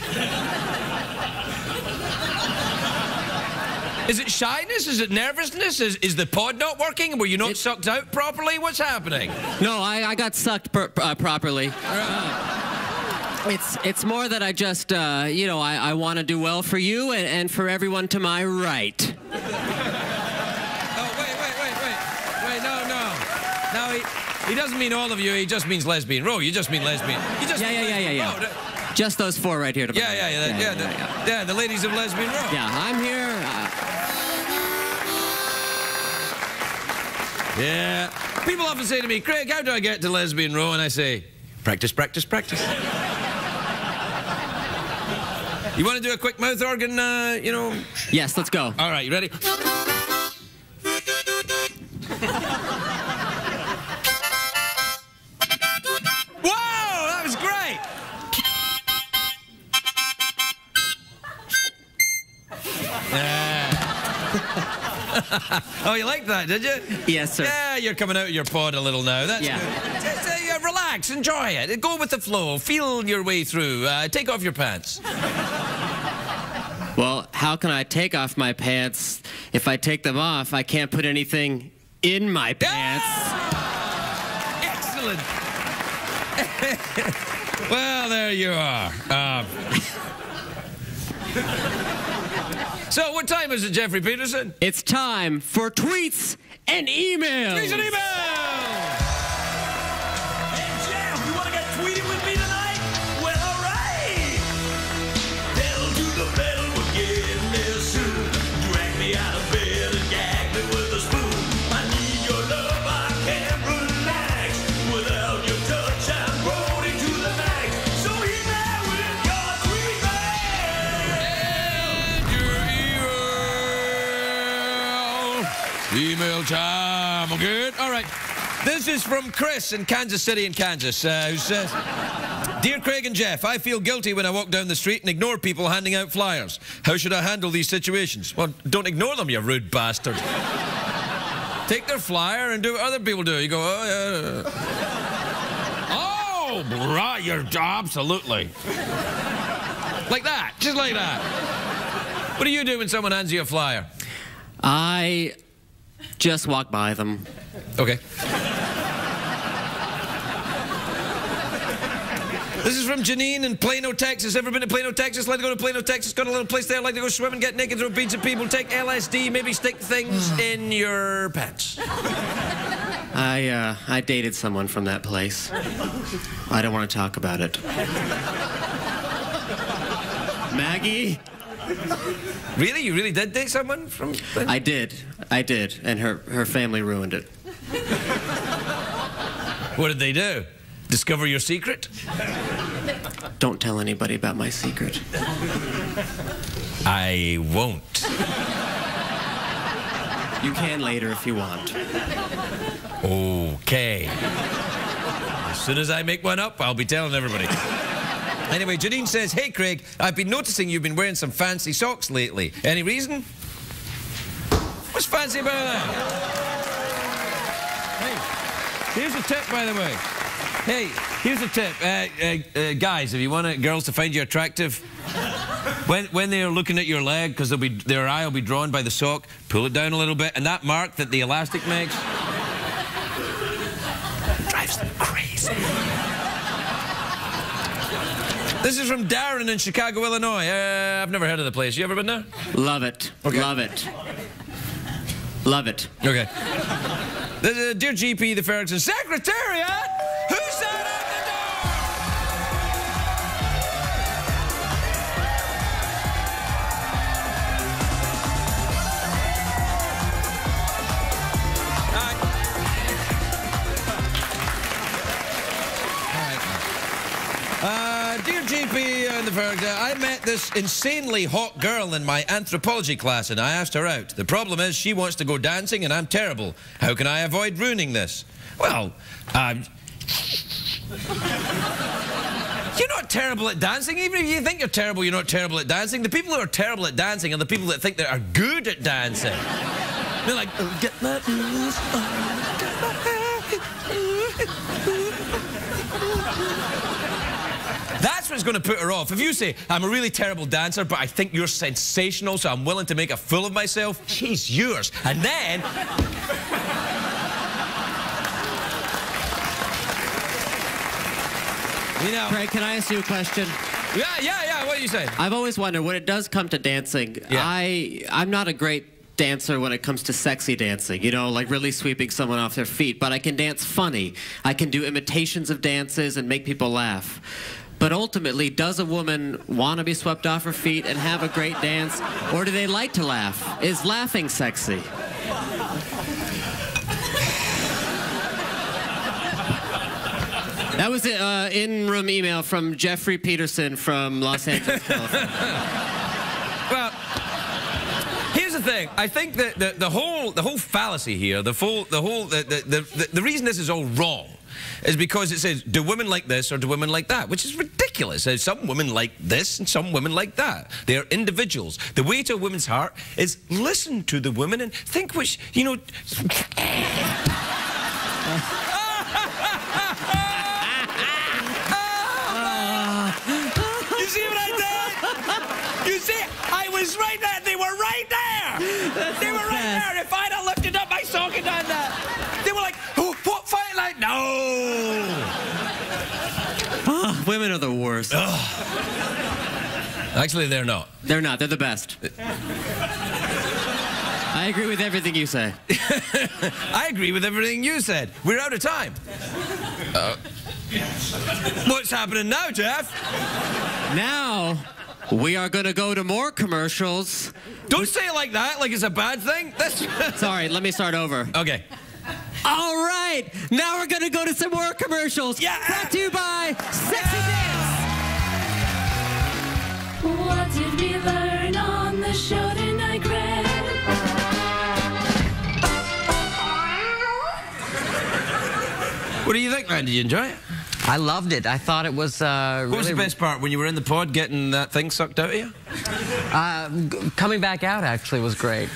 Is it shyness? Is it nervousness? Is the pod not working? Were you not sucked out properly? What's happening? No, I got sucked properly. It's more that I just, you know, I want to do well for you and for everyone to my right. Oh, wait, no, he doesn't mean all of you, he just means lesbian row. You just mean lesbian. Yeah. Oh, just those four right here. Yeah, the ladies of lesbian row. Yeah, I'm here. Yeah. People often say to me, Craig, how do I get to lesbian row? And I say, practice, practice, practice. You want to do a quick mouth organ, you know? Yes, let's go. All right, you ready? Whoa, that was great! Oh, you liked that, did you? Yes, sir. Yeah, you're coming out of your pod a little now. That's good. Just, relax, enjoy it. Go with the flow. Feel your way through. Take off your pants. Well, how can I take off my pants? If I take them off, I can't put anything in my pants. Excellent. Well, there you are. So, what time is it, Jeffrey Peterson? It's time for tweets and emails. Tweets and emails. Hey, Jeff, you want to get tweeted with me tonight? Well, all right. Pedal to the metal, we're getting there soon. Drag me out of bed and gag me with a spoon. I need your love, I can't relax. Without your touch, I'm rolling to the max. So email with your tweet and your email time. I'm good. All right. This is from Chris in Kansas City in Kansas, who says, Dear Craig and Jeff, I feel guilty when I walk down the street and ignore people handing out flyers. How should I handle these situations? Well, don't ignore them, you rude bastard. Take their flyer and do what other people do. You go, oh, yeah. Oh, right, you're absolutely. Like that, just like that. What do you do when someone hands you a flyer? I just walk by them. Okay. This is from Janine in Plano, Texas. Ever been to Plano, Texas? Like to go to Plano, Texas? Got a little place there. Like to go swim and get naked, throw beads at people, take LSD, maybe stick things in your pants. I dated someone from that place. I don't want to talk about it. Maggie? Really? You really did date someone from... I did, and her family ruined it. What did they do? Discover your secret? Don't tell anybody about my secret. I won't. You can later if you want. Okay. As soon as I make one up, I'll be telling everybody. Anyway, Janine says, hey, Craig, I've been noticing you've been wearing some fancy socks lately. Any reason? What's fancy about that? Hey, here's a tip, by the way. Hey, here's a tip. Guys, if you want girls to find you attractive, when they're looking at your leg, because their eye will be drawn by the sock, pull it down a little bit, and that mark that the elastic makes drives them crazy. This is from Darren in Chicago, Illinois. I've never heard of the place. You ever been there? Love it. Okay. Love it. Love it. Okay. Dear GP, the Ferguson Secretariat, who said at the door? Dear GP and the Ferguson, I met this insanely hot girl in my anthropology class and I asked her out. The problem is she wants to go dancing and I'm terrible. How can I avoid ruining this? Well, you're not terrible at dancing. Even if you think you're terrible, you're not terrible at dancing. The people who are terrible at dancing are the people that think they are good at dancing. They're like, oh, get my moves on, get my That's what's going to put her off. If you say, I'm a really terrible dancer, but I think you're sensational, so I'm willing to make a fool of myself, she's yours. And then... you know... Craig, can I ask you a question? Yeah, what are you saying? I've always wondered, when it does come to dancing, I'm not a great dancer when it comes to sexy dancing, you know, like really sweeping someone off their feet, but I can dance funny. I can do imitations of dances and make people laugh. But ultimately, does a woman want to be swept off her feet and have a great dance, or do they like to laugh? Is laughing sexy? That was an in-room email from Jeffrey Peterson from Los Angeles, California. Well, here's the thing. I think that the whole fallacy here, the reason this is all wrong is because it says, do women like this or do women like that? Which is ridiculous. Some women like this and some women like that. They are individuals. The way to a woman's heart is listen to the woman and think which, you know... You see what I did? You see, I was right there. They were right there. They were right there. If I'd have lifted up my sock and done that, they were like, oh, what fight like? No. Women are the worst. Actually, they're not. They're not. They're the best. I agree with everything you say. I agree with everything you said. We're out of time. What's happening now, Jeff? Now, we are going to go to more commercials. Don't say it like that, like it's a bad thing. Sorry, let me start over. Okay. All right, now we're going to go to some more commercials. Yeah. Brought to you by Sexy Dance. What did we learn on the show tonight, Greg? What do you think, man? Did you enjoy it? I loved it. I thought it was really... What was the best part? When you were in the pod getting that thing sucked out of you? Coming back out, actually, was great.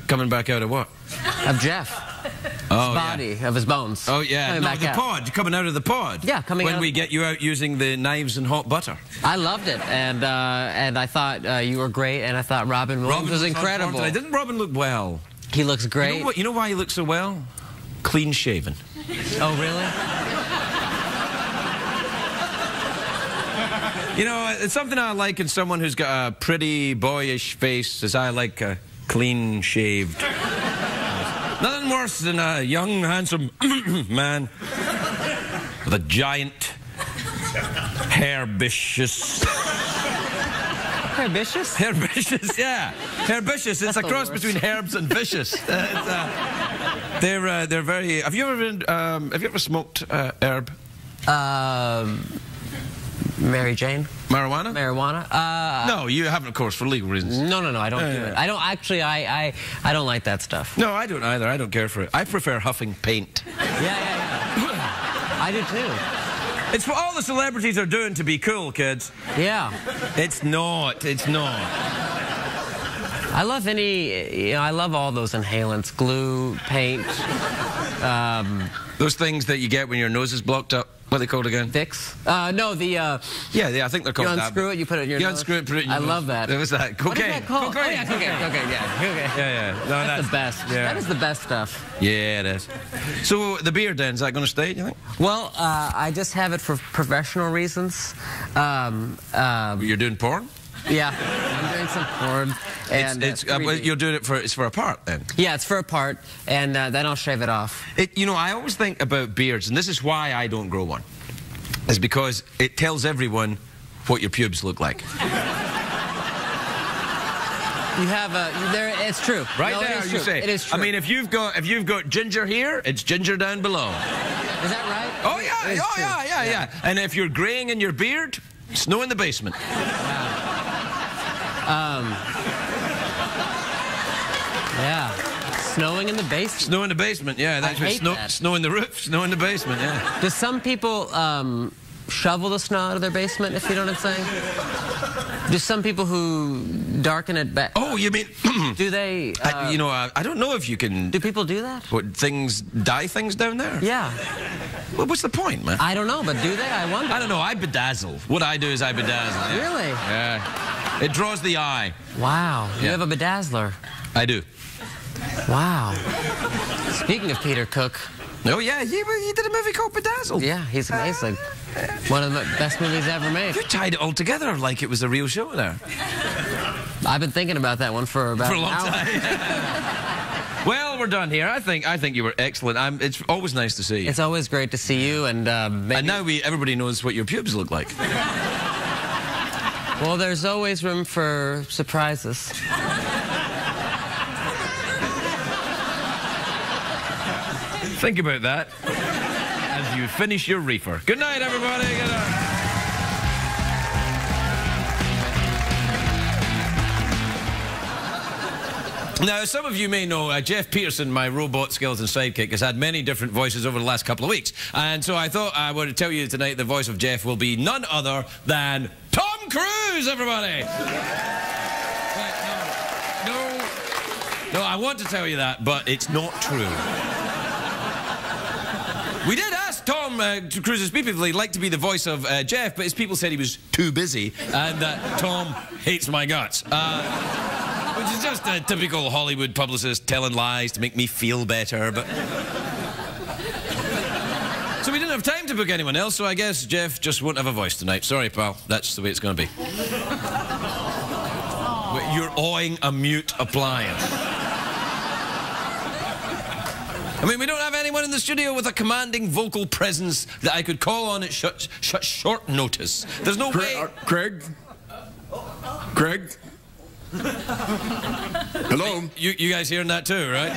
Coming back out of what? Of Jeff. Oh, his body, of his bones. Oh, yeah. Coming back the out. pod. Coming out of the pod. Yeah, coming out. When we get you out using the knives and hot butter. I loved it. And I thought you were great, and I thought Robin Williams was incredible. Didn't Robin look well? He looks great. You know why he looks so well? Clean shaven. Oh, really? You know, it's something I like in someone who's got a pretty, boyish face, as I like a clean-shaved. Nothing worse than a young, handsome man with a giant, herbaceous... Herbaceous? Herbaceous, yeah. Herbaceous. It's a cross between herbs and vicious. They're very... Have you ever smoked herb? Mary Jane? Marijuana? Marijuana? No, you haven't, of course, for legal reasons. No, I don't do it. I don't actually. I don't like that stuff. No, I don't either. I don't care for it. I prefer huffing paint. Yeah. I do too. It's what all the celebrities are doing to be cool, kids. Yeah. It's not. It's not. I love I love all those inhalants. Glue, paint. Those things that you get when your nose is blocked up. What are they called again? Vicks? No, the... Yeah, I think they're called that. You unscrew it, you put it in your nose? You unscrew it, put it in your nose. I love that. What was that? Cocaine. What is that called? Cocaine. Oh, yeah, cocaine, yeah. Yeah. No, that's the best. Yeah. That is the best stuff. Yeah, it is. So, the beard then, is that going to stay, do you think? Well, I just have it for professional reasons. You're doing porn? Yeah, I'm doing some porn. And you're doing it for a part then? Yeah, it's for a part, and then I'll shave it off. I always think about beards, and this is why I don't grow one. Is because it tells everyone what your pubes look like. You have it's true. Right no, there, you say. It is true. I mean, if you've got ginger here, it's ginger down below. Is that right? Oh yeah, yeah. And if you're graying in your beard, snow in the basement. Yeah. Snowing in the basement. Snow in the basement, yeah. That's I hate that. Snow in the roof, snow in the basement, yeah. Do some people shovel the snow out of their basement, if you know what I'm saying? Do some people who darken it back... Oh, you mean... do they... I don't know if you can... Do people do that? What, dye things down there? Yeah. Well, what's the point, man? I don't know, but do they? I wonder. I don't know. I bedazzle. What I do is I bedazzle. Yeah. Really? Yeah. It draws the eye. Wow. Yeah. You have a bedazzler. I do. Wow. Speaking of Peter Cook. Oh, yeah. He did a movie called Bedazzled. Yeah, he's amazing. One of the best movies ever made. You tied it all together like it was a real show there. I've been thinking about that one for about a long time. Well, we're done here. I think you were excellent. It's always nice to see you. It's always great to see you, and now everybody knows what your pubes look like. Well, there's always room for surprises. Think about that as you finish your reefer. Good night, everybody. Good night. Now, some of you may know Jeff Peterson, my robot skeleton sidekick, has had many different voices over the last couple of weeks. And so I thought I would tell you tonight the voice of Jeff will be none other than Tom Cruise, everybody! No, I want to tell you that, but it's not true. We did ask Tom Cruise's people if they'd like to be the voice of Jeff, but his people said he was too busy and that Tom hates my guts. Which is just a typical Hollywood publicist telling lies to make me feel better, but... So we didn't have time to book anyone else, so I guess Jeff just won't have a voice tonight. Sorry, pal. That's the way it's going to be. You're awing a mute appliance. I mean, we don't have anyone in the studio with a commanding vocal presence that I could call on at such short notice. There's no way... Craig? Craig? Hello? You guys hearing that too, right?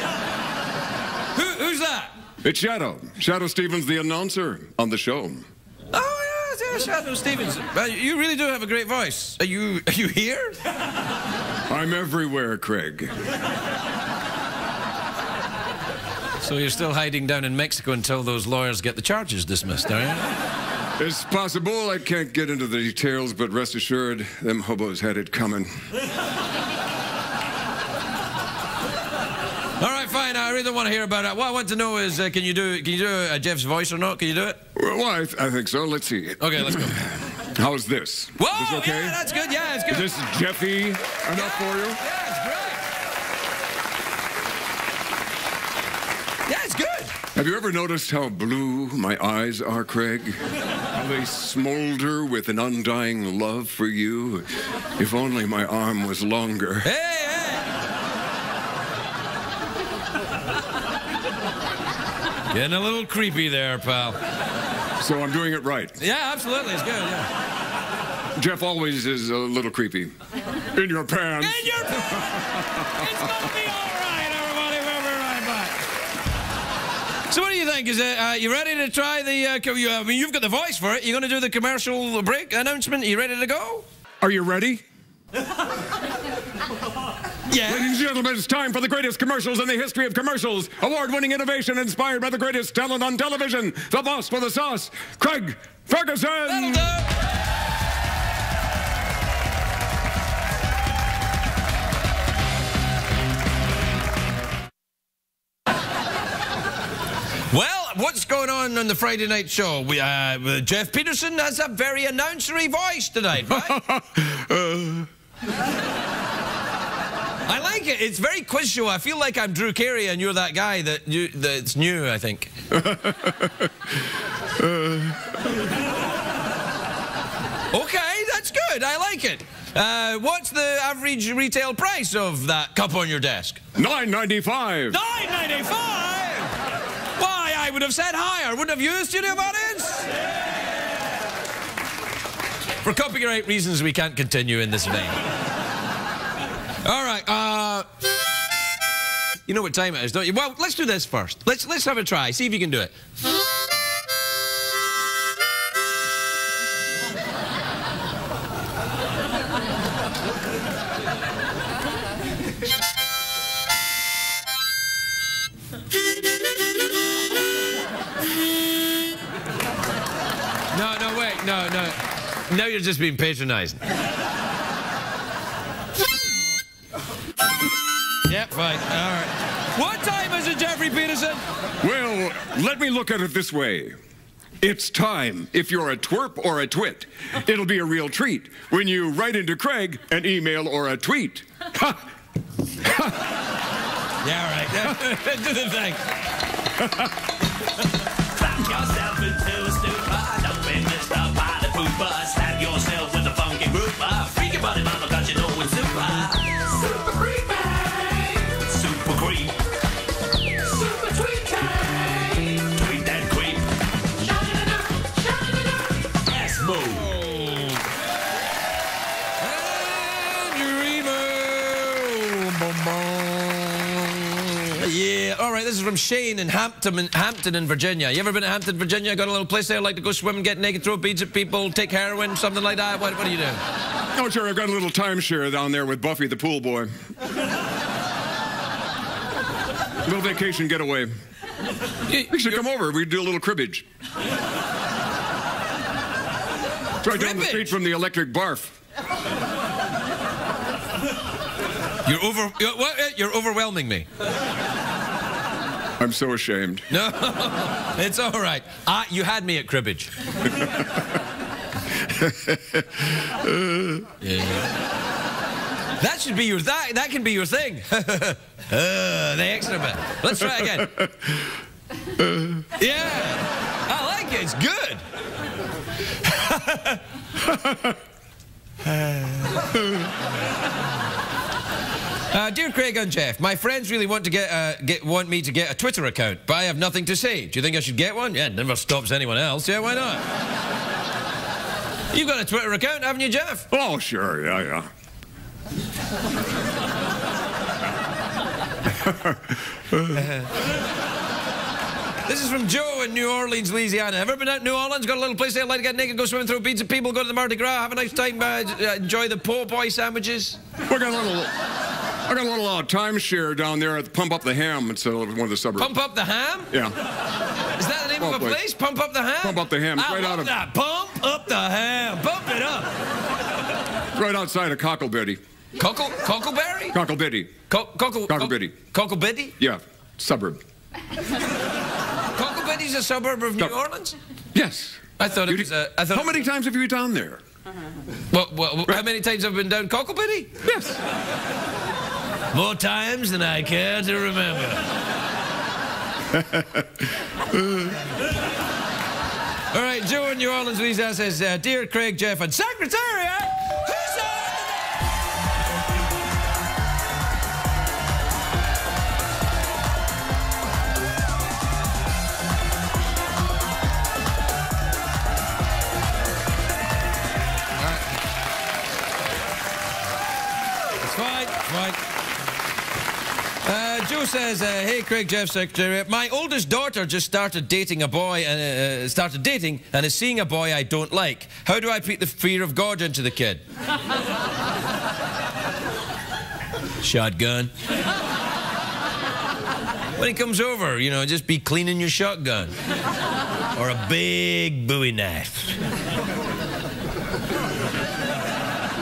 Who's that? It's Shadow. Shadow Stevens, the announcer on the show. Oh, yeah, Shadow Stevens. You really do have a great voice. Are you here? I'm everywhere, Craig. So you're still hiding down in Mexico until those lawyers get the charges dismissed, are you? It's possible. I can't get into the details, but rest assured, them hobos had it coming. All right, fine. I really don't want to hear about it. What I want to know is, can you do Jeff's voice or not? Can you do it? Well, I think so. Let's see. Okay, let's go. How's this? Whoa! Is this okay? Yeah, that's good. Yeah, it's good. Is this Jeffy enough for you? Yeah, it's great. Yeah, it's good. Have you ever noticed how blue my eyes are, Craig? How they smolder with an undying love for you? If only my arm was longer. Hey! Getting a little creepy there, pal. So I'm doing it right. Yeah, absolutely. It's good, yeah. Jeff always is a little creepy. In your pants. In your pants! It's gonna be all right, everybody. We'll be right back. So what do you think? Is it, you ready to try the... I mean, you've got the voice for it. You going to do the commercial break announcement? Are you ready to go? Are you ready? Yeah. Ladies and gentlemen, it's time for the greatest commercials in the history of commercials. Award-winning innovation inspired by the greatest talent on television. The boss for the sauce, Craig Ferguson! That'll do. Well, what's going on the Friday night show? Jeff Peterson has a very announcery voice tonight, right? I like it. It's very quiz show. I feel like I'm Drew Carey and you're that guy that's new, I think. Okay, that's good. I like it. What's the average retail price of that cup on your desk? $9.95. $9.95? Why, I would have said higher. Wouldn't have you, studio audience? For copyright reasons, we can't continue in this vein. All right, you know what time it is, don't you? Well, let's do this first. Let's have a try. See if you can do it. No, wait, no. Now you're just being patronizing. Yeah, fine. All right. What time is it, Jeffrey Peterson? Well, let me look at it this way. It's time. If you're a twerp or a twit, it'll be a real treat when you write into Craig an email or a tweet. Yeah, all right. Do the thing. Clap yourself into a stupor. Don't be Mr. Party Pooper. Stab yourself with a funky grouper. Freak your body, mama, cause you know it's super. Super creepy. Super creep. Super tweet time. Tweet that creep. Yes, move. Yeah, all right, this is from Shane in Hampton in Virginia. You ever been to Hampton, Virginia? Got a little place there, like to go swim, get naked, throw beads at people, take heroin, something like that? What do you do? Oh, sure, I've got a little timeshare down there with Buffy the pool boy. Little vacation getaway. You should come over. We do a little cribbage. It's right down the street from the electric barf. You're overwhelming me. I'm so ashamed. No, it's all right. You had me at cribbage. Yeah. That should be your that can be your thing. The extra bit. Let's try again. Yeah, I like it. It's good. Dear Craig and Jeff, my friends really want want me to get a Twitter account, but I have nothing to say. Do you think I should get one? Yeah, it never stops anyone else. Yeah, why not? You've got a Twitter account, haven't you, Jeff? Oh, sure, yeah. This is from Joe in New Orleans, Louisiana. Ever been out in New Orleans? Got a little place there, like to get naked, go swimming, throw beads at people, go to the Mardi Gras, have a nice time, enjoy the po' boy sandwiches? I got a little timeshare down there at Pump Up the Ham. It's one of the suburbs. Pump Up the Ham? Yeah. Is that the name of a place? Pump Up the Ham? Pump Up the Ham. It's right out of that. Pump Up the Ham. Pump it up. It's right outside of Cocklebiddy. Cockleberry? Cocklebiddy. Cocklebiddy. Cocklebiddy? Yeah, suburb. Cocklebiddy's a suburb of New Orleans? Yes. I thought it was How many times have you been down there? Well, how many times have I been down Cocklebiddy? Yes. More times than I care to remember. All right, Joe in New Orleans, Louisiana says, Dear Craig, Jeff, and Secretariat, who's on? Fine. Joe says, hey, Craig, Jeff, Secretary. My oldest daughter just started dating a boy, and is seeing a boy I don't like. How do I put the fear of God into the kid? When he comes over, you know, just be cleaning your shotgun. Or a big Bowie knife.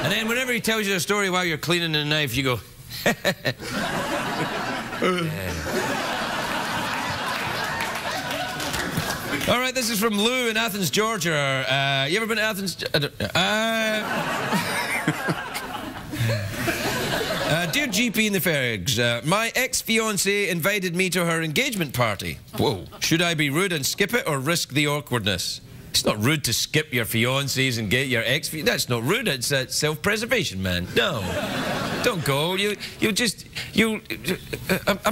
And then whenever he tells you a story while you're cleaning the knife, you go, All right, this is from Lou in Athens, Georgia. You ever been to Athens? Dear GP in the Fergs, my ex-fiancée invited me to her engagement party. Whoa. Should I be rude and skip it or risk the awkwardness? It's not rude to skip your fiancés and get your ex. That's not rude. It's self-preservation, man. No, don't go. You just. Am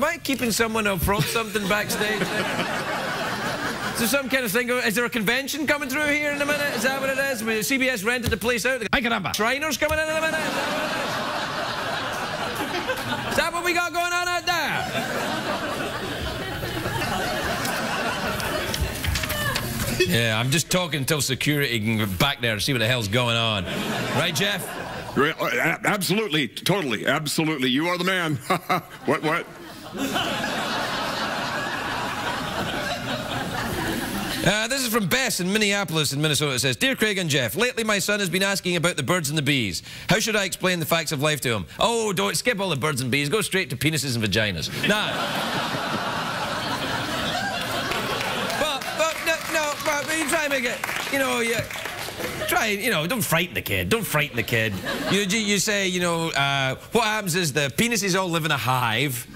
I keeping someone up from something backstage? Is there some kind of thing? Is there a convention coming through here in a minute? Is that what it is? CBS rented the place out. Shriners coming in a minute. Is that what we got going on out there? Yeah, I'm just talking until security can get back there to see what the hell's going on. Right, Jeff? Absolutely, totally, absolutely. You are the man. What? This is from Bess in Minneapolis in Minnesota. It says, Dear Craig and Jeff, lately my son has been asking about the birds and the bees. How should I explain the facts of life to him? Oh, don't skip all the birds and bees. Go straight to penises and vaginas. Nah. But you try and make it, you know, don't frighten the kid. Don't frighten the kid. You say, you know, what happens is the penises all live in a hive.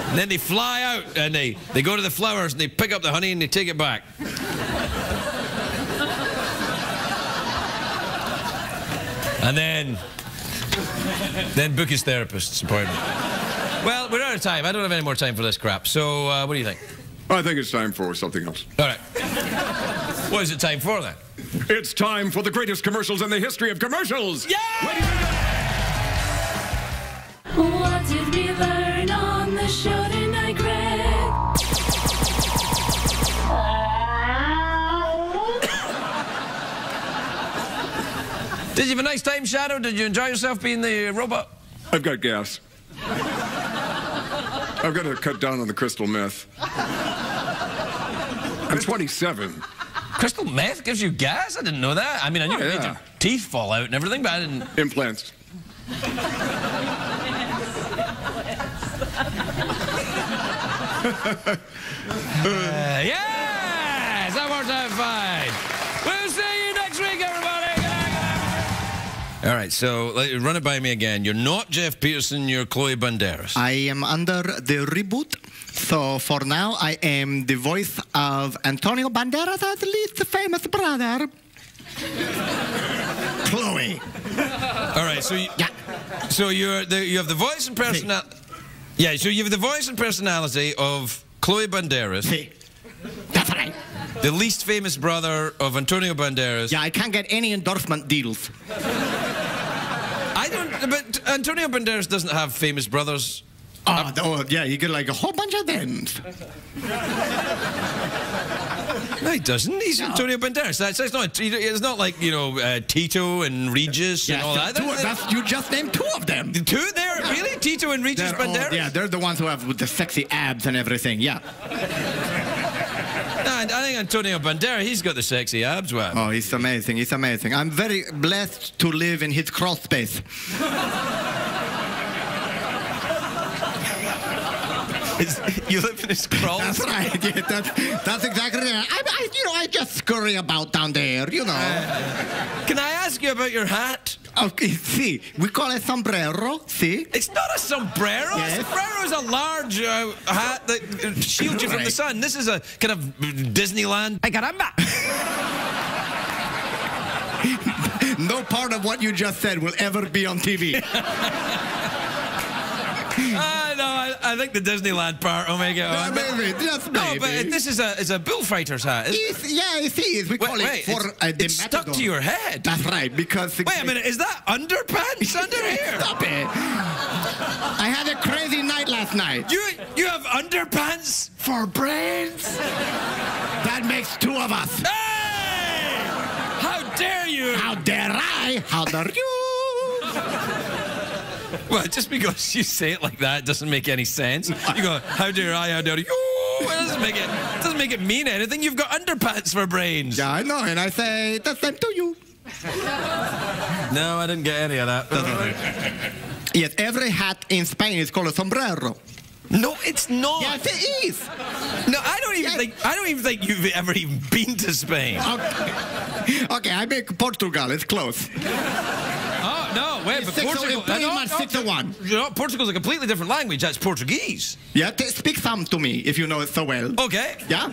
And then they fly out and they go to the flowers and they pick up the honey and they take it back. And then book his therapist's appointment. Well, we're out of time. I don't have any more time for this crap. So, what do you think? I think it's time for something else. All right. What is it time for, then? It's time for the greatest commercials in the history of commercials. Yeah! What did we learn on the show tonight, Greg? Did you have a nice time, Shadow? Did you enjoy yourself being the robot? I've got gas. I've got to cut down on the crystal meth. I'm 27. Crystal meth gives you gas? I didn't know that. I mean, I knew it made your teeth fall out and everything, but I didn't... Implants. Yes! That worked out fine. We'll see you next week, everybody. All right, so run it by me again. You're not Jeff Peterson, you're Chloe Banderas. I am under the reboot. So for now, I am the voice of Antonio Banderas, at least the famous brother. Chloe. All right, so you have the voice and personality. Yeah, so you have the voice and personality of Chloe Banderas. That's right. The least famous brother of Antonio Banderas. Yeah, I can't get any endorsement deals. But Antonio Banderas doesn't have famous brothers. Oh, yeah, you get like a whole bunch of them. No, he doesn't. He's Antonio Banderas. It's not like, you know, Tito and Regis and all that. You just named two of them. Two there? Really? Tito and Regis Banderas? Yeah, they're the ones who have the sexy abs and everything, yeah. I think Antonio Banderas, he's got the sexy abs. Wow. Oh, he's amazing. He's amazing. I'm very blessed to live in his crawl space. You live in his crawl space? That's right. Yeah, that's exactly right. I just scurry about down there, you know. Can I ask you about your hat? Okay, see, we call it sombrero, see? It's not a sombrero. Yes. A sombrero is a large hat that shields you from the sun. This is a kind of Disneyland. Ay, caramba! No part of what you just said will ever be on TV. No, I think the Disneyland part will make it on. Maybe, just maybe. No, but this is a bullfighter's hat. Yeah, it is. We call it for it's stuck to your head. That's right, because... Wait a minute, is that underpants under here? Stop it. I had a crazy night last night. You have underpants for brains? That makes two of us. Hey! How dare you? How dare I? How dare you? Well, just because you say it like that doesn't make any sense. You go, how dare I, how dare you? It doesn't make it mean anything. You've got underpants for brains. Yeah, I know, and I say the same to you. No, I didn't get any of that. Yes, every hat in Spain is called a sombrero. No, it's not. Yes, it is. No, I don't even think you've ever even been to Spain. Okay, I make Portugal. It's close. Oh no, wait, but Portugal. Pretty much 6-1. You know, Portugal's a completely different language. That's Portuguese. Yeah, speak some to me if you know it so well. Okay. Yeah.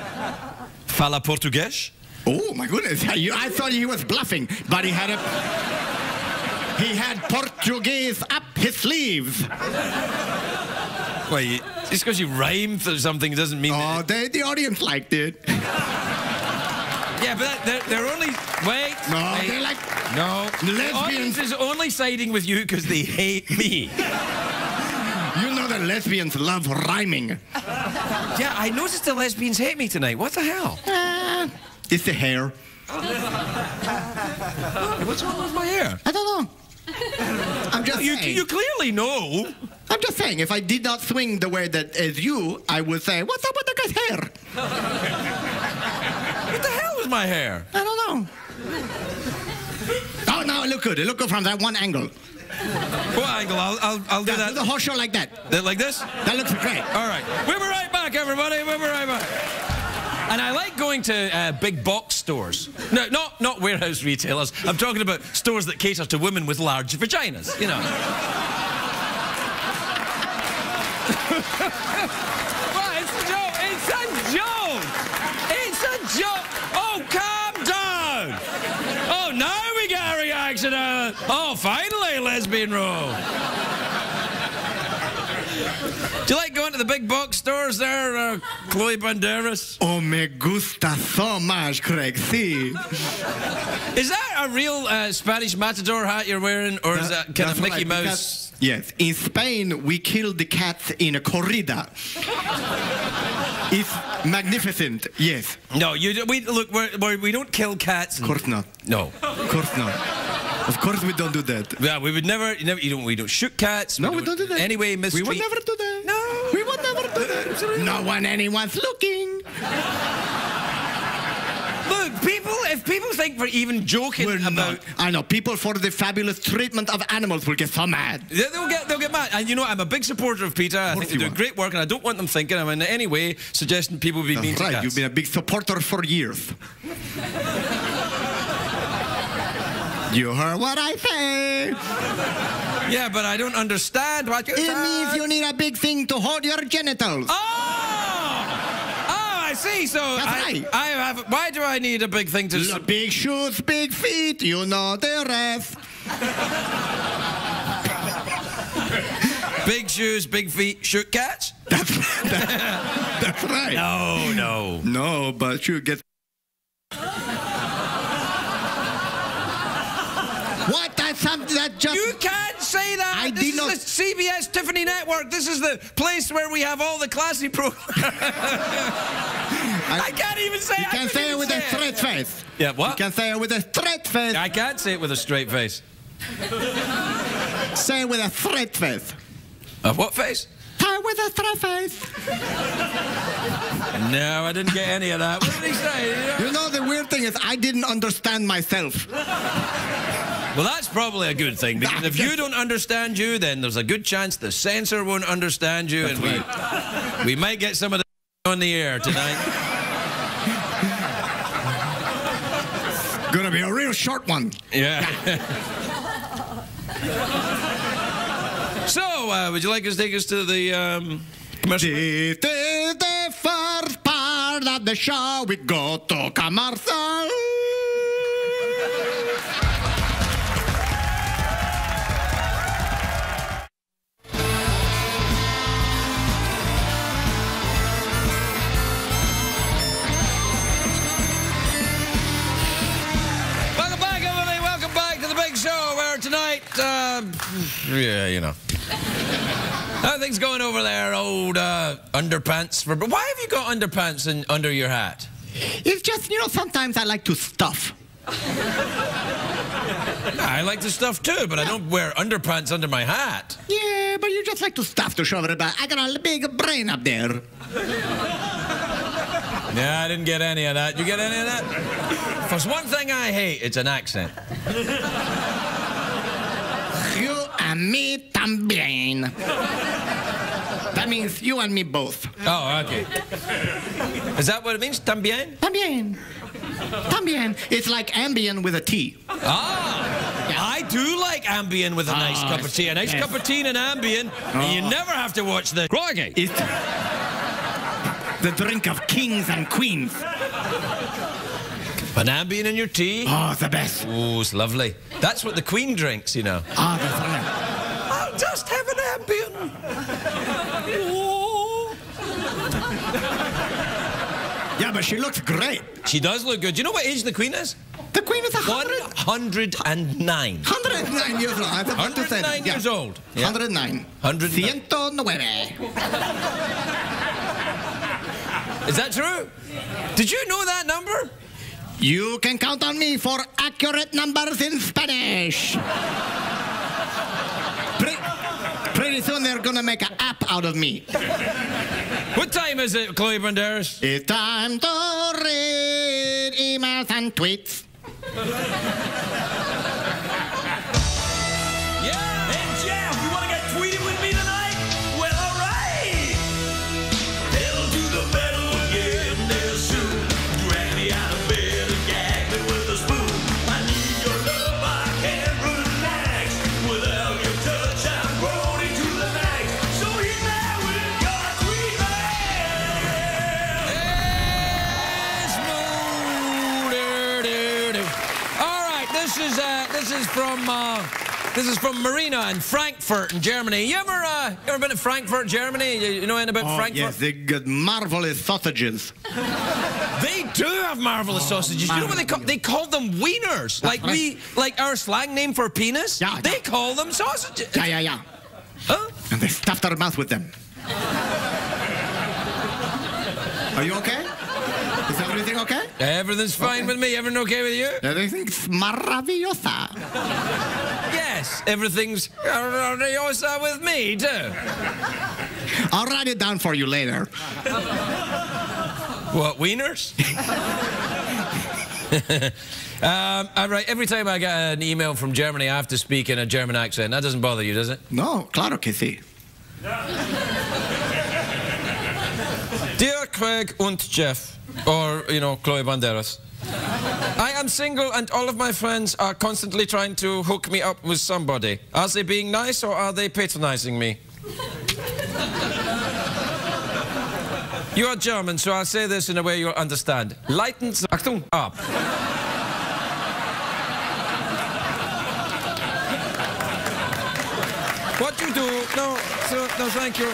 Fala português. Oh my goodness! I thought he was bluffing, but he had Portuguese up his sleeves. Wait, just because you rhyme for something doesn't mean. Oh, the audience liked it. Yeah, but they're only wait. No, wait. they like the audience is only siding with you because they hate me. You know the lesbians love rhyming. Yeah, I noticed the lesbians hate me tonight. What the hell? It's the hair. What's wrong with my hair? I don't know. I'm just saying. You clearly know. I'm just saying, if I did not swing the way that as you, I would say, what's up with the guy's hair? What the hell was my hair? I don't know. Oh, no, it looked good. It looked good from that one angle. What angle? I'll do that. Do the whole show like that. Like this? That looks great. All right. We'll be right back, everybody. We'll be right back. And I like going to big box stores. No, not warehouse retailers. I'm talking about stores that cater to women with large vaginas, you know. Well, it's a joke. It's a joke. It's a joke. Oh, calm down. Oh, now we get a reaction out. Oh, finally, lesbian row. Do you like going to the big box stores there, Chloe Banderas? Oh, me gusta so much, Craig. Sí. Is that a real Spanish matador hat you're wearing, or is that kind of Mickey Mouse? Yes. In Spain, we kill the cats in a corrida. It's magnificent. Yes. No, we don't kill cats. Of course not. No. Of course not. Of course we don't do that. Yeah, we would never. We don't shoot cats. No, we don't do that. Anyway, we would never do that. No, we would never do that. Absolutely. Not when anyone's looking. Look, if people think we're even joking about... I know, people for the fabulous treatment of animals will get so mad. They'll get mad. And you know, I'm a big supporter of PETA. I think they do great work, and I don't want them thinking I'm in any way suggesting people be mean to cats. You've been a big supporter for years. You heard what I say. Yeah, but I don't understand what you said. It means you need a big thing to hold your genitals. I see. So why do I need a big thing to... Big shoes, big feet, you know the rest. Big shoes, big feet, shoot cats? That's right. No. No, but you get... What? That's something that just... You can't say that. This is the CBS Tiffany Network. This is the place where we have all the classy programs. I can't even say it. You can say it with a straight face. Yeah, what? You can say it with a straight face. I can't say it with a straight face. Say it with a straight face. A what face? Say it with a straight face. No, I didn't get any of that. What did he say? You know, the weird thing is I didn't understand myself. Well, that's probably a good thing, because if you don't understand you, then there's a good chance the censor won't understand you, and we might get some of the on the air tonight. Gonna be a real short one. Yeah. So, would you like us to take us to the commercial? This is the first part of the show. We go to commercial. Tonight, yeah, you know. How things going over there, old underpants? But why have you got underpants under your hat? It's just, you know, sometimes I like to stuff. I like to stuff too, but I don't wear underpants under my hat. Yeah, but you just like to stuff to show everybody. I got a big brain up there. Yeah, I didn't get any of that. You get any of that? If there's one thing I hate, it's an accent. You and me también. That means you and me both. Oh, okay. Is that what it means? También? También. También. It's like Ambien with a T. Ah! Yeah. I do like Ambien with a nice cup of tea. A nice cup of tea and an Ambien, and you never have to watch the Crikey. It's the drink of kings and queens. An Ambien in your tea? Oh, it's the best. Oh, it's lovely. That's what the Queen drinks, you know. Ah, that's right. I'll just have an Ambien. Yeah, but she looks great. She does look good. Do you know what age the Queen is? The Queen is 109. 109 years old. I was about to say that. 109 years old. Yeah. 109. 109. 109. Is that true? Did you know that number? You can count on me for accurate numbers in Spanish. Pretty soon they're gonna make an app out of me. What time is it, Chloe Banderas? It's time to read emails and tweets. Yeah! Hey, Jeff, you want to get tweeted with me tonight? Well, all right! Pedal to the metal again, they'll soon drag me out of bed and gag me with a spoon. I need your love, I can't relax. Without your touch, I'm groaning to the max. So hit me with your tweet All right, this is from Marina in Frankfurt in Germany. You ever been to Frankfurt, Germany? You know anything about Frankfurt? Yes, they got marvelous sausages. They do have marvelous sausages. You know what they call them wieners? Like our slang name for penis? Yeah. They call them sausages. Yeah. Huh? And they stuffed their mouth with them. Are you okay? Is everything okay? Everything's fine with me. Everything okay with you? Everything's maravillosa. Yes, everything's maravillosa with me, too. I'll write it down for you later. What, wieners? Right, every time I get an email from Germany, I have to speak in a German accent. That doesn't bother you, does it? No, claro que sí. Dear Craig und Jeff, or, Chloe Banderas, I am single and all of my friends are constantly trying to hook me up with somebody. Are they being nice or are they patronizing me? You are German, so I'll say this in a way you'll understand. Lighten Sie Achtung up. What you do? No, sir, no, thank you.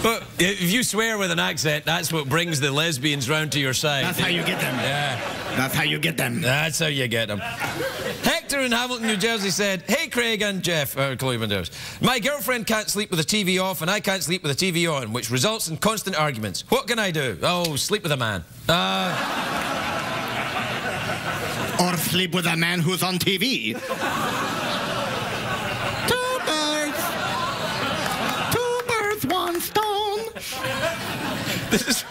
But if you swear with an accent, that's what brings the lesbians round to your side. That's how you get them. Yeah. That's how you get them. That's how you get them. Hector in Hamilton, New Jersey said, "Hey, Craig and Jeff," Chloe Banderas, "my girlfriend can't sleep with the TV off and I can't sleep with the TV on, which results in constant arguments. What can I do?" Oh, sleep with a man. Or sleep with a man who's on TV. Two birds, one stone. This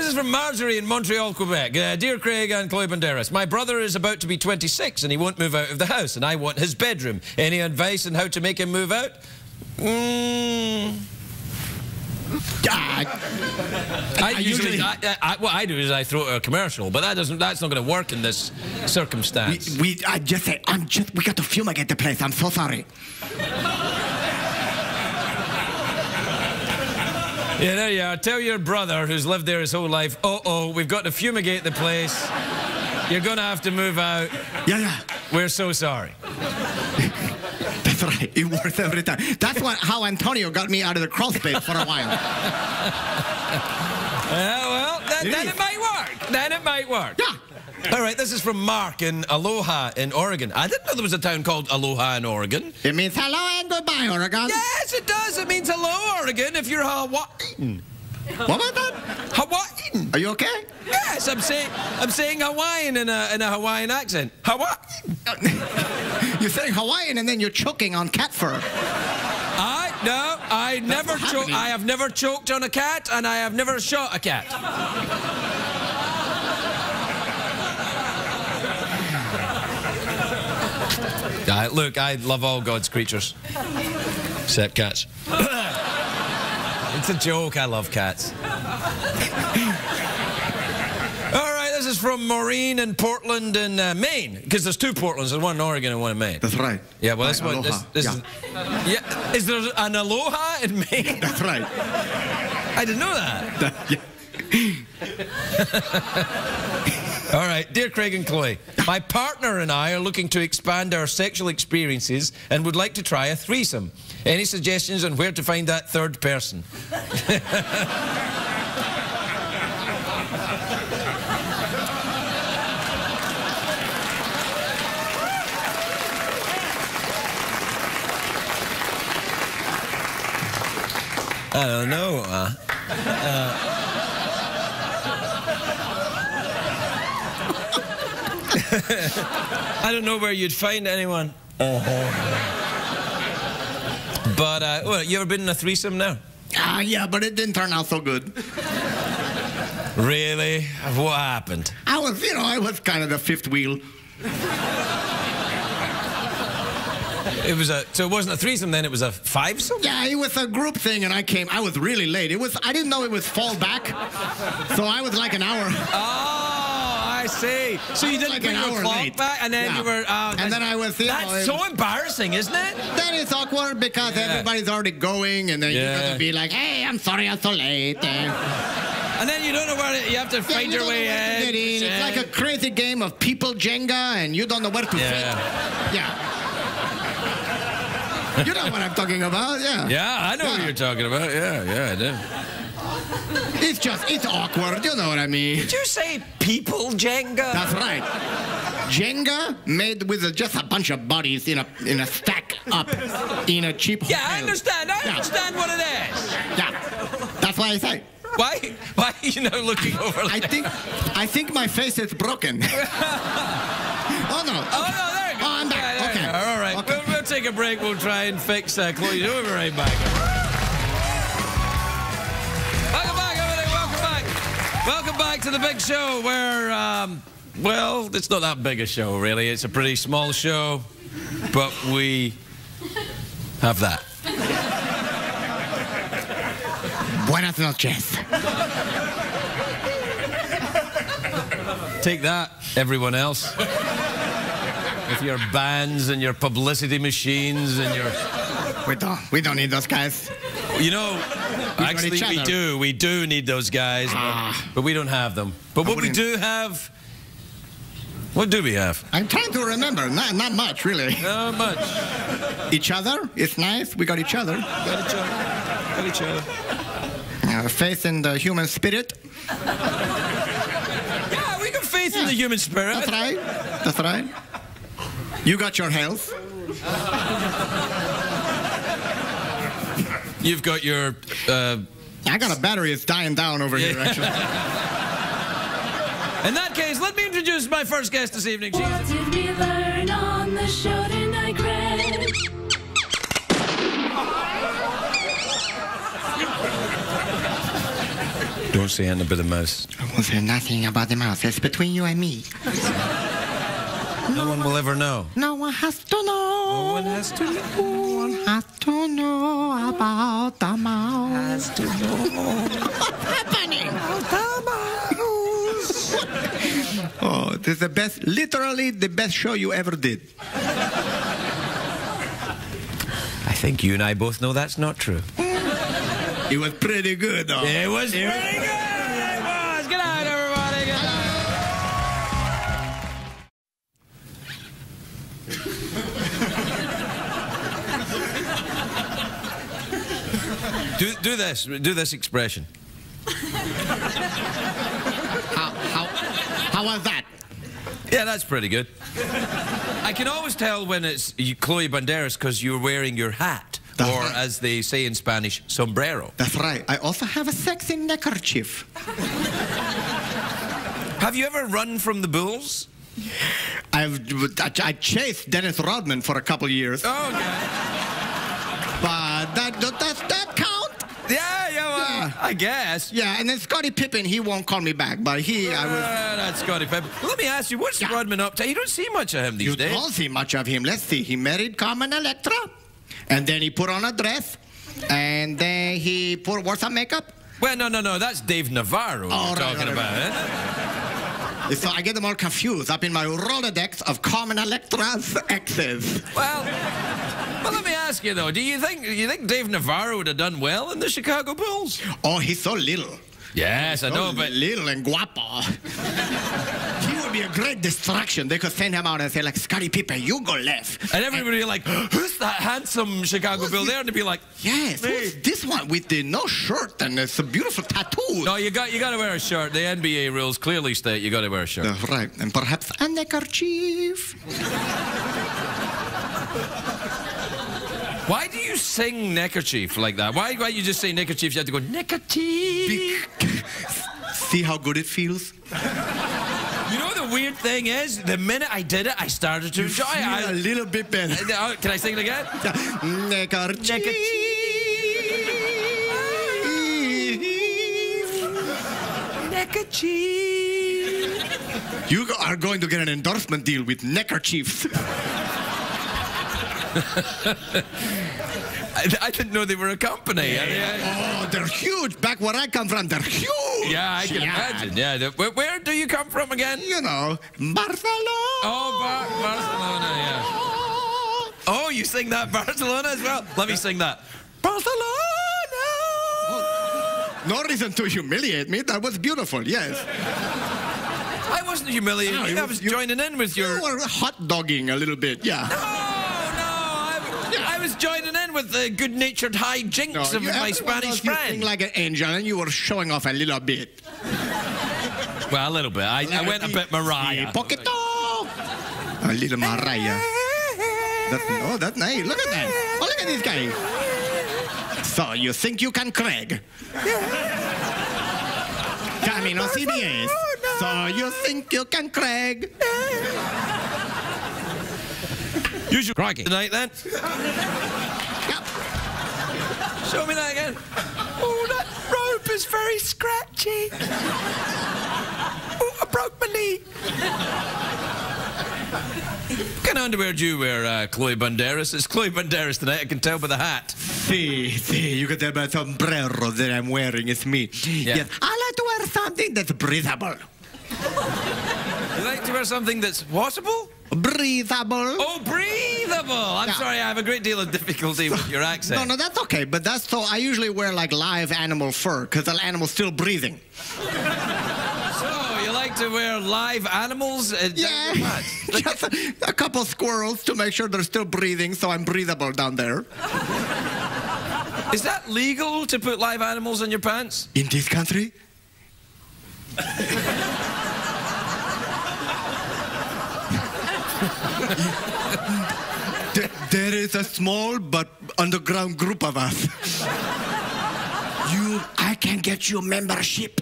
is from Marjorie in Montreal, Quebec. Dear Craig and Chloe Banderas, my brother is about to be 26 and he won't move out of the house and I want his bedroom. Any advice on how to make him move out? What I do is I throw it a commercial, but that's not going to work in this circumstance. We got to fumigate the place. I'm so sorry. Yeah, there you are. Tell your brother who's lived there his whole life, we've got to fumigate the place. You're going to have to move out. Yeah. We're so sorry. That's right. It works every time. That's how Antonio got me out of the crawl space for a while. Then it might work. Then it might work. Yeah. All right, this is from Mark in Aloha in Oregon. I didn't know there was a town called Aloha in Oregon. It means hello and goodbye, Oregon. Yes, it does. It means hello, Oregon, if you're Hawaiian. What was that? Hawaiian. Are you okay? Yes, I'm saying Hawaiian in a Hawaiian accent. Hawaiian. You're saying Hawaiian and then you're choking on cat fur. No, I have never choked on a cat, and I have never shot a cat. Look, I love all God's creatures, except cats. It's a joke. I love cats. This is from Maureen in Portland in Maine, because there's 2 Portlands, there's one in Oregon and one in Maine. That's right. Yeah, well, this right, one, this is, yeah. Is there an aloha in Maine? That's right. I didn't know that. All right, dear Craig and Chloe, my partner and I are looking to expand our sexual experiences and would like to try a threesome. Any suggestions on where to find that third person? I don't know. I don't know where you'd find anyone. But, well, you ever been in a threesome now? Yeah, but it didn't turn out so good. Really? What happened? I was kind of the fifth wheel. So it wasn't a threesome then, it was a fivesome? Yeah, it was a group thing, and I was really late. I didn't know it was fall back, so I was like an hour. Oh, I see. So you didn't like bring your clock back, and then you were... and then I was... That's so embarrassing, isn't it? Then it's awkward because everybody's already going, and then you got to be like, hey, I'm sorry I'm so late. And then you don't know where you have to find your way in. It's like a crazy game of people Jenga, and you don't know where to fit. Yeah. You know what I'm talking about, yeah. Yeah, I know what you're talking about. Yeah, I do. It's awkward, you know what I mean. Did you say people Jenga? That's right. Jenga made with just a bunch of bodies in a stack up in a cheap hotel. Yeah, I understand. I understand what it is. Yeah, that's why I say. Why are you now looking over there? I think my face is broken. Oh, no. Oh, no, there you go. Oh, I'm back. Yeah, okay. All right. Okay. We'll take a break. We'll try and fix Chloe. We'll be right back. Welcome back, everybody. Welcome back. Welcome back to the big show where, well, it's not that big a show, really. It's a pretty small show, but we have that. Buenas noches. Take that, everyone else. With your bands and your publicity machines and your... We don't need those guys. You know, actually we do need those guys, but we don't have them. But what we do have... What do we have? I'm trying to remember. Not much, really. Not much. Each other? It's nice. We got each other. Got each other. Faith in the human spirit. Yeah, we got faith in the human spirit. That's right. That's right. You got your health. You've got your... I got a battery. It's dying down over here, actually. In that case, let me introduce my first guest this evening. What did we learn on the show tonight, Greg? Don't say anything about the mouse. I won't say nothing about the mouse. It's between you and me. No one will ever know. No one has to know. No one has to know. No one has to know about the mouse. Has to know. What's happening? Oh, this is the best, literally the best show you ever did. I think you and I both know that's not true. It was pretty good, though. It was pretty good. It was. Good night, everybody. Good night. Do this expression. How was that? Yeah, that's pretty good. I can always tell when it's Chloe Banderas because you're wearing your hat or as they say in Spanish, sombrero. That's right. I also have a sexy neckerchief. Have you ever run from the bulls? I chased Dennis Rodman for a couple years. Oh, okay. But that count? Yeah, I guess. Yeah, and then Scottie Pippen, he won't call me back, but That's Scottie Pippen. Well, let me ask you, what's Rodman up to? You don't see much of him these days. You don't see much of him. Let's see. He married Carmen Electra, and then he put on a dress, and then he wore some makeup. Well, no, that's Dave Navarro you're talking about, eh? So I get them all confused up in my Rolodex of Carmen Electra's exes. Well, let me ask you though, do you think Dave Navarro would have done well in the Chicago Bulls? Oh, he's so little. Yes, I know, but little and guapo. He would be a great distraction. They could send him out and say, like, Scottie Pippen, you go left. And everybody would be like, who's that handsome Chicago Bill there? And they'd be like, yes, who's this one with the no shirt and it's a beautiful tattoo? No, you got to wear a shirt. The NBA rules clearly state you got to wear a shirt. That's right, and perhaps a neckerchief. Why do you sing neckerchief like that? Why you just say neckerchief? You have to go neckerchief. See how good it feels? You know the weird thing is, the minute I did it, I started to enjoy it. A little bit better. Can I sing it again? Neckerchief. Neckerchief. You are going to get an endorsement deal with neckerchiefs. I didn't know they were a company. Oh, they're huge. Back where I come from, they're huge. Yeah, I can imagine. Yeah. Where do you come from again? You know, Barcelona. Oh, Barcelona, yeah. Oh, you sing that Barcelona as well? Let me sing that. Barcelona! Oh, no reason to humiliate me. That was beautiful, yes. I wasn't humiliating you. I was joining in with your... You were hot dogging a little bit, yeah. I was joining in with the good-natured hijinks of my Spanish friend. You like an angel, and you were showing off a little bit. Well, a little bit. I went a bit Mariah. Poquito! A little Mariah. That's nice. Look at that. Oh, look at this guy. So, you think you can Craig? Camino CBS. So, you think you can Craig? You should crack it tonight, then. Show me that again. Oh, that rope is very scratchy. Oh, I broke my knee. What kind of underwear do you wear, Chloe Banderas? It's Chloe Banderas tonight, I can tell by the hat. See, you can tell by the sombrero that I'm wearing. It's me. Yeah. Yes, I like to wear something that's breathable. You like to wear something that's washable? Breathable. Oh, breathable. I'm sorry, I have a great deal of difficulty with your accent. No, that's okay. But that's so I usually wear like live animal fur because the animal's still breathing. So you like to wear live animals? Yeah. Just a couple squirrels to make sure they're still breathing, so I'm breathable down there. Is that legal to put live animals in your pants? In this country? There is a small but underground group of us. I can get you membership.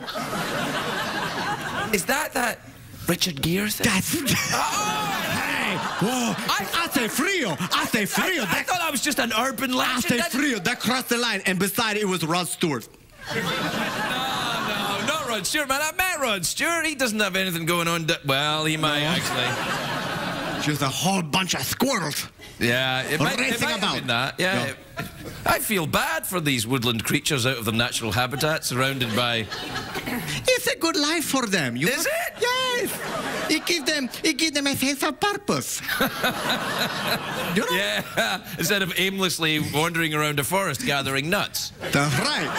Is that Richard Gere thing? That's... Hey! Whoa! Hace frío! Hace frío! I thought I was just an urban legend. Hace frío! That crossed the line, and beside it was Rod Stewart. No, not Rod Stewart, man. I met Rod Stewart. He doesn't have anything going on. Well, he might, actually. Just a whole bunch of squirrels. Yeah, it might racing have about. been that. Yeah, I feel bad for these woodland creatures out of their natural habitat, surrounded by... It's a good life for them. Is it? Yes. It gives them a sense of purpose. You know? Yeah, instead of aimlessly wandering around a forest gathering nuts. That's right.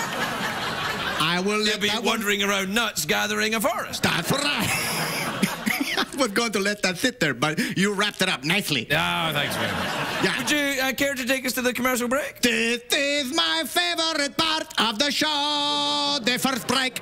I will They'll be wandering around nuts gathering a forest. That's right. I was going to let that sit there, but you wrapped it up nicely. Oh, thanks very much. Yeah. Would you care to take us to the commercial break? This is my favorite part of the show, the first break.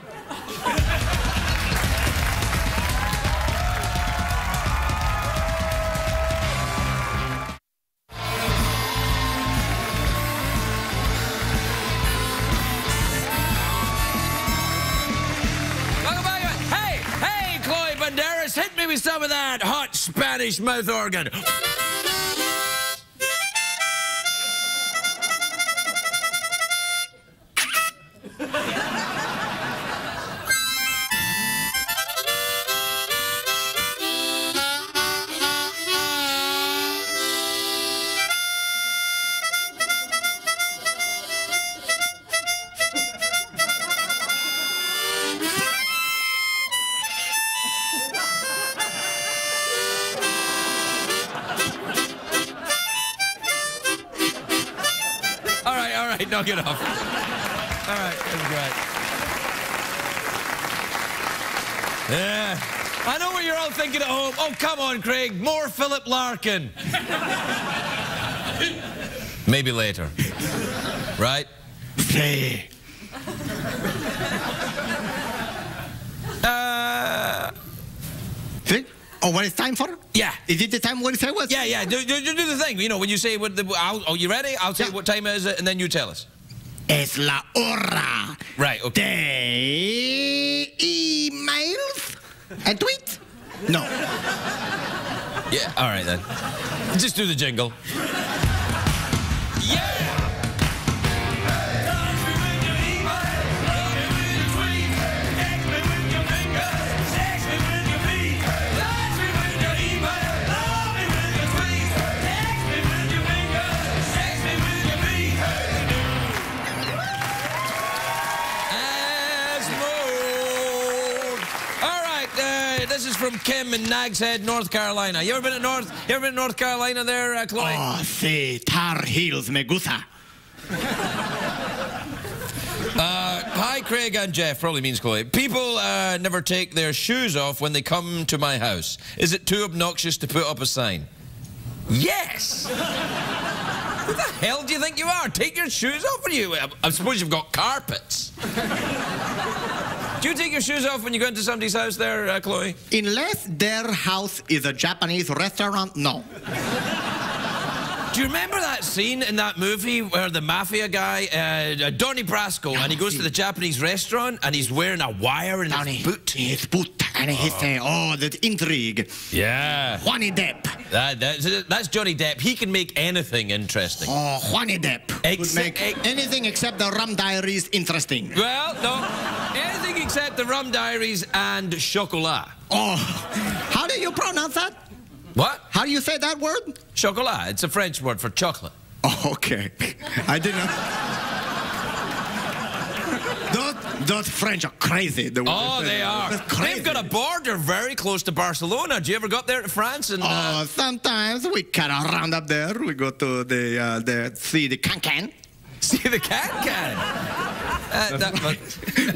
me some of that hot Spanish mouth organ. All right, knock it off. All right, that's great. Yeah, I know what you're all thinking at home. Oh, come on, Craig, more Philip Larkin. Maybe later. Right? Say. See? Oh, what it's time for? Yeah. Is it the time what it say was? Yeah, yeah. Do the thing. You know, when you say what are you ready? I'll say what time is it, and then you tell us. Es la hora. Right. Okay. De emails and tweets. No. Yeah. All right then. Just do the jingle. Yeah. This is from Kim in Nags Head, North Carolina. You ever been to North Carolina there, Chloe? Oh, sí, Tar Heels me gusta. Hi, Craig and Jeff. Probably means Chloe. People never take their shoes off when they come to my house. Is it too obnoxious to put up a sign? Yes! Who the hell do you think you are? Take your shoes off when you... I suppose you've got carpets. Do you take your shoes off when you go into somebody's house there, Chloe? Unless their house is a Japanese restaurant, no. Do you remember that scene in that movie where the mafia guy, Donnie Brasco, and he goes to the Japanese restaurant and he's wearing a wire in his boot? His boot. And he's saying, oh, that intrigue. Yeah. Johnny Depp. That's Johnny Depp. He can make anything interesting. Oh, Johnny Depp. Could make anything except the Rum Diaries interesting. Well, no. Anything except the Rum Diaries and chocolat. Oh, how do you pronounce that? What? How do you say that word? Chocolat. It's a French word for chocolate. Oh, okay. I didn't know. Those French are crazy. Oh, they are. They've got a border very close to Barcelona. Do you ever go up there to France? And, oh, sometimes we cut around up there. We go to see the can-can. See the can-can?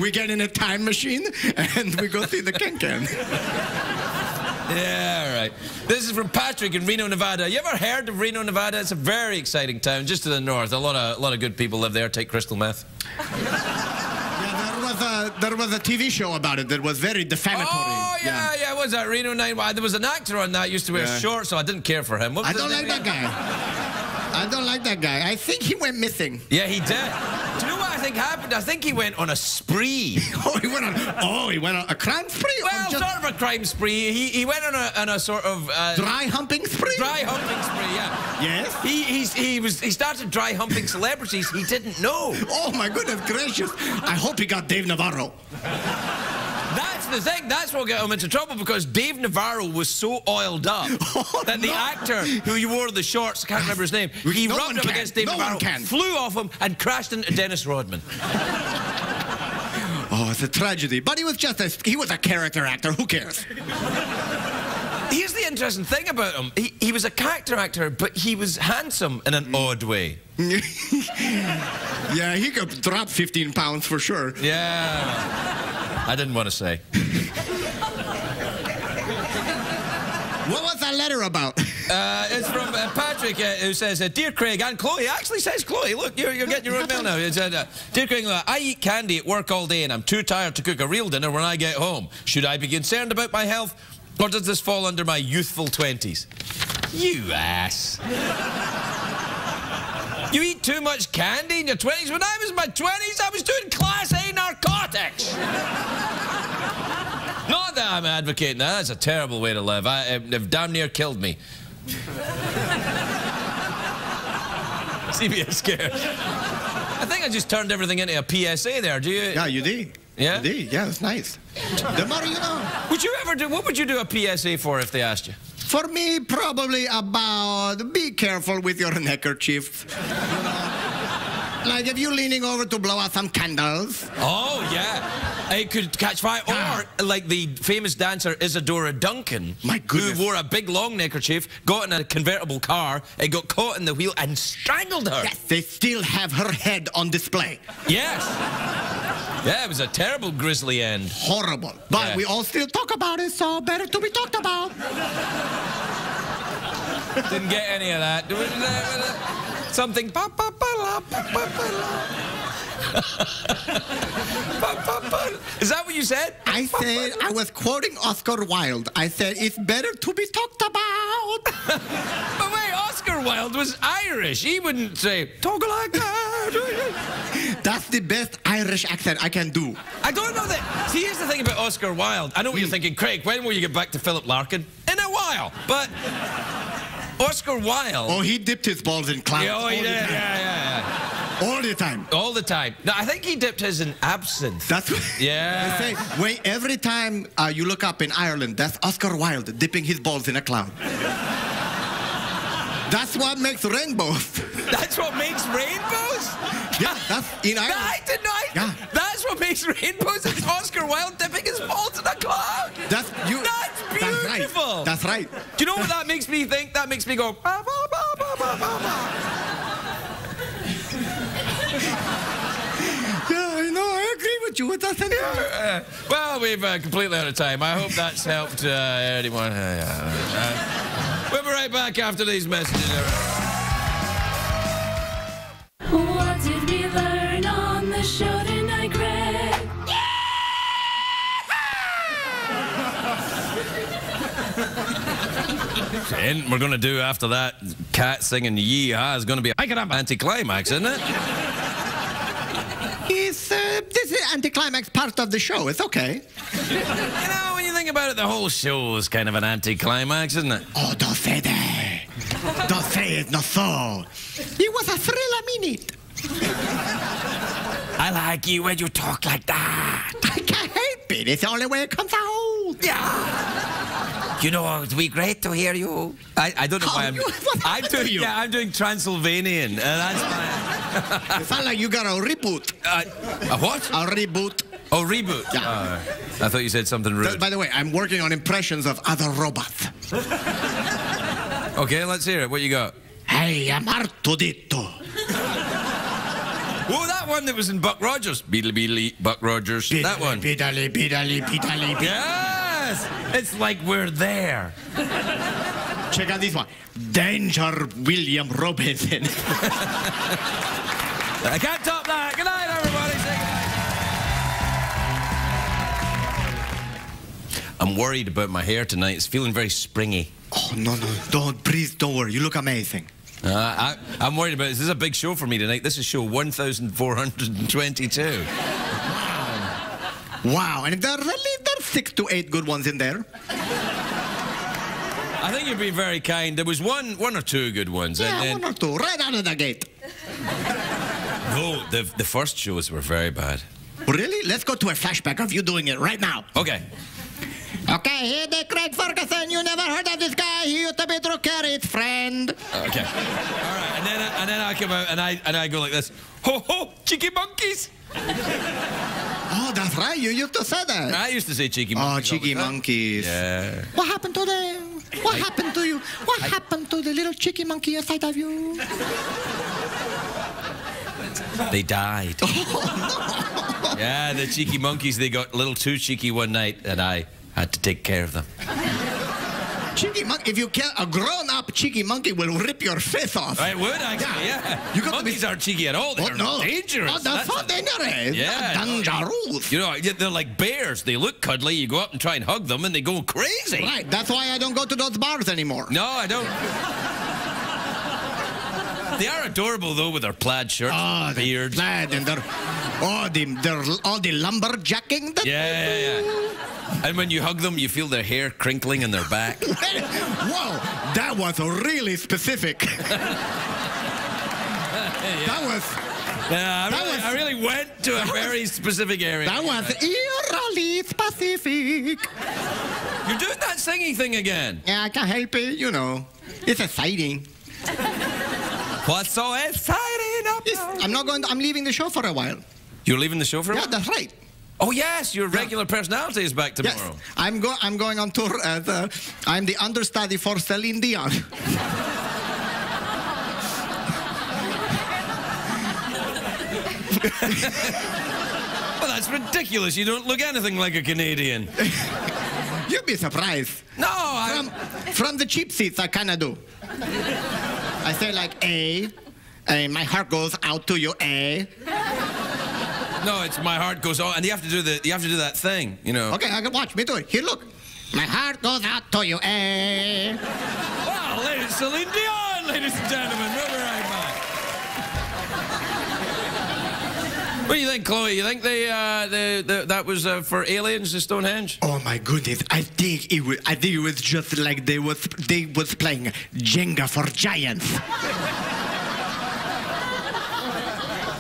We get in a time machine and we go see the can-can. Yeah, all right. This is from Patrick in Reno, Nevada. You ever heard of Reno, Nevada? It's a very exciting town, just to the north. A lot of good people live there. Take crystal meth. There was a TV show about it that was very defamatory. Oh, yeah. What was that? Reno 9. There was an actor on that used to wear shorts, so I didn't care for him. I don't like that guy. I don't like that guy. I think he went missing. Yeah, he did. Do you know what I think happened? I think he went on a spree. He went on a crime spree? Well, sort of a crime spree. He went on a sort of... dry humping spree? Dry humping spree, yeah. Yes? He started dry humping celebrities he didn't know. Oh, my goodness gracious. I hope he got Dave Navarro. That's the thing. That's what got him into trouble, because Dave Navarro was so oiled up that the actor who wore the shorts, I can't remember his name, he rubbed up against Dave Navarro, flew off him, and crashed into Dennis Rodman. Oh, it's a tragedy. But he was he was a character actor. Who cares? Here's the interesting thing about him. He was a character actor, but he was handsome in an odd way. Yeah, he could drop 15 pounds for sure. Yeah. I didn't want to say. What was that letter about? It's from Patrick, who says, Dear Craig and Chloe. Actually says Chloe. Look, you're getting your own mail now. It said, Dear Craig, I eat candy at work all day and I'm too tired to cook a real dinner when I get home. Should I be concerned about my health, or does this fall under my youthful 20s? You ass. You eat too much candy in your 20s? When I was in my 20s, I was doing Class A narcotics. Not that I'm advocating that. That's a terrible way to live. It damn near killed me. See me scared. I think I just turned everything into a PSA there. Do you? Yeah, you did. Yeah? You did. Yeah, it's nice. The more you know. Would you ever do, what would you do a PSA for if they asked you? For me, probably about be careful with your neckerchief. You know? Like if you're leaning over to blow out some candles. Oh, yeah. It could catch fire. Or like the famous dancer Isadora Duncan. My goodness. Who wore a big long neckerchief, got in a convertible car, and got caught in the wheel and strangled her. Yes, they still have her head on display. Yes. Yeah, it was a terrible grisly end. Horrible. But we all still talk about it, so better to be talked about. Didn't get any of that. Something. Is that what you said? I said, I was quoting Oscar Wilde. I said, it's better to be talked about. But wait, Oscar Wilde was Irish. He wouldn't say, talk like that. That's the best Irish accent I can do. I don't know that. See, here's the thing about Oscar Wilde. I know what you're thinking, Craig, when will you get back to Philip Larkin? In a while. But Oscar Wilde... Oh, he dipped his balls in clouds. Yeah, oh, he did. Yeah. All the time. All the time. No, I think he dipped his in absinthe. That's what... Yeah. They say, wait, every time you look up in Ireland, that's Oscar Wilde dipping his balls in a cloud. That's what makes rainbows. That's what makes rainbows? Yeah, that's in Ireland. I didn't know. That's what makes rainbows. It's Oscar Wilde dipping his balls in a cloud. That's beautiful. That's right. Do you know what that makes me think? That makes me go... Yeah, I know. I agree with you. It doesn't well, we've completely out of time. I hope that's helped anyone. We'll be right back after these messages. What did we learn on the show tonight, Greg? And we're going to do after that cat singing yee-haw is going to be an anticlimax, isn't it? This is anticlimax part of the show. It's okay. You know, when you think about it, the whole show is kind of an anticlimax, isn't it? Oh, don't say that. Don't say it, not so. It was a thrill a minute. I like you when you talk like that. I can't help it. It's the only way it comes out. Yeah. You know, it'd be great to hear you. I don't know why I'm doing Transylvanian. That's my... It sounds like you got a reboot. A what? A reboot. Oh, reboot. Yeah. I thought you said something rude. By the way, I'm working on impressions of other robots. Okay, let's hear it. What you got? Hey, I'm Artudito. Oh, that one that was in Buck Rogers. Beedly beedly, Buck Rogers. That one. Beedly beedly beedly. Yes! It's like we're there. Check out this one. Danger, William Robinson. I can't top that. Good night, everybody. Say goodnight. I'm worried about my hair tonight. It's feeling very springy. Oh, no. Please don't worry. You look amazing. I'm worried about this. This is a big show for me tonight. This is show 1422. Wow. And there's 6 to 8 good ones in there. I think you've been very kind. There was one or two good ones. Yeah, and then... 1 or 2. Right out of the gate. No, the first shows were very bad. Really? Let's go to a flashback of you doing it right now. Okay. Okay, here the Craig Ferguson. You never heard of this guy. He used to be Drew Carey's friend. Okay. All right. And then I come out and I go like this. Ho ho, cheeky monkeys. Oh, that's right. You used to say that. I used to say cheeky monkeys. Oh, cheeky monkeys. Yeah. What happened to them? What happened to you? What happened to the little cheeky monkey inside of you? They died. Oh, no. Yeah, the cheeky monkeys, they got a little too cheeky one night, and I had to take care of them. Cheeky monkey, if you kill a grown-up cheeky monkey, will rip your face off. I would, actually, yeah. Monkeys aren't cheeky at all. They're dangerous. Oh, that's so dangerous. Yeah. Dangerous. You know, they're like bears. They look cuddly. You go up and try and hug them, and they go crazy. Right. That's why I don't go to those bars anymore. No, I don't. They are adorable, though, with their plaid shirts, beards. Plaid and they're all the lumberjacking. Yeah. And when you hug them, you feel their hair crinkling in their back. Whoa, that was really specific. That was... Yeah, I really went to a very specific area. That was eerily specific. You're doing that singing thing again. Yeah, I can't help it, you know. It's exciting. What's so exciting? I'm leaving the show for a while. You're leaving the show for a while? Yeah, that's right. Oh yes, your regular personality is back tomorrow. Yes, I'm going on tour as I'm the understudy for Celine Dion. Well, that's ridiculous. You don't look anything like a Canadian. You'd be surprised. No, from the cheap seats, I kind of do. I say like, my heart goes out to you, No, it's my heart goes on, and you have to do that thing, you know. Okay, I can watch me do it. Here, look. My heart goes out to you, Wow, ladies, Celine Dion, ladies and gentlemen. We'll be right back. What do you think, Chloe? You think that was for aliens, the Stonehenge? Oh my goodness! I think it was just like they was playing Jenga for giants.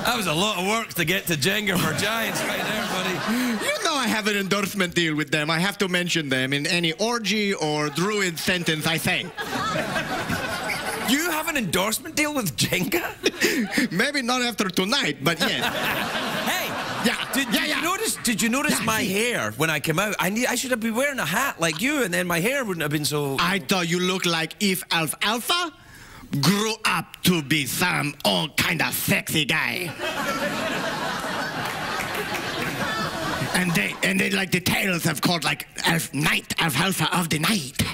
That was a lot of work to get to Jenga for giants right there, buddy. You know I have an endorsement deal with them. I have to mention them in any orgy or druid sentence I say. You have an endorsement deal with Jenga? Maybe not after tonight, but yes. Hey, did you notice my hair when I came out? I should have been wearing a hat like you, and then my hair wouldn't have been so... I thought you looked like if Alfalfa grew up to be some old kind of sexy guy. And they like the tales have called like Night Alfalfa of the Night.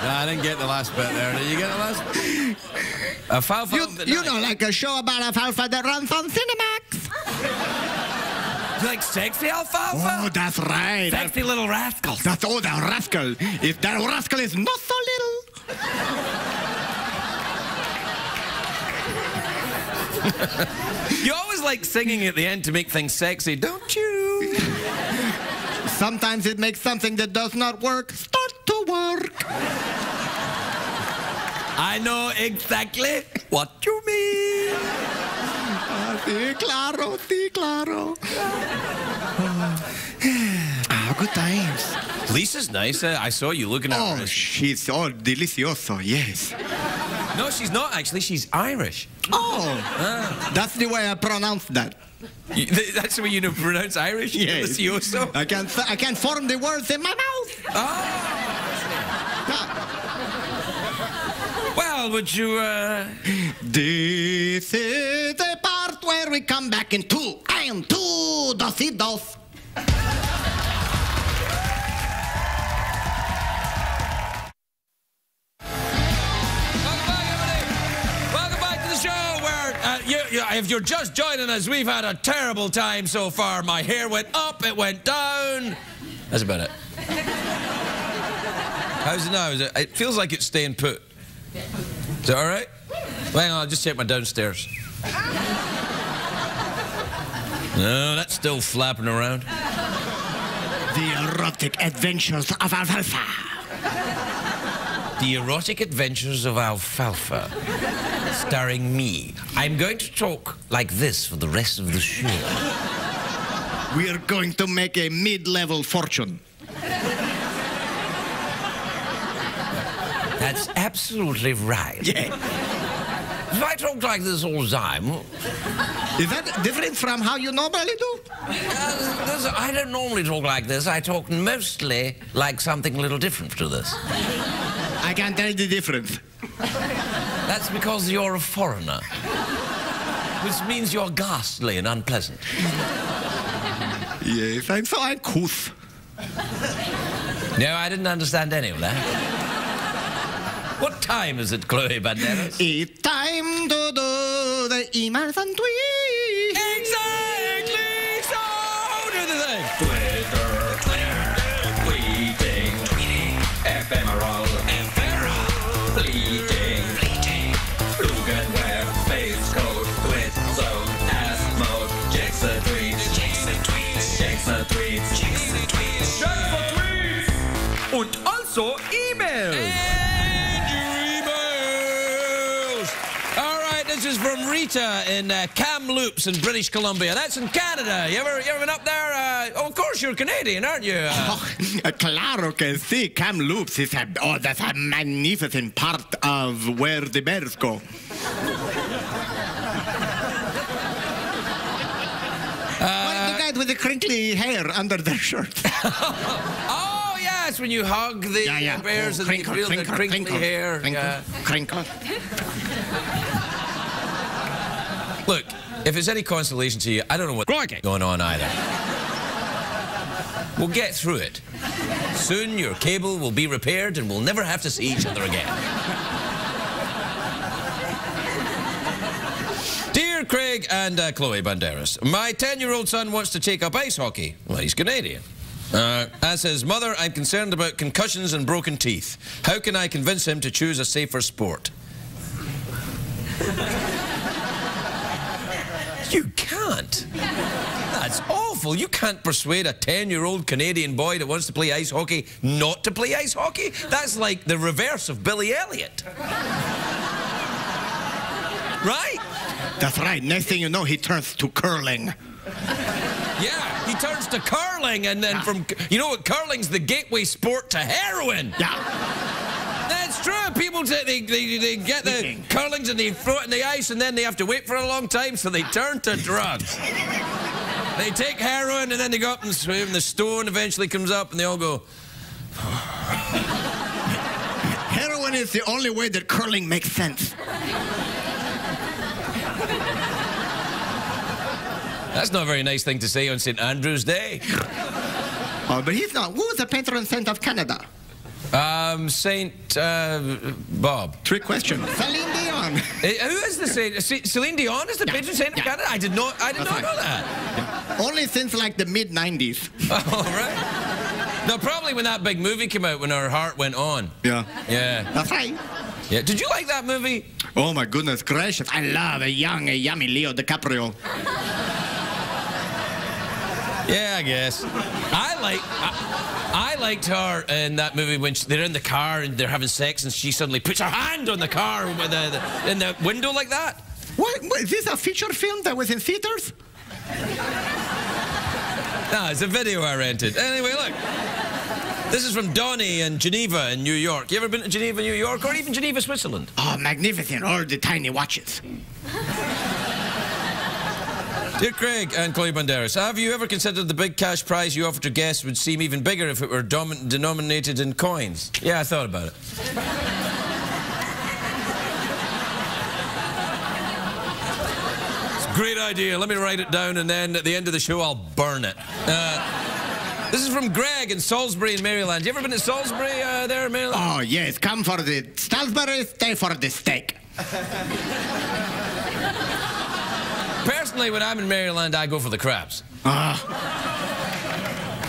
No, I didn't get the last bit there. Did you get the last bit? Alfalfa of the Night. You know, like a show about alfalfa that runs on Cinemax. You like sexy alfalfa? Oh, that's right. Sexy little rascals. That's the rascal. If that rascal is not so little. You always like singing at the end to make things sexy, don't you? Sometimes it makes something that does not work start to work. I know exactly what you mean. Sí, claro, sí, claro. Good times. Lisa's nice. I saw you looking at her. Oh, she's so delicioso, yes. No, she's not actually. She's Irish. Oh, that's the way I pronounce that. That's the way you pronounce Irish? Yes. Delicioso? I can't form the words in my mouth. Oh. Well, would you, This is the part where we come back in 2 and 2 dosidos. If you're just joining us, we've had a terrible time so far. My hair went up, it went down. That's about it. How's it now? It feels like it's staying put. Is it all right? Well, hang on, I'll just check my downstairs. No, that's still flapping around. The erotic adventures of Alfalfa. The erotic adventures of Alfalfa. Starring me. I'm going to talk like this for the rest of the show. We are going to make a mid-level fortune. That's absolutely right. Yeah. If I talk like this all the time... Is that different from how you normally do? I don't normally talk like this. I talk mostly like something a little different to this. I can't tell the difference. That's because you're a foreigner. Which means you're ghastly and unpleasant. Yes, I'm so uncouth. No, I didn't understand any of that. What time is it, Chloe Banderas? It's time to do the emails and tweets. Exactly! So, do the thing. Twitter, tweeting, ephemeral, fleeting, Lugan web, face code, twit, zone, ass mode, Jackson tweets, Jackson tweets. also emails. And your emails. All right, this is from Rita in Kamloops in British Columbia. That's in Canada. You ever been up there? Oh, of course you're Canadian, aren't you? Claro que sí. Kamloops is that's a magnificent part of where the bears go. The guys with the crinkly hair under their shirt. Oh, yes, when you hug the bears and crinkle, you feel crinkle, the crinkly crinkle, hair. crinkle. Look, if it's any consolation to you, I don't know what's going on either. We'll get through it. Soon your cable will be repaired and we'll never have to see each other again. Dear Craig and Chloe Banderas, my 10-year-old son wants to take up ice hockey. Well, he's Canadian. As his mother, I'm concerned about concussions and broken teeth. How can I convince him to choose a safer sport? You can't. That's awful. You can't persuade a 10-year-old Canadian boy that wants to play ice hockey not to play ice hockey. That's like the reverse of Billy Elliot. Right? That's right. Next thing you know, he turns to curling. Yeah, he turns to curling, and then from... You know what? Curling's the gateway sport to heroin. Yeah. That's true. People say they get the curlings and they throw it in the ice, and then they have to wait for a long time, so they turn to drugs. They take heroin, and then they go up and swim. The stone eventually comes up, and they all go... Heroin is the only way that curling makes sense. That's not a very nice thing to say on St. Andrew's Day. Oh, but he's not. Who is the patron saint of Canada? Saint Bob. Trick question. Celine Dion. Who is the saint? Celine Dion is the patron saint of Canada? I did not know that. Yeah. Only since like the mid-90s. Oh, right. No, probably when that big movie came out, when Our Heart Went On. Yeah. Yeah. That's right. Yeah. Did you like that movie? Oh, my goodness gracious. I love a young, yummy Leo DiCaprio. Yeah, I guess. I liked her in that movie when they're in the car and they're having sex and she suddenly puts her hand on the car in the window like that. What? Is this a feature film that was in theaters? No, it's a video I rented. Anyway, look. This is from Donnie in Geneva in New York. You ever been to Geneva, New York, or even Geneva, Switzerland? Oh, magnificent. All the tiny watches. Dear Craig and Chloe Banderas, have you ever considered the big cash prize you offered to guests would seem even bigger if it were denominated in coins? Yeah, I thought about it. It's a great idea. Let me write it down, and then at the end of the show, I'll burn it. This is from Greg in Salisbury in Maryland. You ever been to Salisbury there in Maryland? Oh, yes. Come for the Salisbury, stay for the steak. Personally, when I'm in Maryland, I go for the crabs.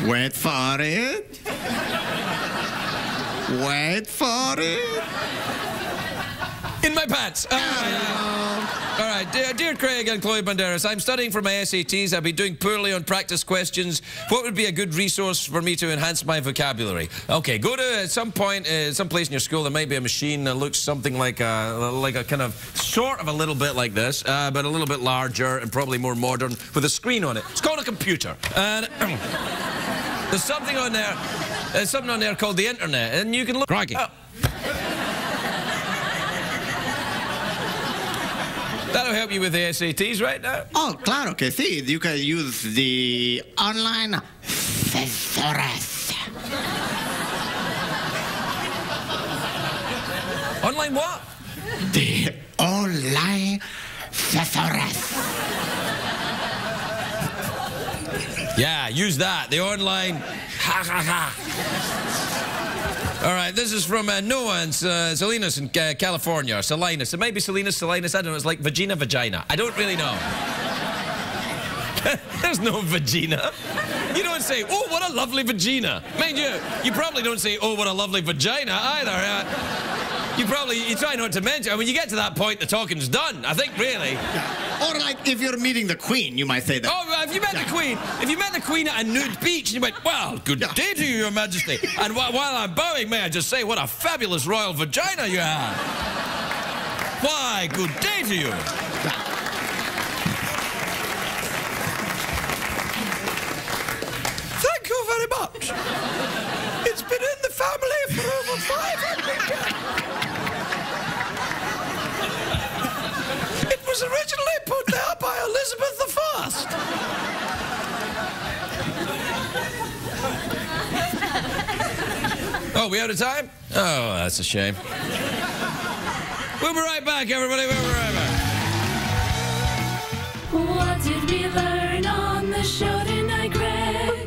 Wait for it. Wait for it. In my pants. All right, dear Craig and Chloe Banderas, I'm studying for my SATs. I've been doing poorly on practice questions. What would be a good resource for me to enhance my vocabulary? Okay, go to some point, some place in your school. There might be a machine that looks something like a kind of sort of a little bit like this, but a little bit larger and probably more modern with a screen on it. It's called a computer. And there's something on there. There's something on there called the internet, and you can look. Crikey. That'll help you with the SATs right now. Oh, claro que sí. You can use the online thesaurus. Online what? The online thesaurus. Yeah, use that. The online. Ha ha ha. All right, this is from Noah and Salinas in California. Salinas. It might be Salinas, Salinas. I don't know. It's like vagina. I don't really know. There's no vagina. You don't say, oh, what a lovely vagina. Mind you, you probably don't say, oh, what a lovely vagina either. You try not to mention it. When you get to that point, the talking's done. I think, really. Or like if you're meeting the Queen, you might say that. Oh, if you met the Queen, if you met the Queen at a nude beach, and you went, well, good day to you, Your Majesty. And while I'm bowing, may I just say, what a fabulous royal vagina you have. Why, good day to you. Thank you very much. It's been in the family for over 500 years. It was originally put there by Elizabeth I. Oh, we out of time? Oh, that's a shame. We'll be right back, everybody. We'll be right back. What did we learn on the show tonight, Greg?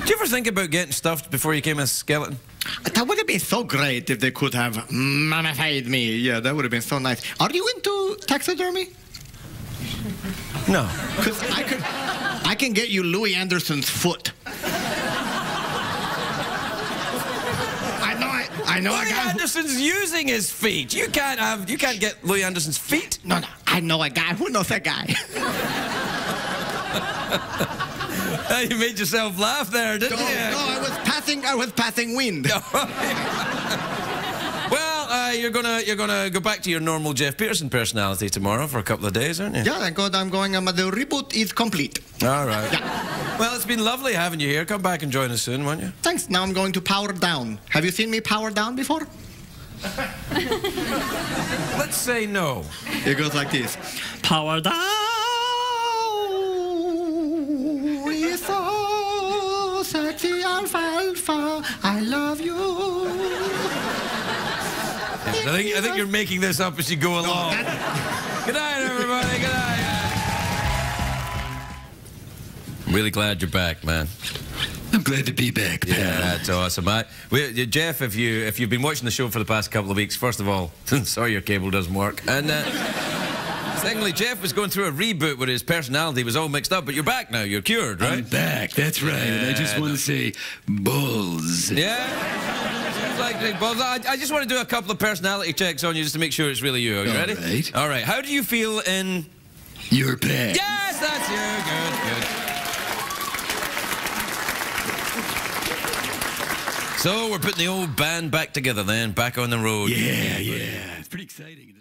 Did you ever think about getting stuffed before you became a skeleton? That would have been so great if they could have mummified me. Yeah, that would have been so nice. Are you into taxidermy? No. Because I can get you Louis Anderson's foot. I know Louis Anderson's using his feet. You can't get Louis Anderson's feet. No. I know a guy. Who knows that guy? You made yourself laugh there, didn't you? No, I was passing wind. Well, you're gonna go back to your normal Jeff Peterson personality tomorrow for a couple of days, aren't you? Yeah, thank God I'm going. The reboot is complete. All right. Yeah. Well, it's been lovely having you here. Come back and join us soon, won't you? Thanks. Now I'm going to power down. Have you seen me power down before? Let's say no. It goes like this. Power down. It's so sexy alfalfa. I love you. I think you're making this up as you go along. Good night, everybody. Good night. I'm really glad you're back, man. I'm glad to be back, pal. Yeah, that's awesome. Jeff, if you've been watching the show for the past couple of weeks, first of all, sorry your cable doesn't work. And secondly, Jeff was going through a reboot where his personality was all mixed up, but you're back now. You're cured, right? I'm back. That's right. And I just want to say, balls. Yeah? Seems like big balls. I just want to do a couple of personality checks on you just to make sure it's really you. Are you ready? Right. All right. How do you feel in... Your back. Yes, that's you. Good. So we're putting the old band back together then, back on the road. Yeah. It's pretty exciting.